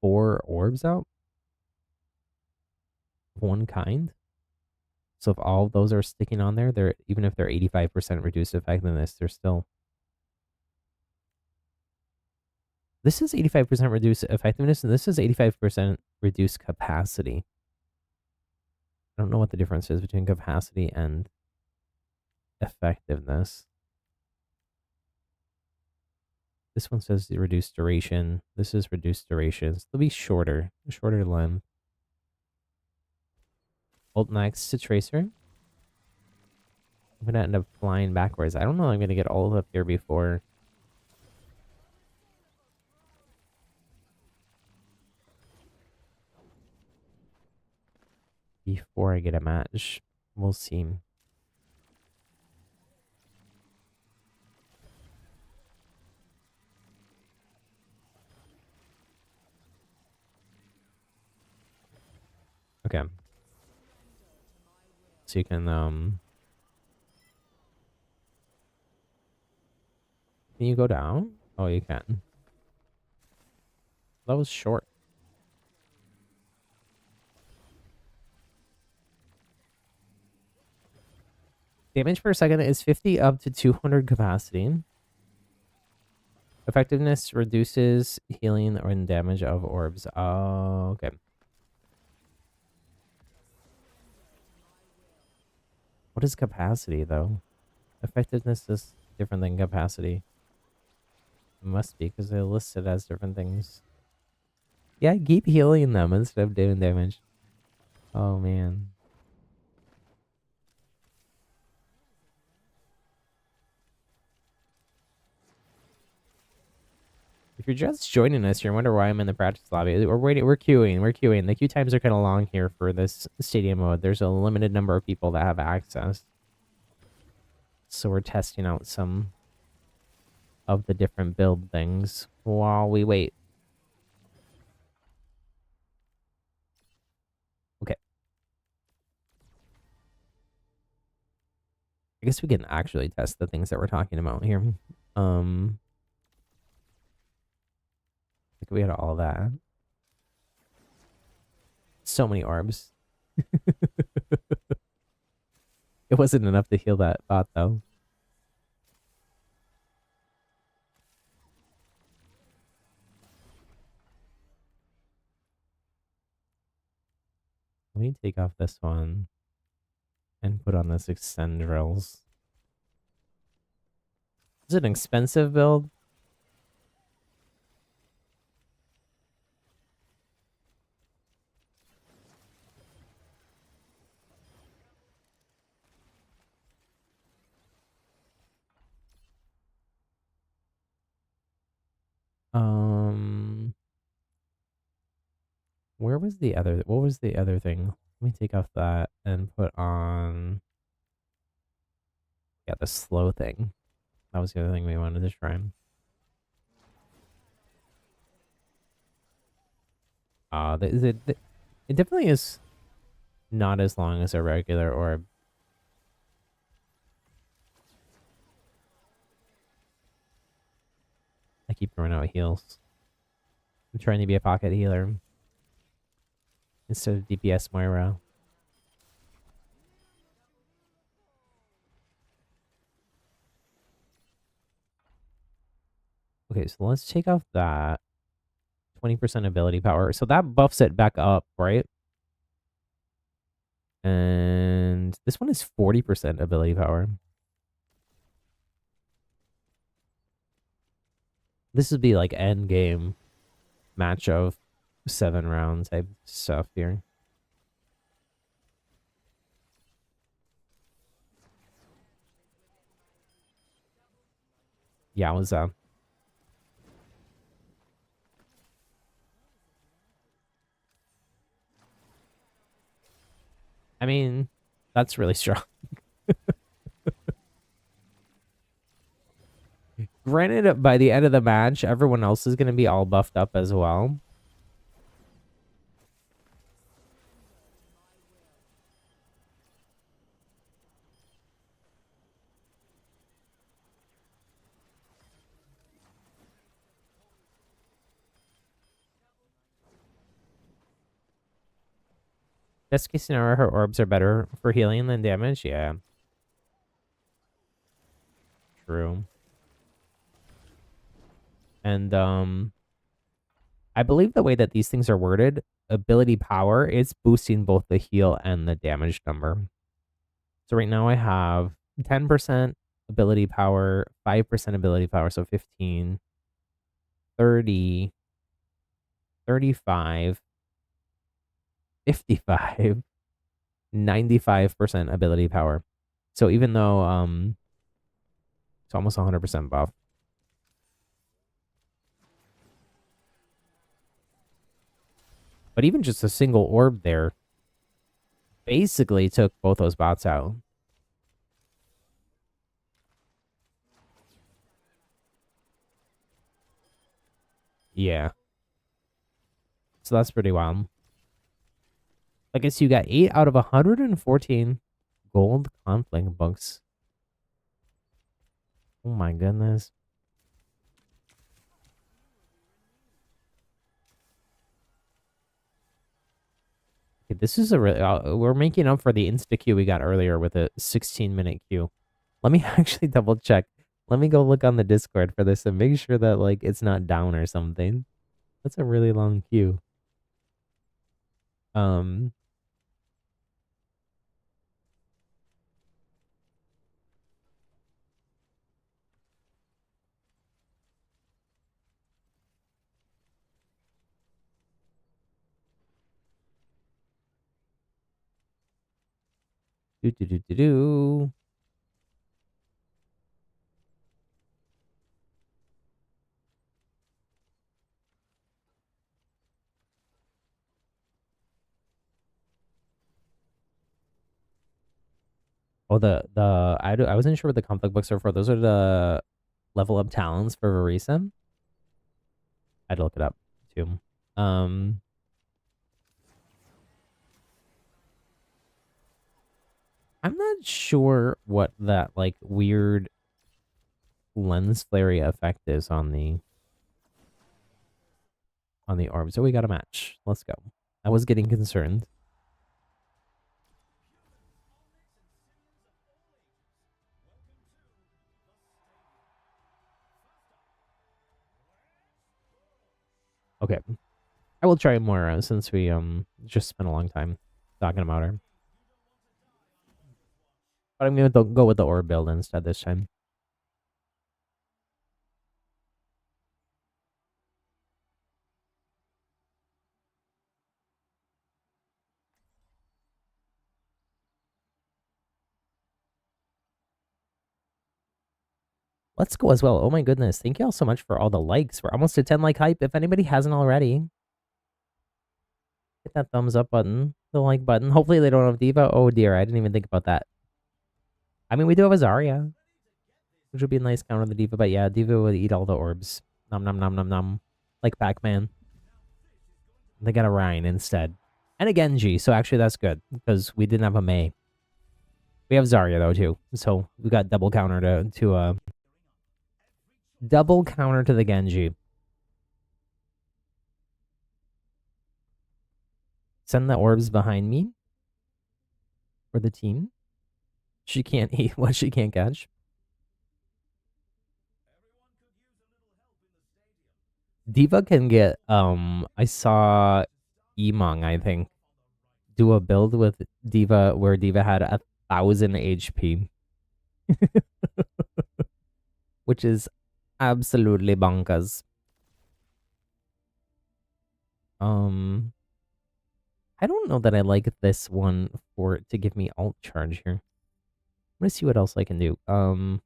4 orbs out of one kind. So if all of those are sticking on there, they're even if they're 85% reduced effectiveness, they're still. This is 85% reduced effectiveness, and this is 85% reduced capacity. I don't know what the difference is between capacity and effectiveness. This one says reduced duration. This is reduced duration. So they'll be shorter length. Ult next to Tracer. I'm going to end up flying backwards. I don't know I'm going to get all up here before. Before I get a match. We'll see. Okay. So you can you go down? Oh, you can. That was short. Damage per second is 50 up to 200 capacity. Effectiveness reduces healing or damage of orbs. Oh, okay. What is capacity, though? Effectiveness is different than capacity. It must be, because they list it as different things. Yeah, keep healing them instead of doing damage. Oh, man. If you're just joining us, you're wondering why I'm in the practice lobby. We're waiting. We're queuing. We're queuing. The queue times are kind of long here for this stadium mode. There's a limited number of people that have access. So we're testing out some of the different build things while we wait. Okay. I guess we can actually test the things that we're talking about here. Like we had all that. So many orbs. It wasn't enough to heal that bot, though. Let me take off this one and put on this extend drills. Is it an expensive build? Where was the other? What was the other thing? Let me take off that and put on. Yeah, the slow thing. That was the other thing we wanted to try. It definitely is not as long as a regular orb. I keep throwing out heals. I'm trying to be a pocket healer instead of DPS Moira. Okay, so let's take off that 20% ability power. So that buffs it back up, right? And this one is 40% ability power. This would be like end game match of 7 rounds type stuff here. Yeah, it was I mean, that's really strong. Granted, by the end of the match, everyone else is going to be all buffed up as well. Best case scenario, her orbs are better for healing than damage. Yeah. True. And I believe the way that these things are worded, ability power is boosting both the heal and the damage number. So right now I have 10% ability power, 5% ability power, so 15, 30, 35, 55, 95% ability power. So even though it's almost 100% buff. But even just a single orb there basically took both those bots out. Yeah. So that's pretty wild. I guess you got 8 out of 114 gold conflict books. Oh my goodness. Okay, This is a really, we're making up for the insta queue we got earlier with a 16-minute queue. Let me actually double check. Let me go look on the Discord for this and make sure that like it's not down or something. That's a really long queue. Um, do do do do do. Oh, I wasn't sure what the conflict books are for. Those are the level up talents for Verisa. I had to look it up too. Um, I'm not sure what that like weird lens flare effect is on the orb. So we got a match. Let's go. I was getting concerned. Okay. I will try more since we just spent a long time talking about her. But I'm gonna go with the orb build instead this time. Let's go as well. Oh my goodness. Thank you all so much for all the likes. We're almost at 10 like hype. If anybody hasn't already, hit that thumbs up button, the like button. Hopefully they don't have Diva. Oh dear, I didn't even think about that. I mean, we do have a Zarya, which would be a nice counter to the Diva. But yeah, Diva would eat all the orbs. Nom nom nom nom nom. Like Pac-Man. They got a Rhine instead. And a Genji, so actually that's good. Because we didn't have a Mei. We have Zarya though too. So we got double counter to double counter to the Genji. Send the orbs behind me for the team. She can't eat what she can't catch. Diva can get I saw Emong, I think, do a build with Diva where Diva had 1,000 HP. Which is absolutely bonkers. I don't know that I like this one for it to give me alt charge here. I'm gonna see what else I can do. I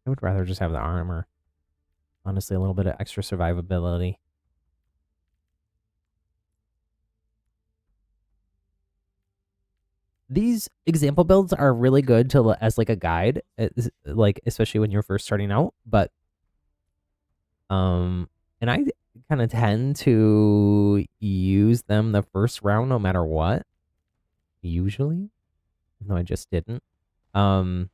would rather just have the armor. Honestly, a little bit of extra survivability. These example builds are really good to as like a guide, like especially when you're first starting out. But and I kind of tend to use them the first round no matter what. Usually, even though I just didn't. But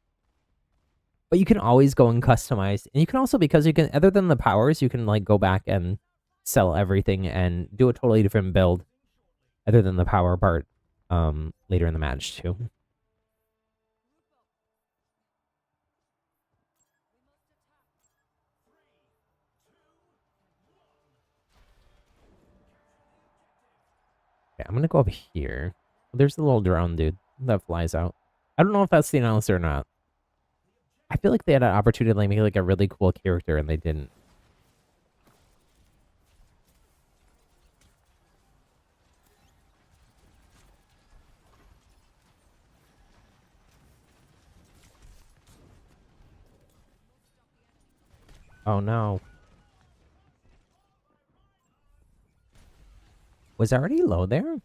you can always go and customize, and you can also because you can other than the powers, you can like go back and sell everything and do a totally different build, other than the power part. Later in the match too. Okay, I'm gonna go up here. There's the little drone dude that flies out. I don't know if that's the announcer or not. I feel like they had an opportunity to like, make like a really cool character and they didn't. Oh no. Was I already low there?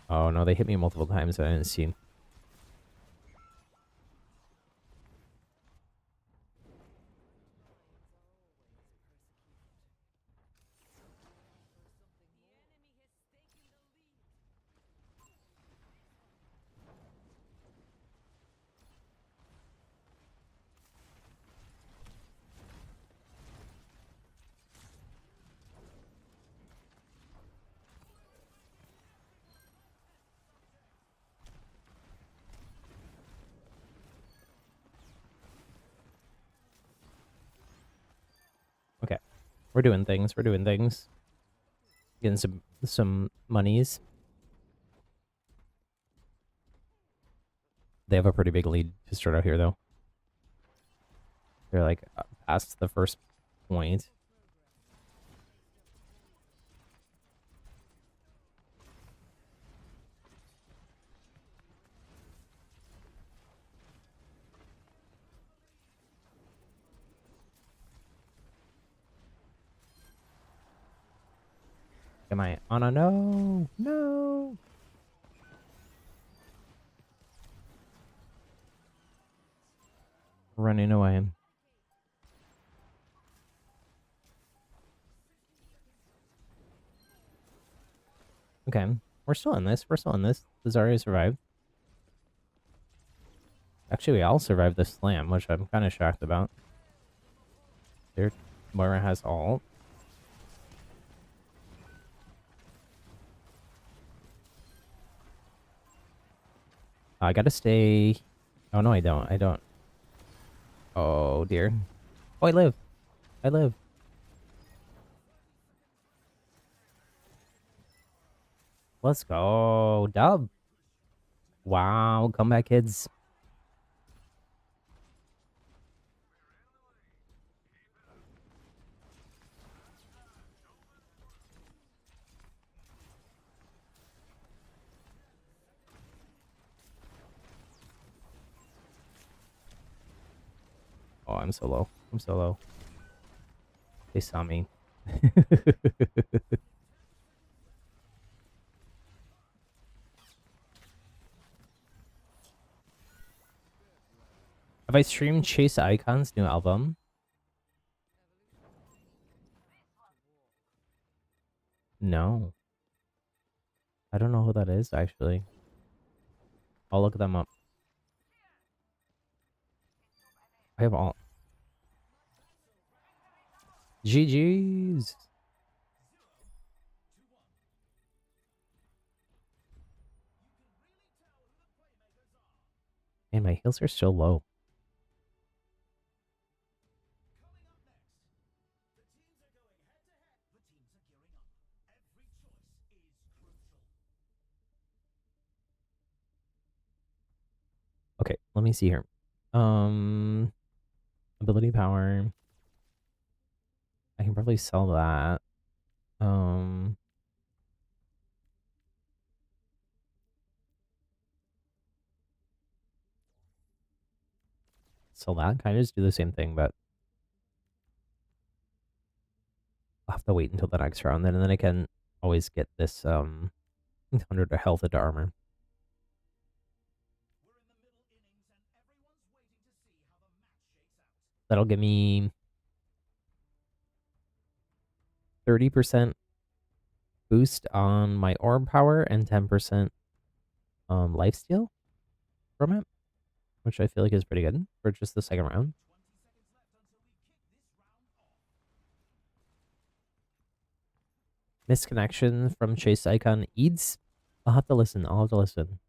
Oh no, they hit me multiple times that I didn't see. We're doing things. We're doing things. Getting some monies. They have a pretty big lead to start out here, though. They're like past the first point. Am I on a no? No. Running away. Okay. We're still in this. We're still in this. The Zarya survived. Actually, we all survived the slam, which I'm kind of shocked about. There, Moira has ult. I gotta stay. Oh, no, I don't. I don't. Oh, dear. Oh, I live. I live. Let's go. Dub. Wow. Come back, kids. Oh, I'm so low. I'm so low. They saw me. Have I streamed Chase Icon's new album? No. I don't know who that is, actually. I'll look them up. I have all. GG's. Man, my heals are so low. Okay, let me see here. Ability power. I can probably sell that. Sell that. Kind of just do the same thing, but I'll have to wait until the next round then, and then I can always get this 100 health into armor. That'll give me 30% boost on my orb power and 10% lifesteal from it, which I feel like is pretty good for just the second round. Misconnection from Chase Icon Eads. I'll have to listen. I'll have to listen.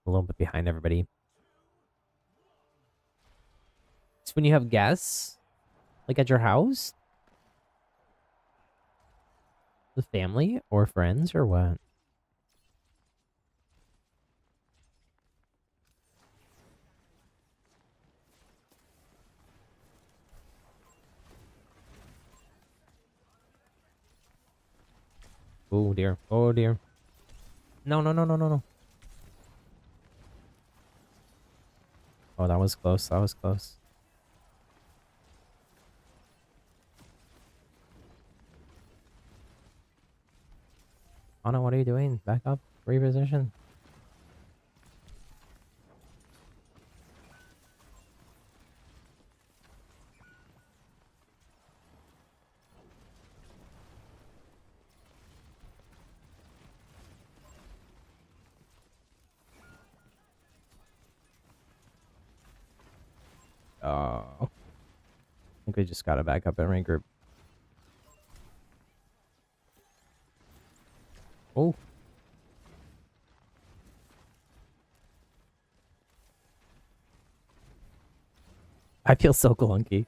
A little bit behind everybody. It's when you have guests, like at your house, the family or friends or what? Oh dear. Oh dear. No, no, no, no, no, no. Oh, that was close. That was close. Anna, what are you doing? Back up. Reposition. Oh. I think we just gotta back up and regroup. Oh, I feel so clunky.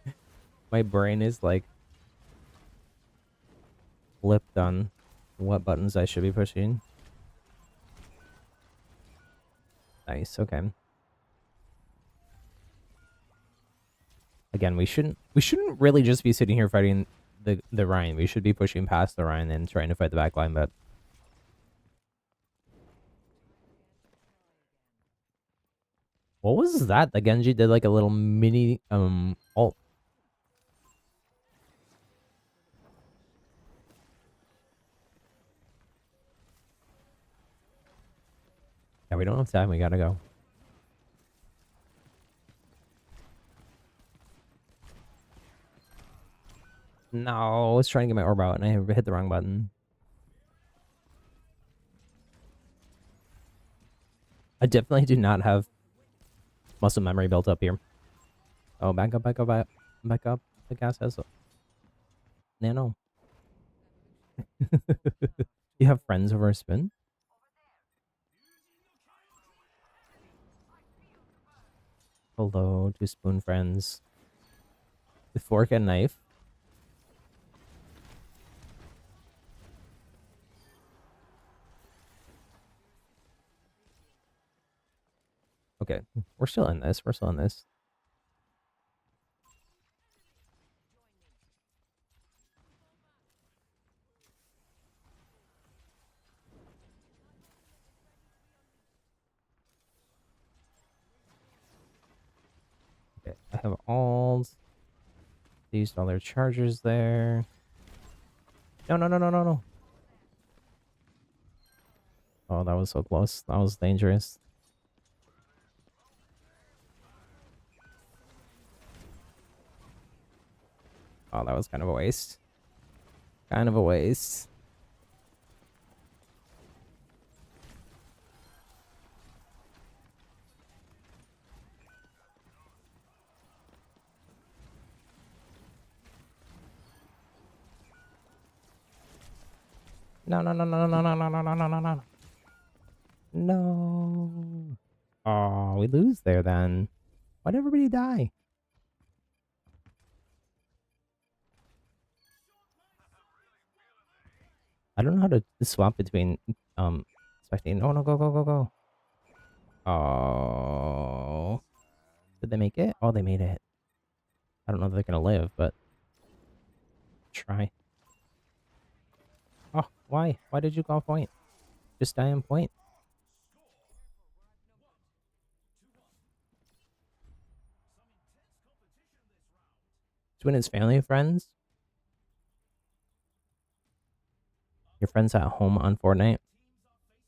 My brain is like flipped on what buttons I should be pushing. Nice, okay. Again, we shouldn't really just be sitting here fighting the Rhine. We should be pushing past the Rhine and trying to fight the backline, but what was that? The Genji did like a little mini ult. Yeah, we don't have time, we gotta go. No, I was trying to get my orb out and I hit the wrong button. I definitely do not have muscle memory built up here. Oh, back up, back up, back up. The gas has nano. You have friends over a spoon? Hello, two spoon friends. With fork and knife. Okay, we're still in this. We're still in this. Okay, I have all used all their chargers there. No, no, no, no, no, no. Oh, that was so close. That was dangerous. Oh, that was kind of a waste. Kind of a waste. No, no, no, no, no, no, no, no, no, no, no, no. No. Oh, we lose there then. Why'd everybody die? I don't know how to swap between spectating. Oh no, go, go, go, go. Oh. Did they make it? Oh, they made it. I don't know if they're gonna live, but try. Oh, why? Why did you go point? Just die on point. Twin is family and friends. Your friends at home on Fortnite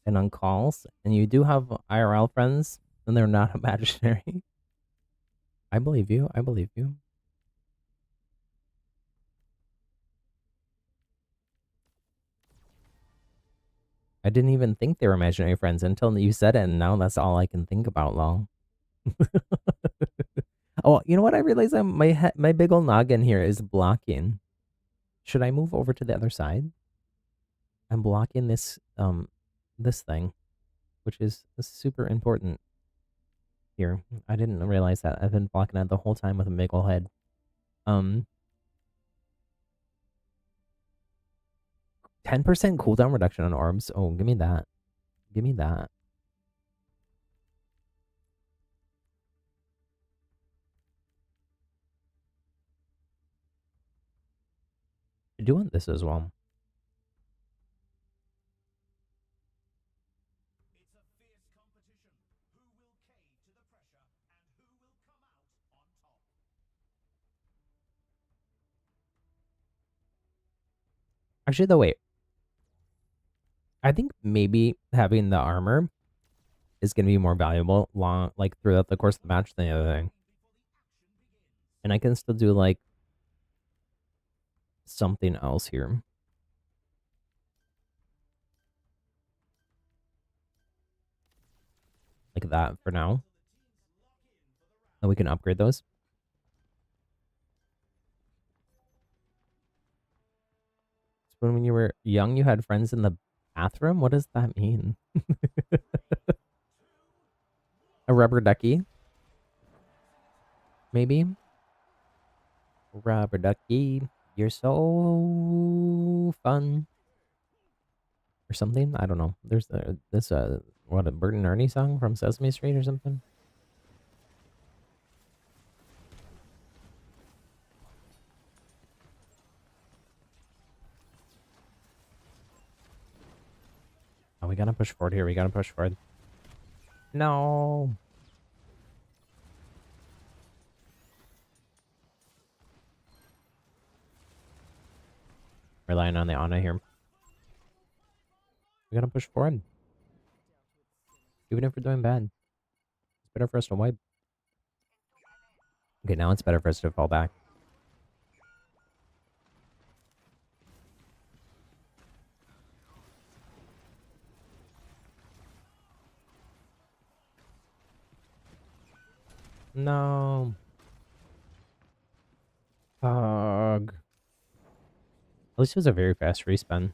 and on calls, and you do have IRL friends, and they're not imaginary. I believe you. I believe you. I didn't even think they were imaginary friends until you said it, and now that's all I can think about, lol. Oh, you know what? I realized my big old noggin here is blocking. Should I move over to the other side? I'm blocking this thing, which is super important here. I didn't realize that. I've been blocking it the whole time with a big old head. Um, 10% cooldown reduction on orbs. Oh, give me that. Give me that. I do want this as well. Actually, though, wait. I think maybe having the armor is going to be more valuable like throughout the course of the match than the other thing. And I can still do like something else here. Like that for now. And we can upgrade those. So when you were young, you had friends in the Bathroom? What does that mean? A rubber ducky? Maybe? Rubber ducky. You're so fun. Or something? I don't know. There's this what, a Bert and Ernie song from Sesame Street or something? Oh, we gotta push forward here. We gotta push forward. No. Relying on the Ana here. We gotta push forward. Even if we're doing bad. It's better for us to wipe. Okay, now it's better for us to fall back. No. Ugh. At least it was a very fast respawn.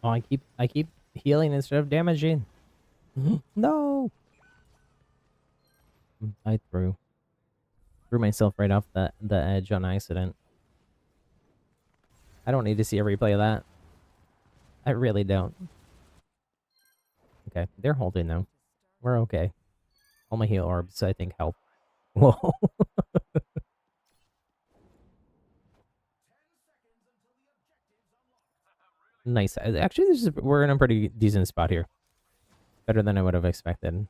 Oh, I keep healing instead of damaging. No. I threw myself right off the edge on accident. I don't need to see a replay of that. I really don't. Okay, they're holding now. We're okay. All my heal orbs, I think, help. Whoa. Nice. Actually, we're in a pretty decent spot here. Better than I would have expected.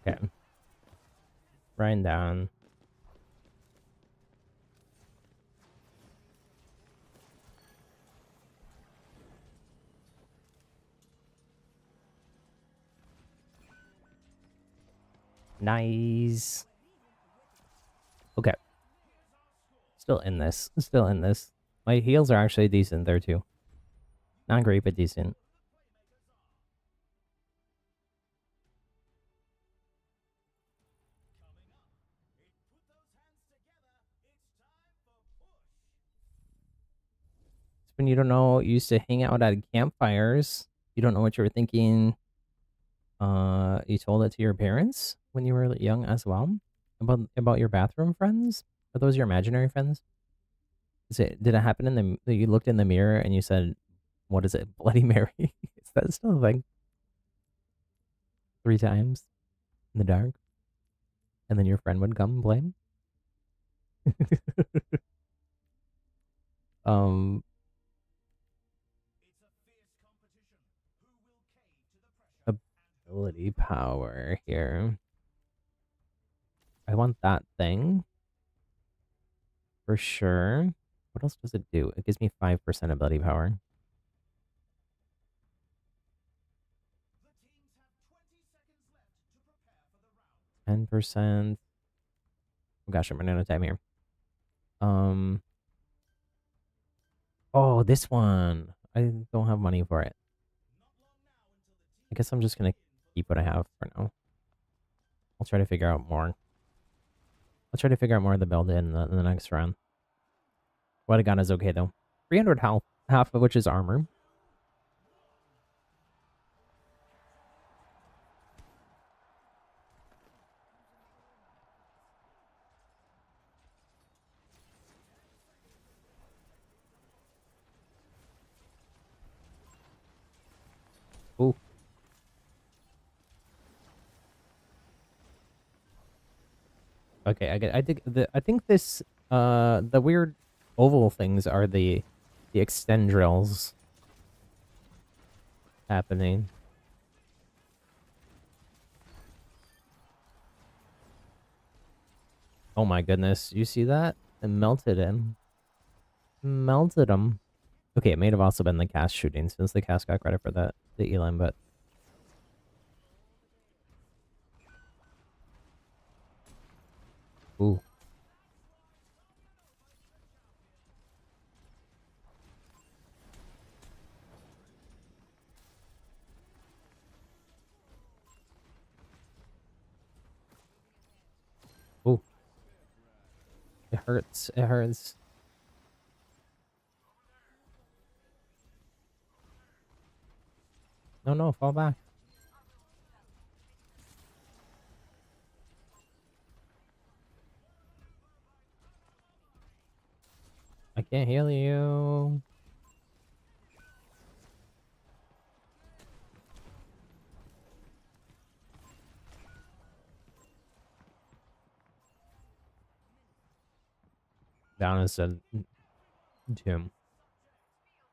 Okay. Ryan down. Nice. Okay. Still in this. Still in this. My heals are actually decent there too. Not great, but decent. It's when you don't know, you used to hang out at campfires. You don't know what you were thinking. You told it to your parents when you were young as well about your bathroom friends. Are those your imaginary friends? Did it happen in the? You looked in the mirror and you said, "What is it, Bloody Mary?" Is that still a thing? 3 times in the dark, and then your friend would come and play. um, ability power here. I want that thing for sure. What else does it do? It gives me 5% ability power. 10%. Oh gosh, I'm running out of time here. Oh, this one. I don't have money for it. I guess I'm just gonna keep what I have for now. I'll try to figure out more. I'll try to figure out more of the build in the next round. What I got is okay though. 300 health, half of which is armor. Ooh. Okay, I think this the weird oval things are the extendrils. happening. Oh my goodness. You see that? It melted him. Melted him. Okay, it may have also been the cast shooting since the cast got credit for that, the Elam, but... Ooh. Ooh. It hurts. It hurts. No, no, fall back. I can't heal you. Down is a tomb.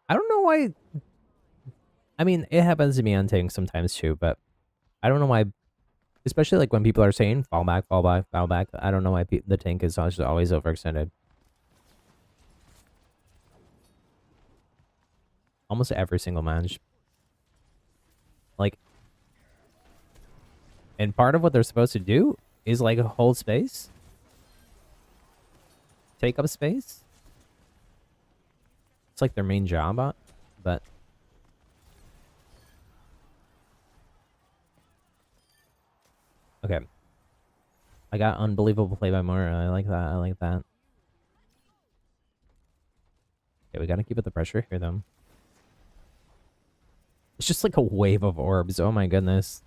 I don't know why. I mean, it happens to me on tanks sometimes too, but I don't know why. Especially like when people are saying fall back, fall back, fall back. I don't know why the tank is always overextended. Almost every single match. Like, and part of what they're supposed to do is like hold space, take up space. It's like their main job, but okay. I got unbelievable play by Moira. I like that. I like that. Okay, we gotta keep up the pressure here, though. It's just like a wave of orbs. Oh my goodness.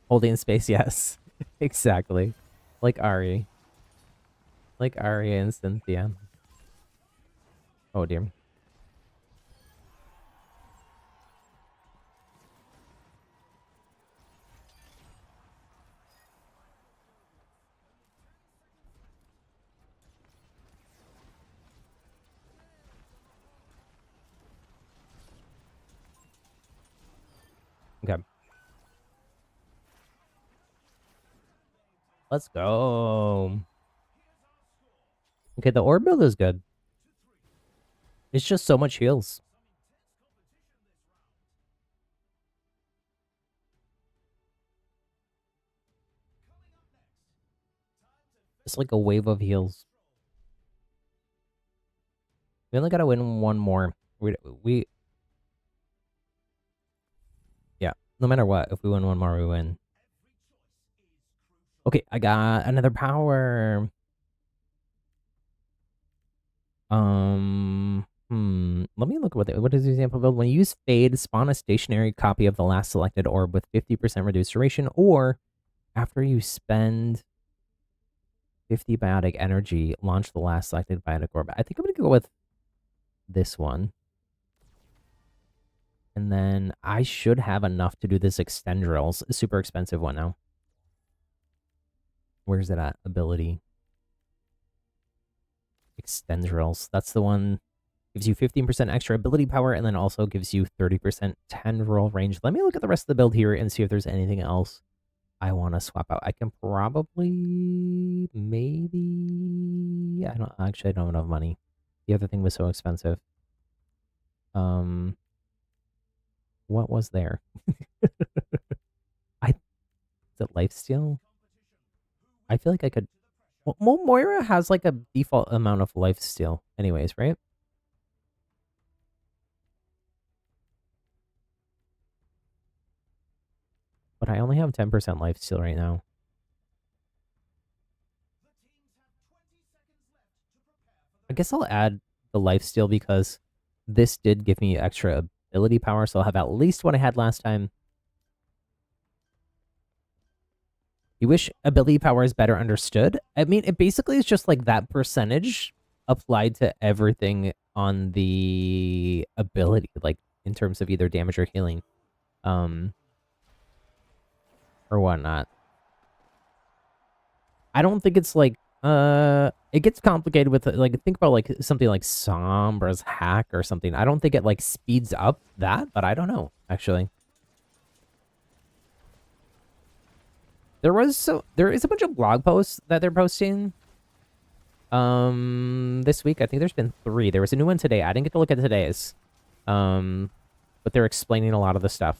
Holding space, yes. Exactly. Like Ari. Like Arya and Cynthia. Oh dear. Okay. Let's go. Okay, the orb build is good. It's just so much heals. It's like a wave of heals. We only gotta win one more. We yeah. No matter what, if we win one more, we win. Okay, I got another power. Let me look at what is the example build. When you use Fade, spawn a stationary copy of the last selected orb with 50% reduced duration, or after you spend 50 biotic energy, launch the last selected biotic orb. I think I'm gonna go with this one. And then I should have enough to do this Extendrils. Super expensive one now. Where's it at? Ability. Extendrils. That's the one. Gives you 15% extra ability power and then also gives you 30% tendril range. Let me look at the rest of the build here and see if there's anything else I want to swap out. I can probably, maybe, I don't have enough money. The other thing was so expensive. What was there? Is it lifesteal? I feel like I could. Well, Moira has like a default amount of lifesteal, anyways, right? But I only have 10% lifesteal right now. I guess I'll add the lifesteal because this did give me extra ability power, so I'll have at least what I had last time. You wish ability power is better understood? I mean, it basically is just like that percentage applied to everything on the ability, like in terms of either damage or healing. Or whatnot. I don't think it's like it gets complicated with like think about like something like Sombra's hack or something. I don't think it like speeds up that, but I don't know, actually. There is a bunch of blog posts that they're posting this week. I think there's been 3. There was a new one today. I didn't get to look at today's. But they're explaining a lot of the stuff.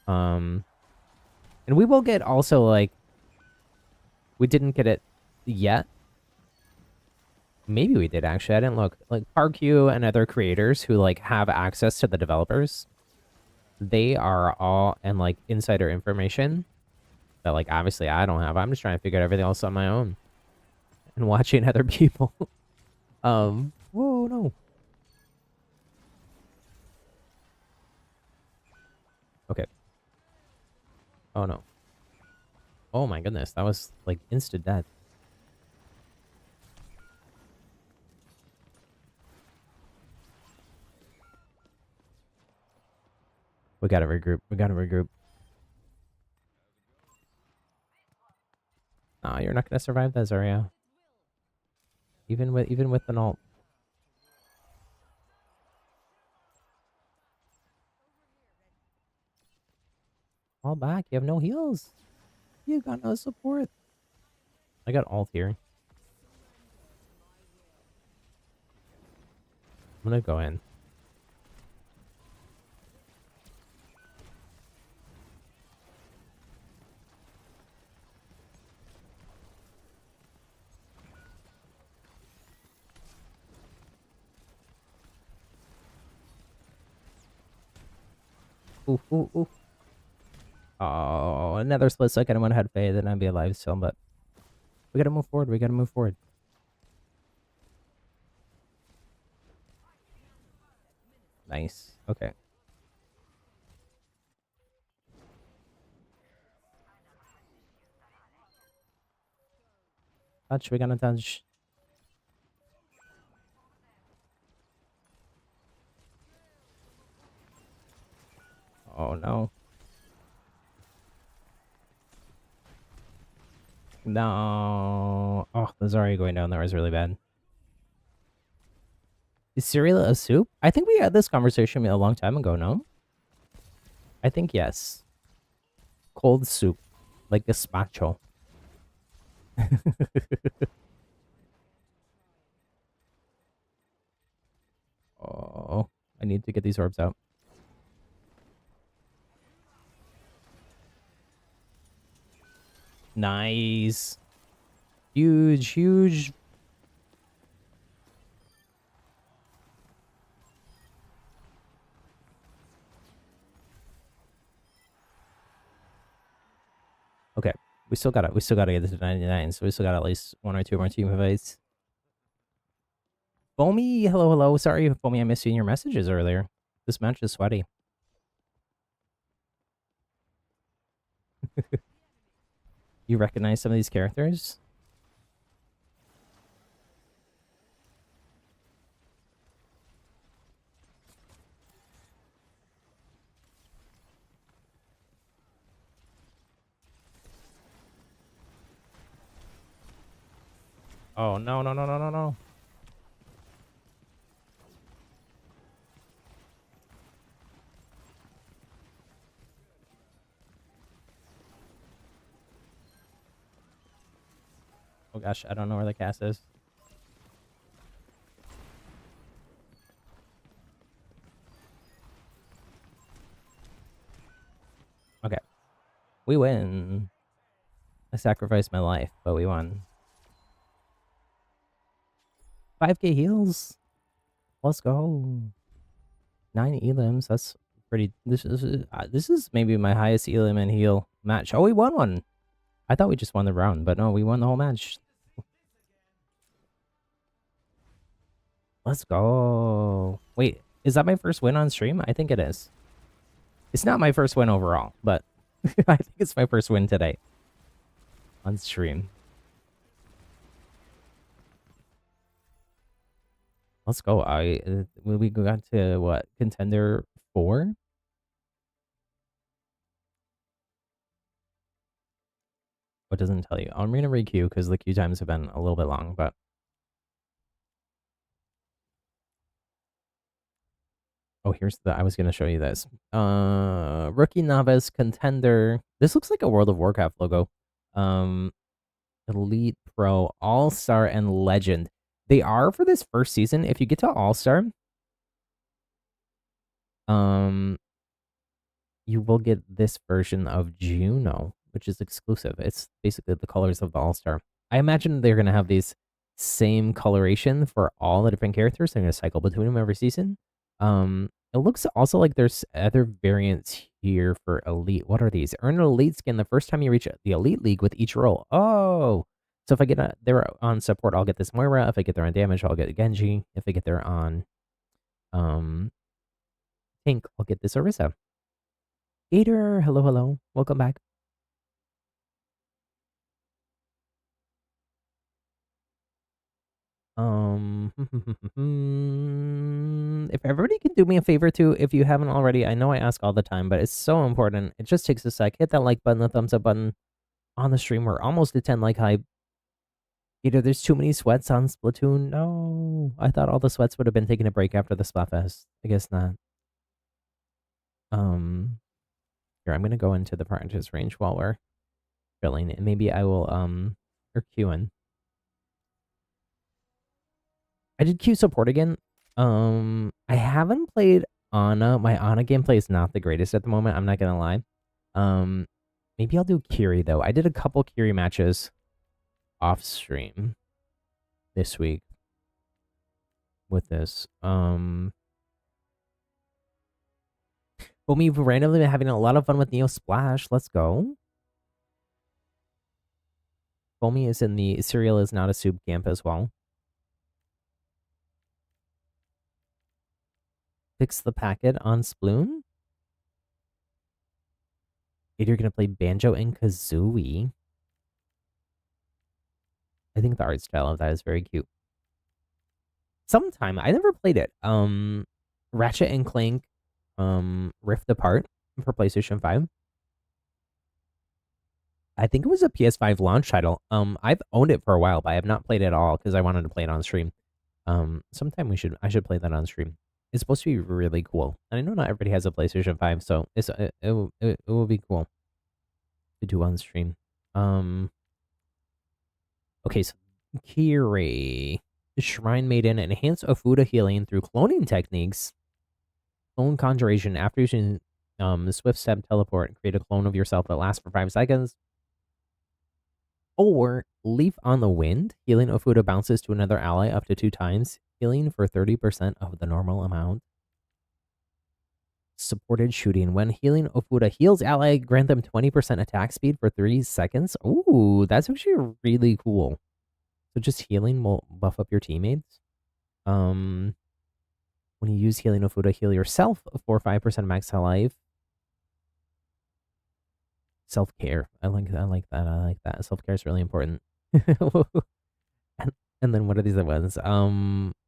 And we will get also, like, we didn't get it yet. Maybe we did, actually. I didn't look. Like, ParQ and other creators who, like, have access to the developers, they are all, and, like, insider information that, like, obviously I don't have. I'm just trying to figure out everything else on my own and watching other people. Whoa, no. Okay. Oh, no. Oh, my goodness. That was, like, instant death. We gotta regroup. We gotta regroup. Oh, you're not gonna survive that, Zarya. Even with an ult. Fall back. You have no heals. You got no support. I got ult here. I'm gonna go in. Ooh, ooh, ooh. Oh, another split second. I would have had faith and I'd be alive still, but we gotta move forward. We gotta move forward. Nice. Okay. Touch. We gotta touch. Oh, no. No. Oh, the Zarya going down there was really bad. Is cereal a soup? I think we had this conversation a long time ago, no? I think yes. Cold soup. Like gazpacho. Oh, I need to get these orbs out. Nice. Huge, huge. Okay. We still gotta get this to 99, so we still got at least 1 or 2 more team fights. Foamy, hello, hello. Sorry, Foamy, I missed you in your messages earlier. This match is sweaty. You recognize some of these characters? Oh, no, no, no, no, no, no. Oh gosh, I don't know where the cast is. Okay. We win. I sacrificed my life, but we won. 5k heals. Let's go. 9 elims. That's pretty. This is maybe my highest elim and heal match. Oh, we won one. I thought we just won the round, but no, we won the whole match. Let's go. Wait, is that my first win on stream? I think it is. It's not my first win overall, but I think it's my first win today on stream. Let's go. We got to what, contender 4? What doesn't tell you? I'm gonna re-queue because the queue times have been a little bit long, but Oh, here's I was gonna show you this. Rookie, novice, contender. This looks like a World of Warcraft logo. Um, Elite, Pro, All Star, and Legend. They are for this first season. If you get to All Star, um, you will get this version of Juno, which is exclusive. It's basically the colors of the All Star. I imagine they're gonna have these same coloration for all the different characters. They're gonna cycle between them every season. It looks also like there's other variants here for Elite. What are these? Earn an Elite skin the first time you reach the Elite League with each role. Oh, so if I get there on support, I'll get this Moira. If I get there on damage, I'll get Genji. If I get there on um tank, I'll get this Orisa. Gator, hello, hello, welcome back. If everybody can do me a favor too, if you haven't already, I know I ask all the time, but it's so important. It just takes a sec. Hit that like button, the thumbs up button on the stream. We're almost at 10 like hype. Either there's too many sweats on Splatoon. No, I thought all the sweats would have been taking a break after the Splatfest. I guess not. Here, I'm gonna go into the practice range while we're filling, and maybe I will or queuing. I did Q support again. I haven't played Ana. My Ana gameplay is not the greatest at the moment. I'm not gonna lie. Maybe I'll do Kiri though. I did a couple Kiri matches off stream this week with this. But we've randomly been having a lot of fun with Neo Splash. Let's go. Foamy is in the cereal is not a soup camp as well. Fix the packet on Sploon. You're gonna play Banjo and Kazooie. I think the art style of that is very cute. Sometime I never played it. Ratchet and Clank, Rift Apart for PlayStation 5. I think it was a PS5 launch title. I've owned it for a while, but I have not played it at all because I wanted to play it on stream. Sometime I should play that on stream. It's supposed to be really cool. And I know not everybody has a PlayStation 5, so it will be cool to do on stream. Okay, so Kiri. The Shrine Maiden enhance Ofuda healing through cloning techniques. Clone conjuration. After using the Swift Step teleport, create a clone of yourself that lasts for 5 seconds. Or Leaf on the Wind. Healing Ofuda bounces to another ally up to 2 times. Healing for 30% of the normal amount. Supported shooting. When healing Ofuda heals ally, grant them 20% attack speed for 3 seconds. Ooh, that's actually really cool. So just healing will buff up your teammates. When you use healing Ofuda, heal yourself for 5% max life. Self-care. I like that. Self-care is really important. and then what are these other ones?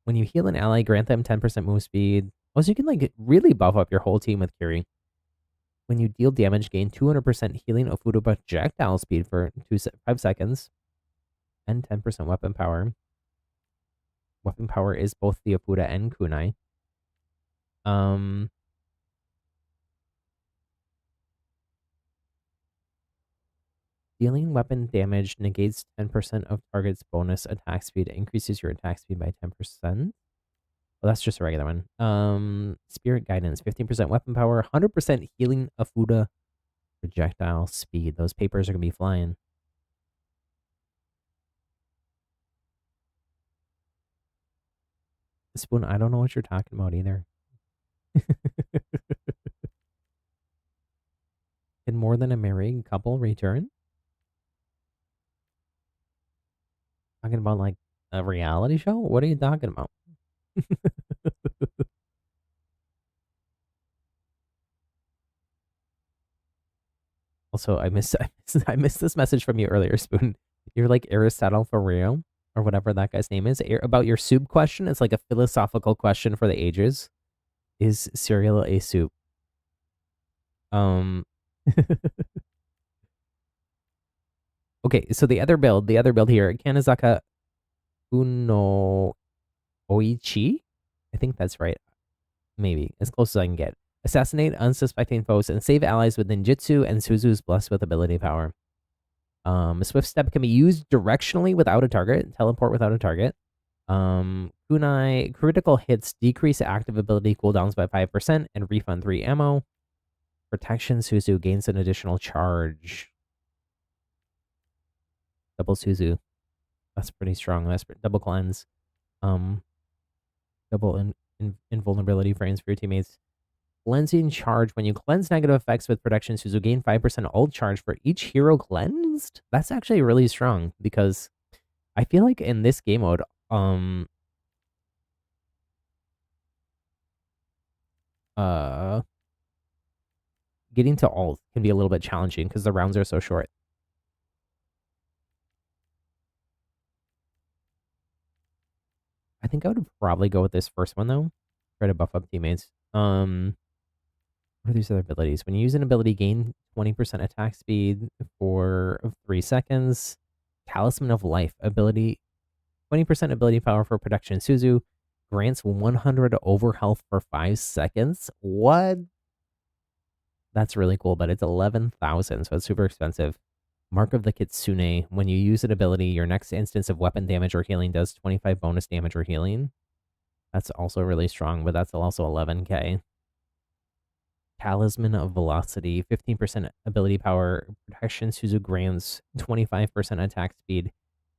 When you heal an ally, grant them 10% move speed. Oh, so you can like really buff up your whole team with Kiri. When you deal damage, gain 200% healing Ofuda projectile speed for 5 seconds. And 10% weapon power. Weapon power is both the Ofuda and Kunai. Dealing weapon damage negates 10% of target's bonus attack speed. Increases your attack speed by 10%. Well, that's just a regular one. Spirit guidance, 15% weapon power, 100% healing Ofuda projectile speed. Those papers are gonna be flying. Spoon, I don't know what you're talking about either. Can more than a married couple return? Talking about like a reality show? What are you talking about? Also, I missed this message from you earlier, Spoon. You're like Aristotle for real, or whatever that guy's name is, about your soup question. It's like a philosophical question for the ages. Is cereal a soup? Okay, so the other build here, Kanazaka Uno Oichi. I think that's right. Maybe. As close as I can get. Assassinate unsuspecting foes and save allies with ninjutsu, and Suzu's blessed with ability power. Swift Step can be used directionally without a target. Teleport without a target. Kunai, critical hits decrease active ability cooldowns by 5% and refund 3 ammo. Protection Suzu gains an additional charge. Double Suzu. That's pretty strong. That's double cleanse. Double invulnerability frames for your teammates. Cleansing charge. When you cleanse negative effects with protection Suzu, gain 5% ult charge for each hero cleansed. That's actually really strong because I feel like in this game mode, getting to ult can be a little bit challenging because the rounds are so short. I think I would probably go with this first one though. Try to buff up teammates. What are these other abilities? When you use an ability, gain 20% attack speed for 3 seconds. Talisman of Life ability, 20% ability power for protection. Suzu grants 100 over health for 5 seconds. What? That's really cool, but it's 11,000, so it's super expensive. Mark of the Kitsune. When you use an ability, your next instance of weapon damage or healing does 25 bonus damage or healing. That's also really strong, but that's also 11k. Talisman of Velocity. 15% ability power. Protection. Suzu grants 25% attack speed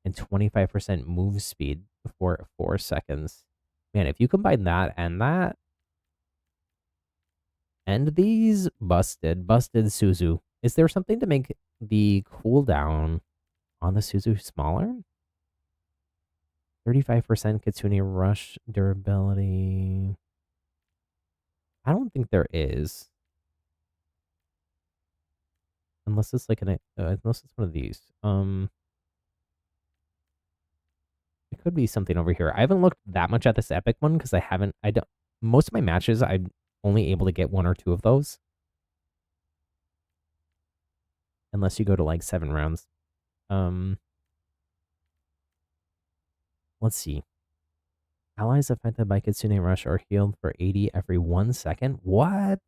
and 25% move speed for 4 seconds. Man, if you combine that and these, busted Suzu. Is there something to make the cooldown on the Suzu smaller? 35% Kitsune Rush durability. I don't think there is. Unless it's like unless it's one of these. It could be something over here. I haven't looked that much at this epic one because I don't, most of my matches, I'm only able to get 1 or 2 of those. Unless you go to like 7 rounds. Let's see. Allies affected by Kitsune Rush are healed for 80 every 1 second. What?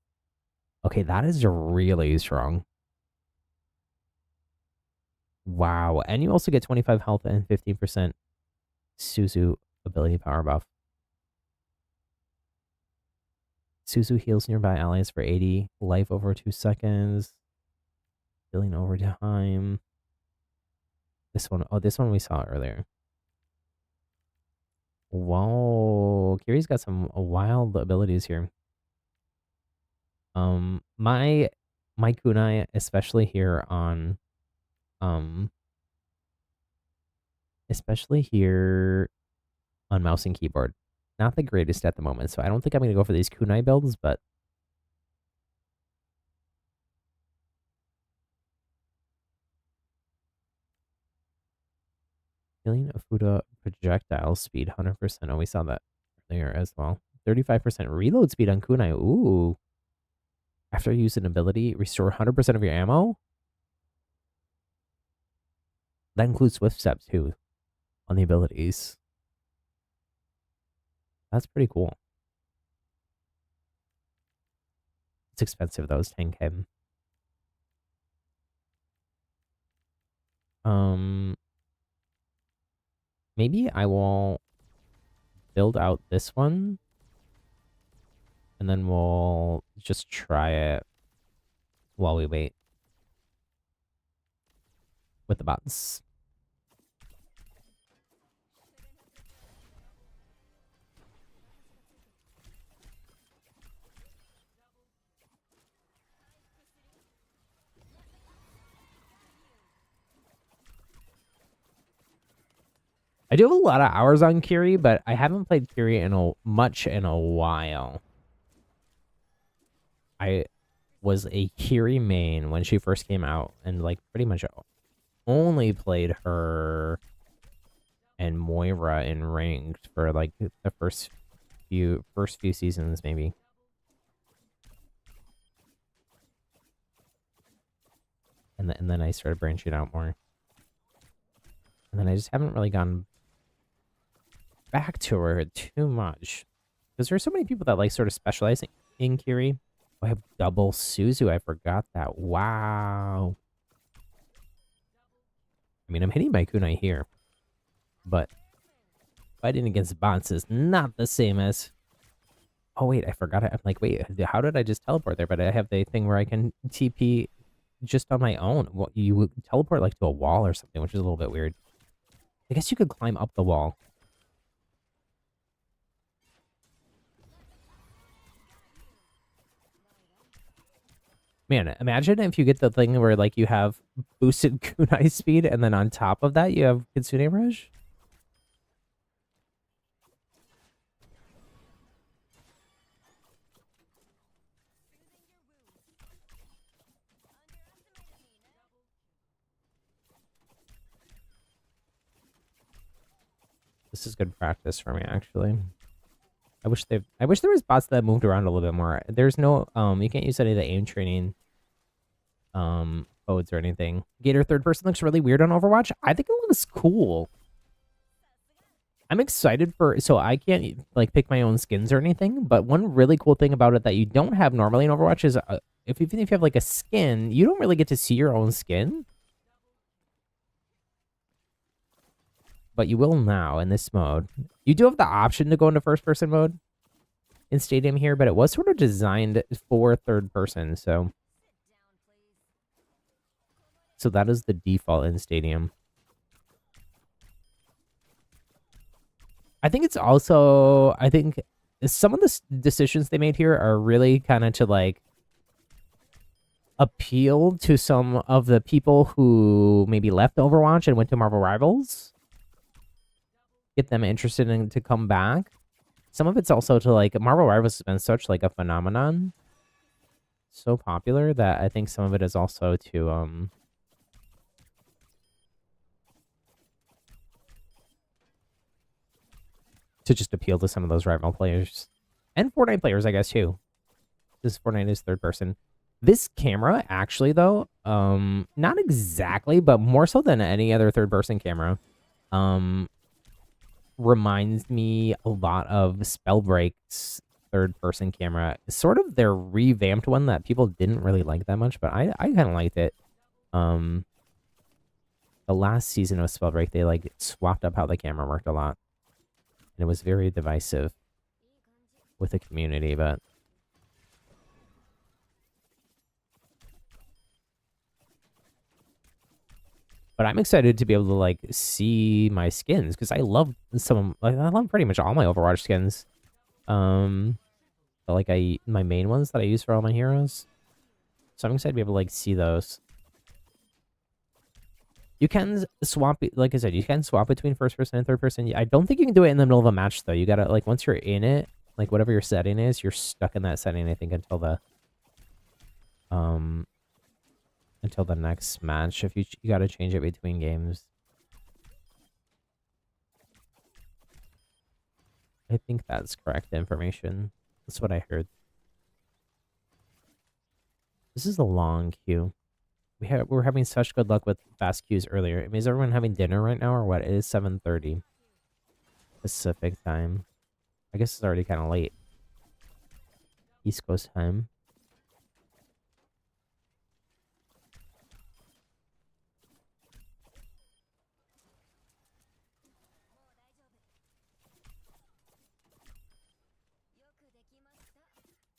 Okay, that is really strong. Wow. And you also get 25 health and 15% Suzu ability power buff. Suzu heals nearby allies for 80 life over 2 seconds. Healing over time. This one, this one we saw earlier. Whoa, Kiri's got some wild abilities here. My kunai, especially here on, mouse and keyboard, not the greatest at the moment. So I don't think I'm gonna go for these kunai builds, but healing of Fuda projectile speed, 100%. Oh, we saw that earlier as well. 35% reload speed on kunai. Ooh. After you use an ability, restore 100% of your ammo. That includes Swift Step too on the abilities. That's pretty cool. It's expensive though, it's 10k. Maybe I will build out this one. And then we'll just try it while we wait with the bots. I do have a lot of hours on Kiri, but I haven't played Kiri in a while. I was a Kiri main when she first came out, and like pretty much only played her and Moira in ranked for like the first few seasons maybe. And then I started branching out more. And then I just haven't really gone back to her too much. Because there's so many people that like sort of specialize in Kiri. Oh, I have double Suzu. I forgot that. Wow. I mean, I'm hitting my kunai here, but fighting against bots is not the same as... Oh, wait, I forgot. I'm like, wait, how did I just teleport there? But I have the thing where I can TP just on my own. Well, you would teleport like to a wall or something, which is a little bit weird. I guess you could climb up the wall. Man, imagine if you get the thing where like you have boosted kunai speed and then on top of that you have Kitsune Rush. This is good practice for me, actually. I wish there was bots that moved around a little bit more. There's no you can't use any of the aim training codes or anything. Gator third person looks really weird on Overwatch. I think it looks cool. I'm excited for... So I can't like pick my own skins or anything, but one really cool thing about it that you don't have normally in Overwatch is even if you have like a skin, you don't really get to see your own skin. But you will now in this mode. You do have the option to go into first person mode in Stadium here, but it was sort of designed for third person, so that is the default in Stadium. I think it's also... I think some of the decisions they made here are really kind of to like appeal to some of the people who maybe left Overwatch and went to Marvel Rivals. Get them interested in to come back. Some of it's also to like... Marvel Rivals has been such like a phenomenon. So popular that I think some of it is also to just appeal to some of those rival players. And Fortnite players, I guess, too. This Fortnite is third person. This camera, actually, though, not exactly, but more so than any other third person camera, reminds me a lot of Spellbreak's third person camera. Sort of their revamped one that people didn't really like that much, but I kind of liked it. The last season of Spellbreak, they like swapped up how the camera worked a lot. And it was very divisive with the community, but I'm excited to be able to like see my skins because I love I love pretty much all my Overwatch skins. Like my main ones that I use for all my heroes. So I'm excited to be able to like see those. You can swap, like I said, you can swap between first person and third person. I don't think you can do it in the middle of a match, though. You gotta, like, once you're in it, like, whatever your setting is, you're stuck in that setting, I think, until the next match. If you gotta change it between games. I think that's correct information. That's what I heard. This is a long queue. We're having such good luck with fast queues earlier. I mean, is everyone having dinner right now or what? It is 7:30 Pacific time. I guess it's already kind of late. East Coast time.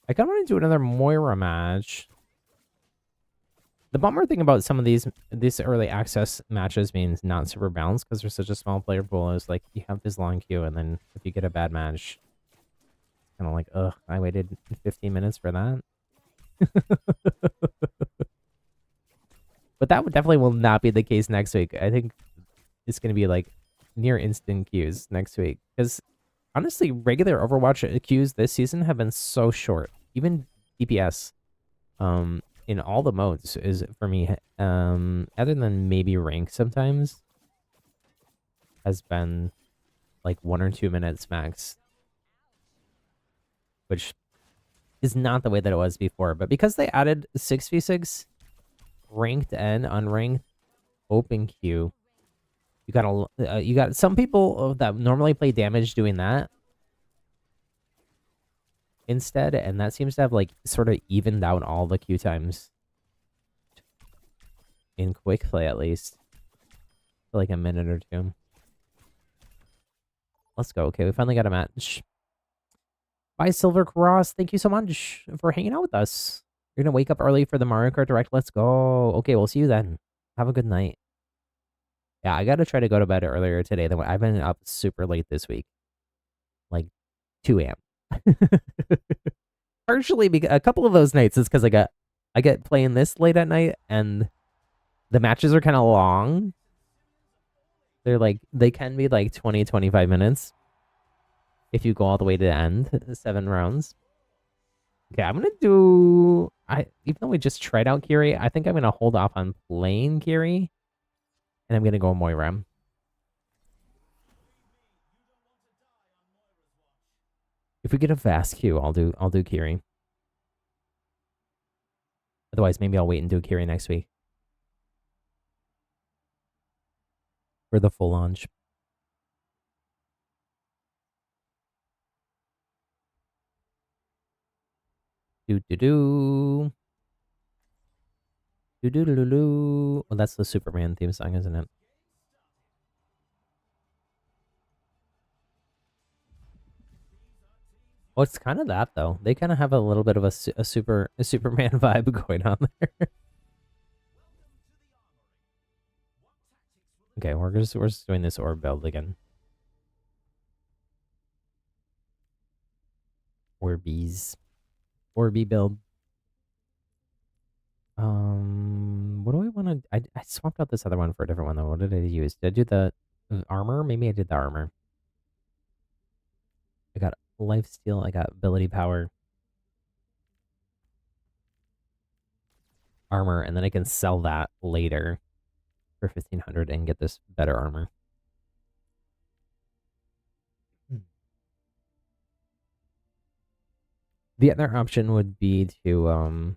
I kind of want to do another Moira match. The bummer thing about some of these early access matches means not super balanced because there's such a small player pool. Is like you have this long queue, and then if you get a bad match, kind of like, ugh, I waited 15 minutes for that. But that definitely will not be the case next week. I think it's going to be like near instant queues next week because honestly, regular Overwatch queues this season have been so short. Even DPS, in all the modes is for me, other than maybe rank sometimes, has been like 1 or 2 minutes max, which is not the way that it was before. But because they added 6v6 ranked and unranked open queue, you got some people that normally play damage doing that. instead, and that seems to have like sort of evened out all the queue times in quick play at least for like a minute or two. Let's go. Okay, we finally got a match. Bye, Silver Cross. Thank you so much for hanging out with us. You're gonna wake up early for the Mario Kart Direct. Let's go. Okay, we'll see you then. Have a good night. Yeah, I gotta try to go to bed earlier today. I've been up super late this week, like 2 a.m. Partially because a couple of those nights is because I get playing this late at night, and the matches are kind of long. They can be like 20, 25 minutes if you go all the way to the end, 7 rounds. Okay, I'm gonna do. Even though we just tried out Kiri, I think I'm gonna hold off on playing Kiri, and I'm gonna go Moira. If we get a fast queue, I'll do Kiri. Otherwise, maybe I'll wait and do Kiri next week for the full launch. Do do do. Do do do do do. Well, that's the Superman theme song, isn't it? Well, it's kind of that though. They kind of have a little bit of a Superman vibe going on there. Okay, we're just doing this orb build again. Orbeez. Orby build. What do I want to? I swapped out this other one for a different one though. What did I use? Did I do the armor? Maybe I did the armor. I got life steal. I got ability power, armor, and then I can sell that later for 1,500 and get this better armor. The other option would be to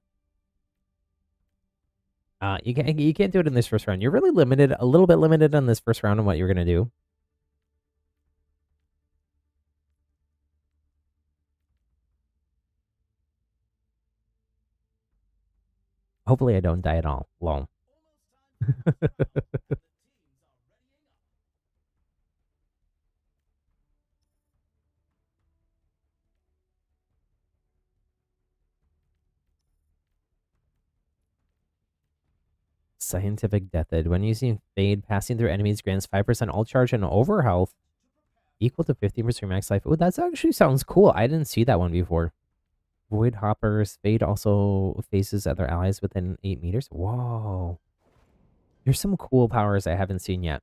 you can't do it in this first round. You're really limited, a little bit limited on this first round on what you're gonna do. Hopefully I don't die at all. Lol. Scientific Deathed. When using Fade, passing through enemies grants 5% ult charge and overhealth equal to 15% max life. Oh, that actually sounds cool. I didn't see that one before. Void Hoppers. Fade also faces other allies within 8 meters. Whoa. There's some cool powers I haven't seen yet.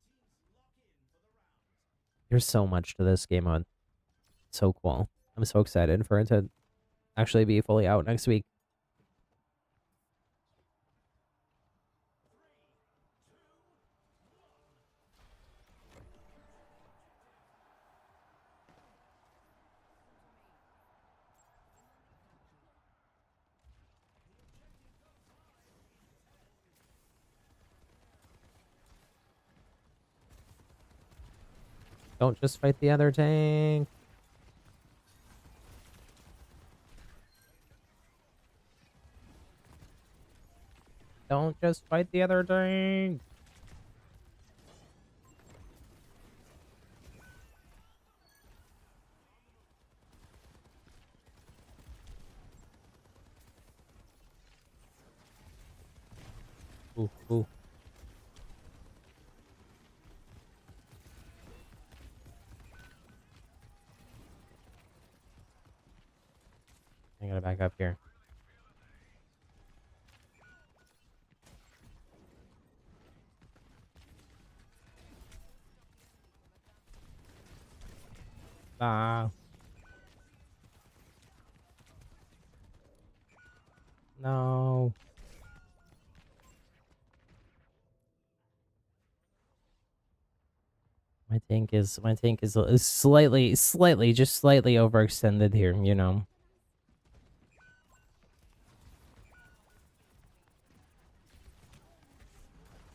There's so much to this game mode. So cool. I'm so excited for it to actually be fully out next week. Don't just fight the other tank. Don't just fight the other tank. Ooh, ooh. I gotta back up here. Ah. No. My tank is slightly, just slightly overextended here, you know.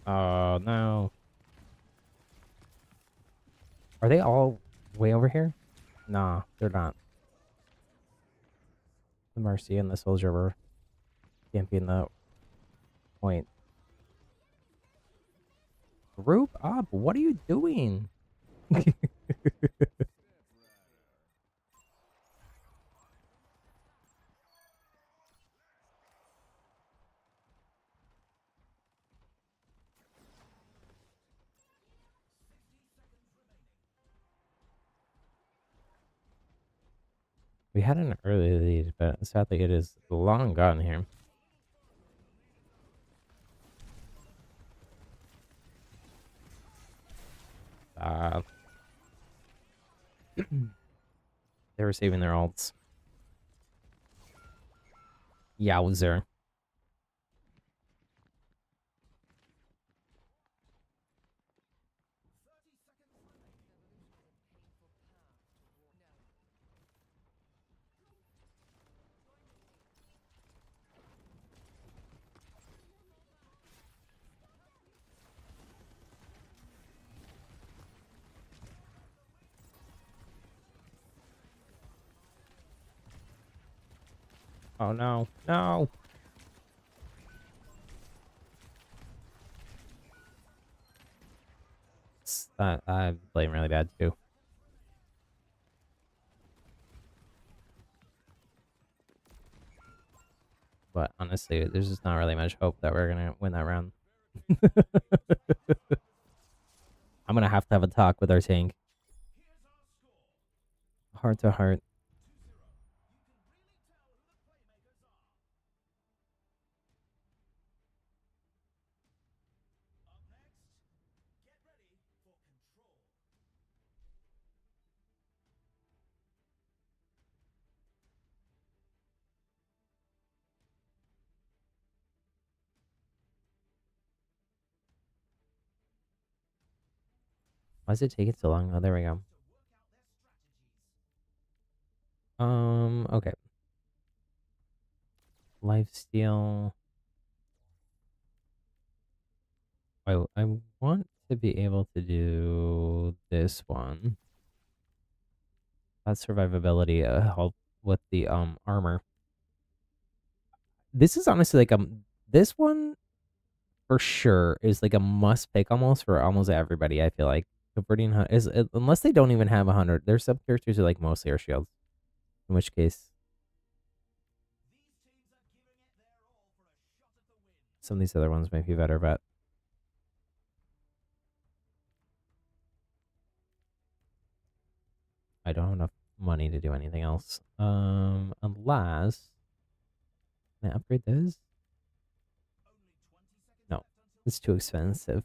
Oh no. Are they all way over here? Nah, they're not. The Mercy and the Soldier were camping the point. Group up. What are you doing? We had an early lead, but sadly it is long gone here. They were saving their ults. Yowzer. Oh no, no. I'm playing really bad too. But honestly, there's just not really much hope that we're gonna win that round. I'm gonna have to have a talk with our tank. Heart to heart. Why is it taking so long? Oh, there we go. Okay. Lifesteal. I want to be able to do this one. That survivability help with the armor. This is honestly like this one for sure is like a must pick almost for almost everybody. I feel like converting is unless they don't even have 100. There's some characters who like mostly are shields. In which case, some of these other ones might be better, but I don't have enough money to do anything else. Unless can I upgrade this? No, it's too expensive.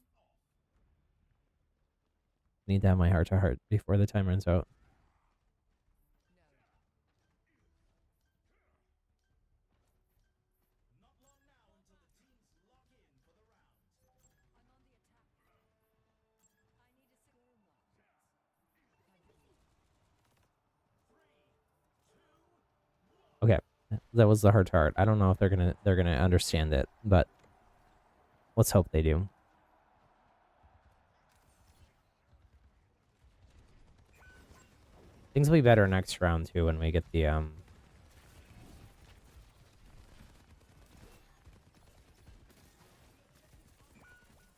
Need to have my heart to heart before the time runs out. Okay, that was the heart to heart. I don't know if they're gonna understand it, but let's hope they do. Things will be better next round too when we get the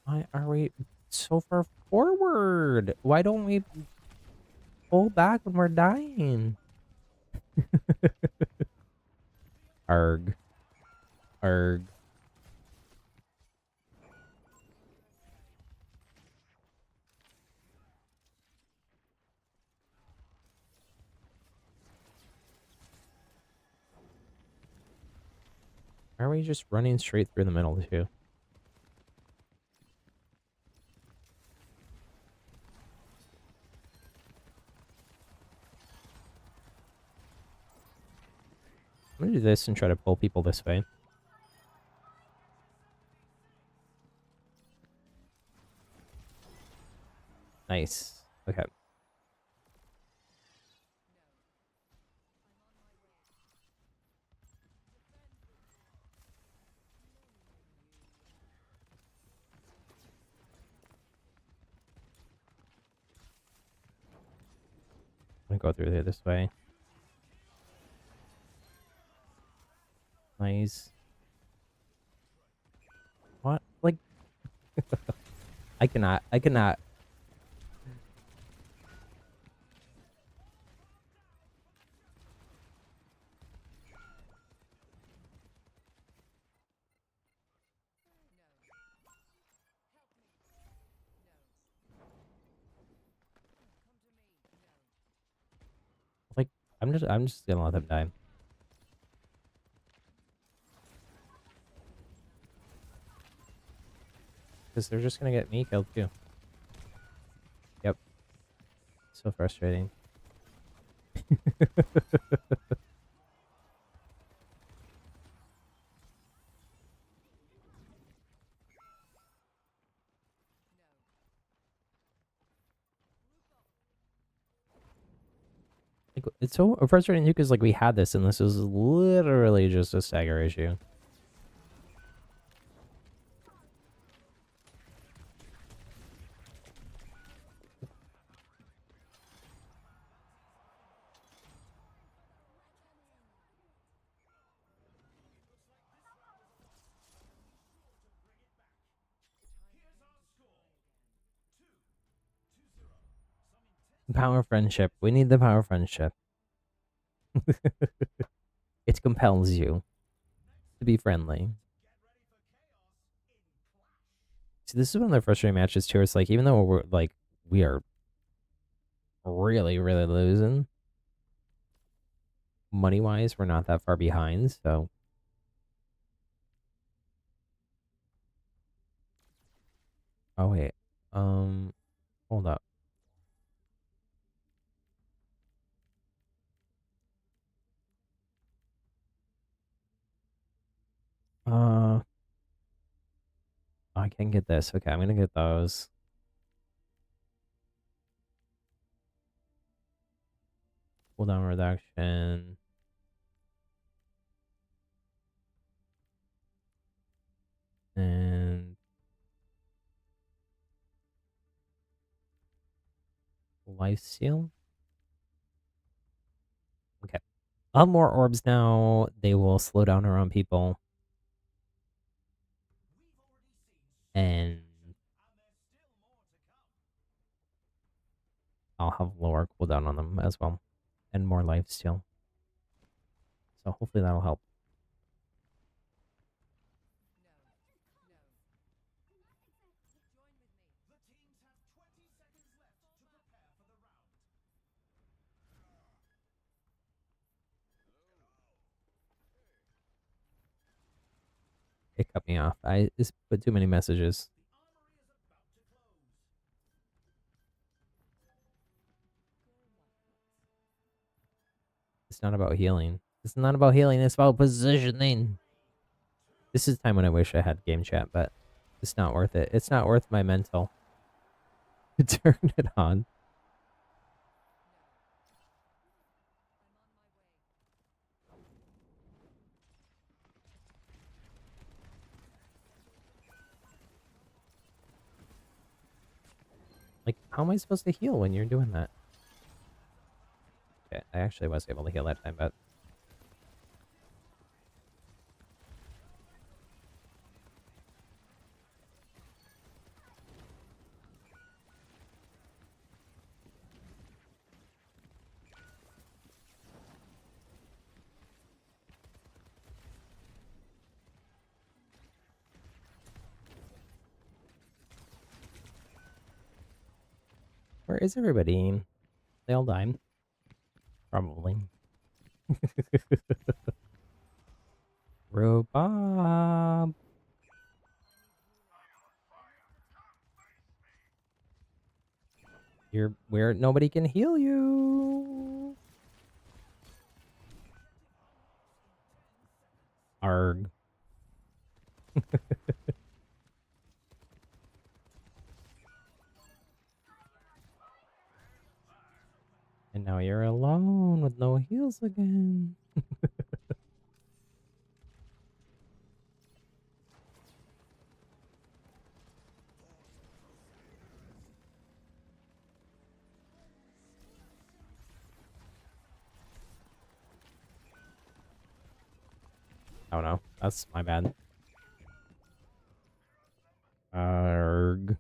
Why are we so far forward? Why don't we pull back when we're dying? Arg. Arg. Are we just running straight through the middle too? I'm gonna do this and try to pull people this way. Nice. Okay. I'm gonna go through there this way. Nice. What? Like, I cannot. I cannot. Like, I'm just gonna let them die. Because they're just gonna get me killed too. Yep. So frustrating. Like, it's so frustrating too because like we had this and this was literally just a stagger issue. Power of friendship. We need the power of friendship. It compels you to be friendly. See, this is one of the frustrating matches too. It's like even though we're like we are really, really losing money wise, we're not that far behind. So, oh wait, hold up. I can get this. Okay, I'm gonna get those. Cooldown reduction. And life seal. Okay. I'll have more orbs now. They will slow down around people. And I'll have lower cooldown on them as well. And more life steal. So hopefully that'll help. It cut me off. I just put too many messages. It's not about healing. It's not about healing. It's about positioning. This is time when I wish I had game chat, but it's not worth it. It's not worth my mental. Turn it on. Like, how am I supposed to heal when you're doing that? Okay, I actually was able to heal that time, but where is everybody? They all died. Probably. Robot. You're where nobody can heal you. Arg. And now you're alone with no heals again. Oh no, that's my bad. Arg.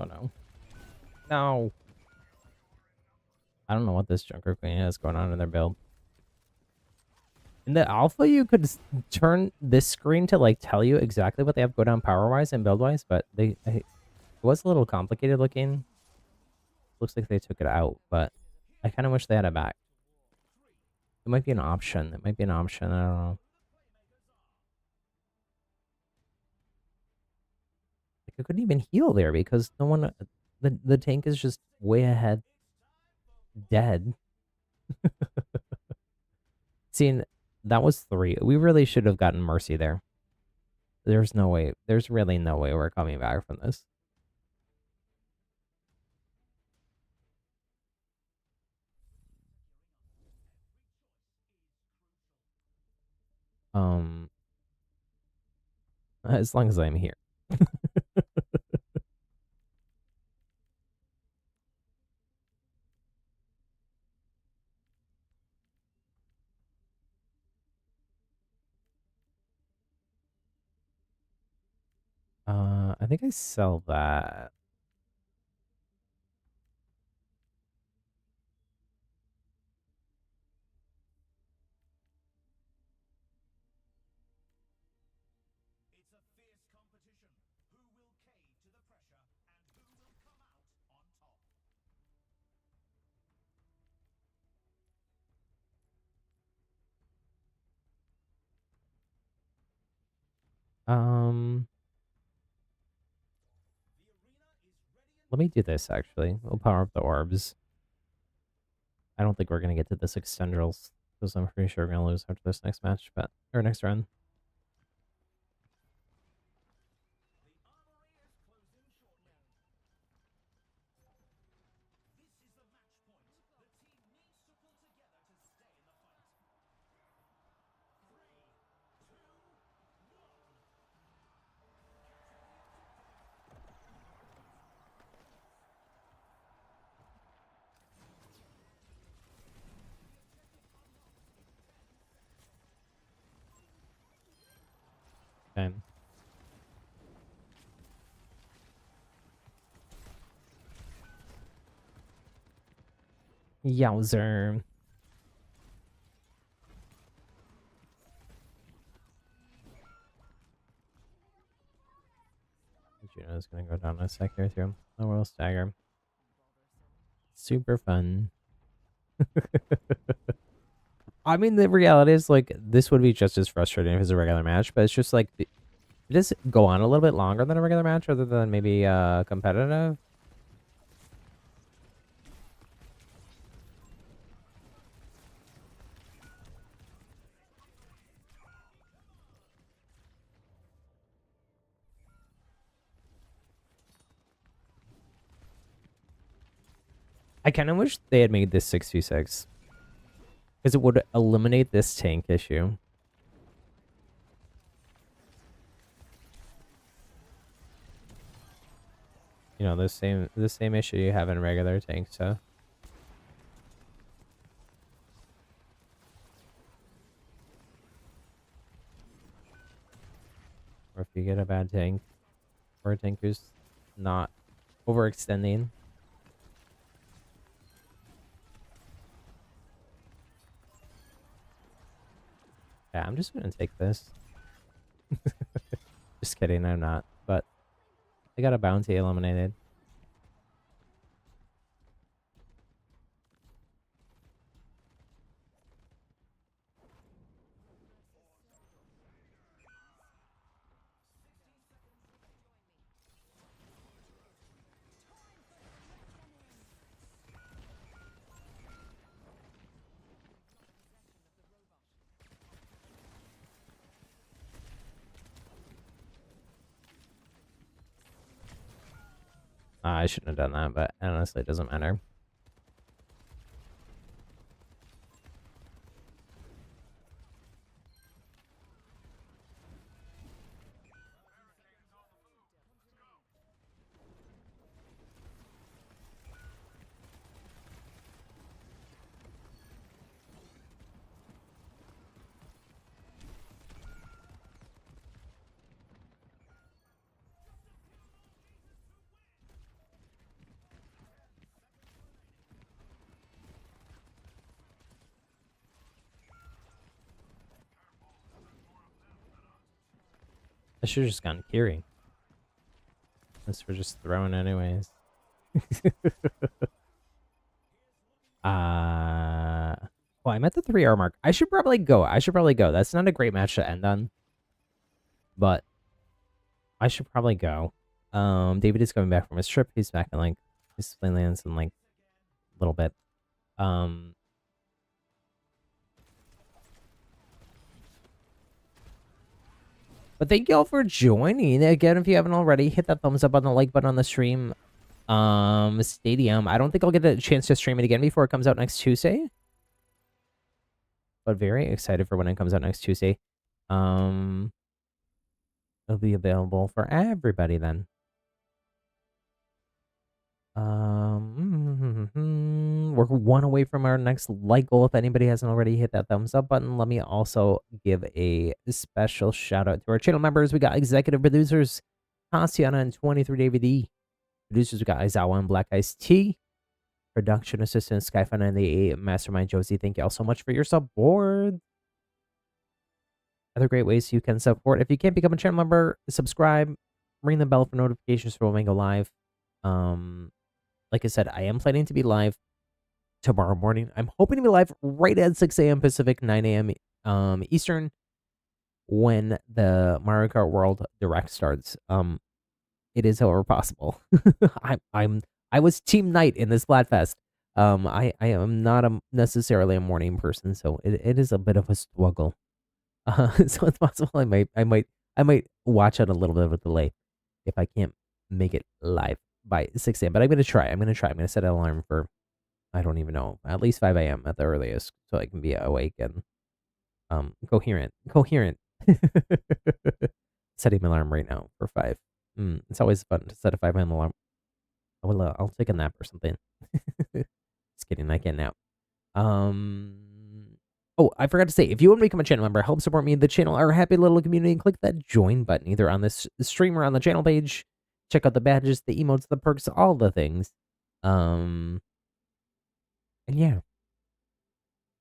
Oh no. No. I don't know what this Junker Queen has going on in their build. In the alpha, you could turn this screen to like tell you exactly what they have going on power-wise and build-wise, but it was a little complicated looking. Looks like they took it out, but I kind of wish they had it back. It might be an option. It might be an option. I don't know. Like I couldn't even heal there because no one. The tank is just way ahead, dead. Seeing that was 3. We really should have gotten Mercy there. There's no way. There's really no way we're coming back from this. Um, as long as I'm here. I think I sell that. Um, let me do this actually. We'll power up the orbs. I don't think we're gonna get to this extendrils because I'm pretty sure we're gonna lose after this next match, but or next run. Okay. Yowzer. Juno's gonna go down a sec here too. The Royal Stagger. Super fun. I mean, the reality is like this would be just as frustrating if it was a regular match, but it's just like it does go on a little bit longer than a regular match, other than maybe competitive. I kind of wish they had made this 6v6 because it would eliminate this tank issue. You know, the same issue you have in regular tanks, so. Or if you get a bad tank, or a tank who's not overextending. Yeah, I'm just gonna take this. Just kidding, I'm not. But I got a bounty eliminated. I shouldn't have done that, but honestly, it doesn't matter. I should have just gone Kiri. Since we're just throwing anyways. Well, I'm at the 3 hour mark. I should probably go. That's not a great match to end on, but I should probably go. David is coming back from his trip. He's back in like his lands in like a little bit. But thank you all for joining. Again, if you haven't already, hit that thumbs up on the like button on the stream. Stadium. I don't think I'll get a chance to stream it again before it comes out next Tuesday. But very excited for when it comes out next Tuesday. It'll be available for everybody then. We're 1 away from our next like goal. If anybody hasn't already hit that thumbs up button, let me also give a special shout out to our channel members. We got executive producers, Tatiana and 23DVD. Producers, we got Aizawa and Black Ice Tea. Production assistant, Skyfun98, Mastermind Josie. Thank you all so much for your support. Other great ways you can support. If you can't become a channel member, subscribe, ring the bell for notifications for when we go live. Like I said, I am planning to be live tomorrow morning. I'm hoping to be live right at 6 a.m. Pacific, 9 a.m. Eastern when the Mario Kart World Direct starts. It is, however, possible. I was Team Night in this Splatfest. I am not necessarily a morning person, so it is a bit of a struggle. So it's possible I might watch it a little bit of a delay if I can't make it live by 6 a.m. But I'm gonna try. I'm gonna set an alarm for, I don't even know, at least 5 a.m. at the earliest, so I can be awake and coherent. Setting my alarm right now for 5. It's always fun to set a 5 a.m. alarm. I'll take a nap or something. Just kidding, I can't nap. Oh, I forgot to say, if you want to become a channel member, help support me in the channel, our happy little community, click that join button either on this stream or on the channel page. Check out the badges, the emotes, the perks, all the things. And yeah,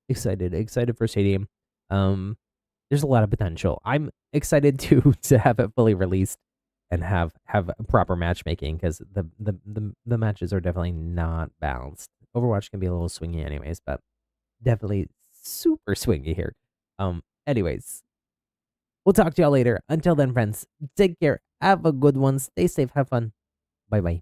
excited for Stadium. There's a lot of potential. I'm excited to have it fully released and have proper matchmaking, because the matches are definitely not balanced. Overwatch can be a little swingy anyways, but definitely super swingy here. Anyways, we'll talk to y'all later. Until then, friends, take care. Have a good one. Stay safe. Have fun. Bye bye.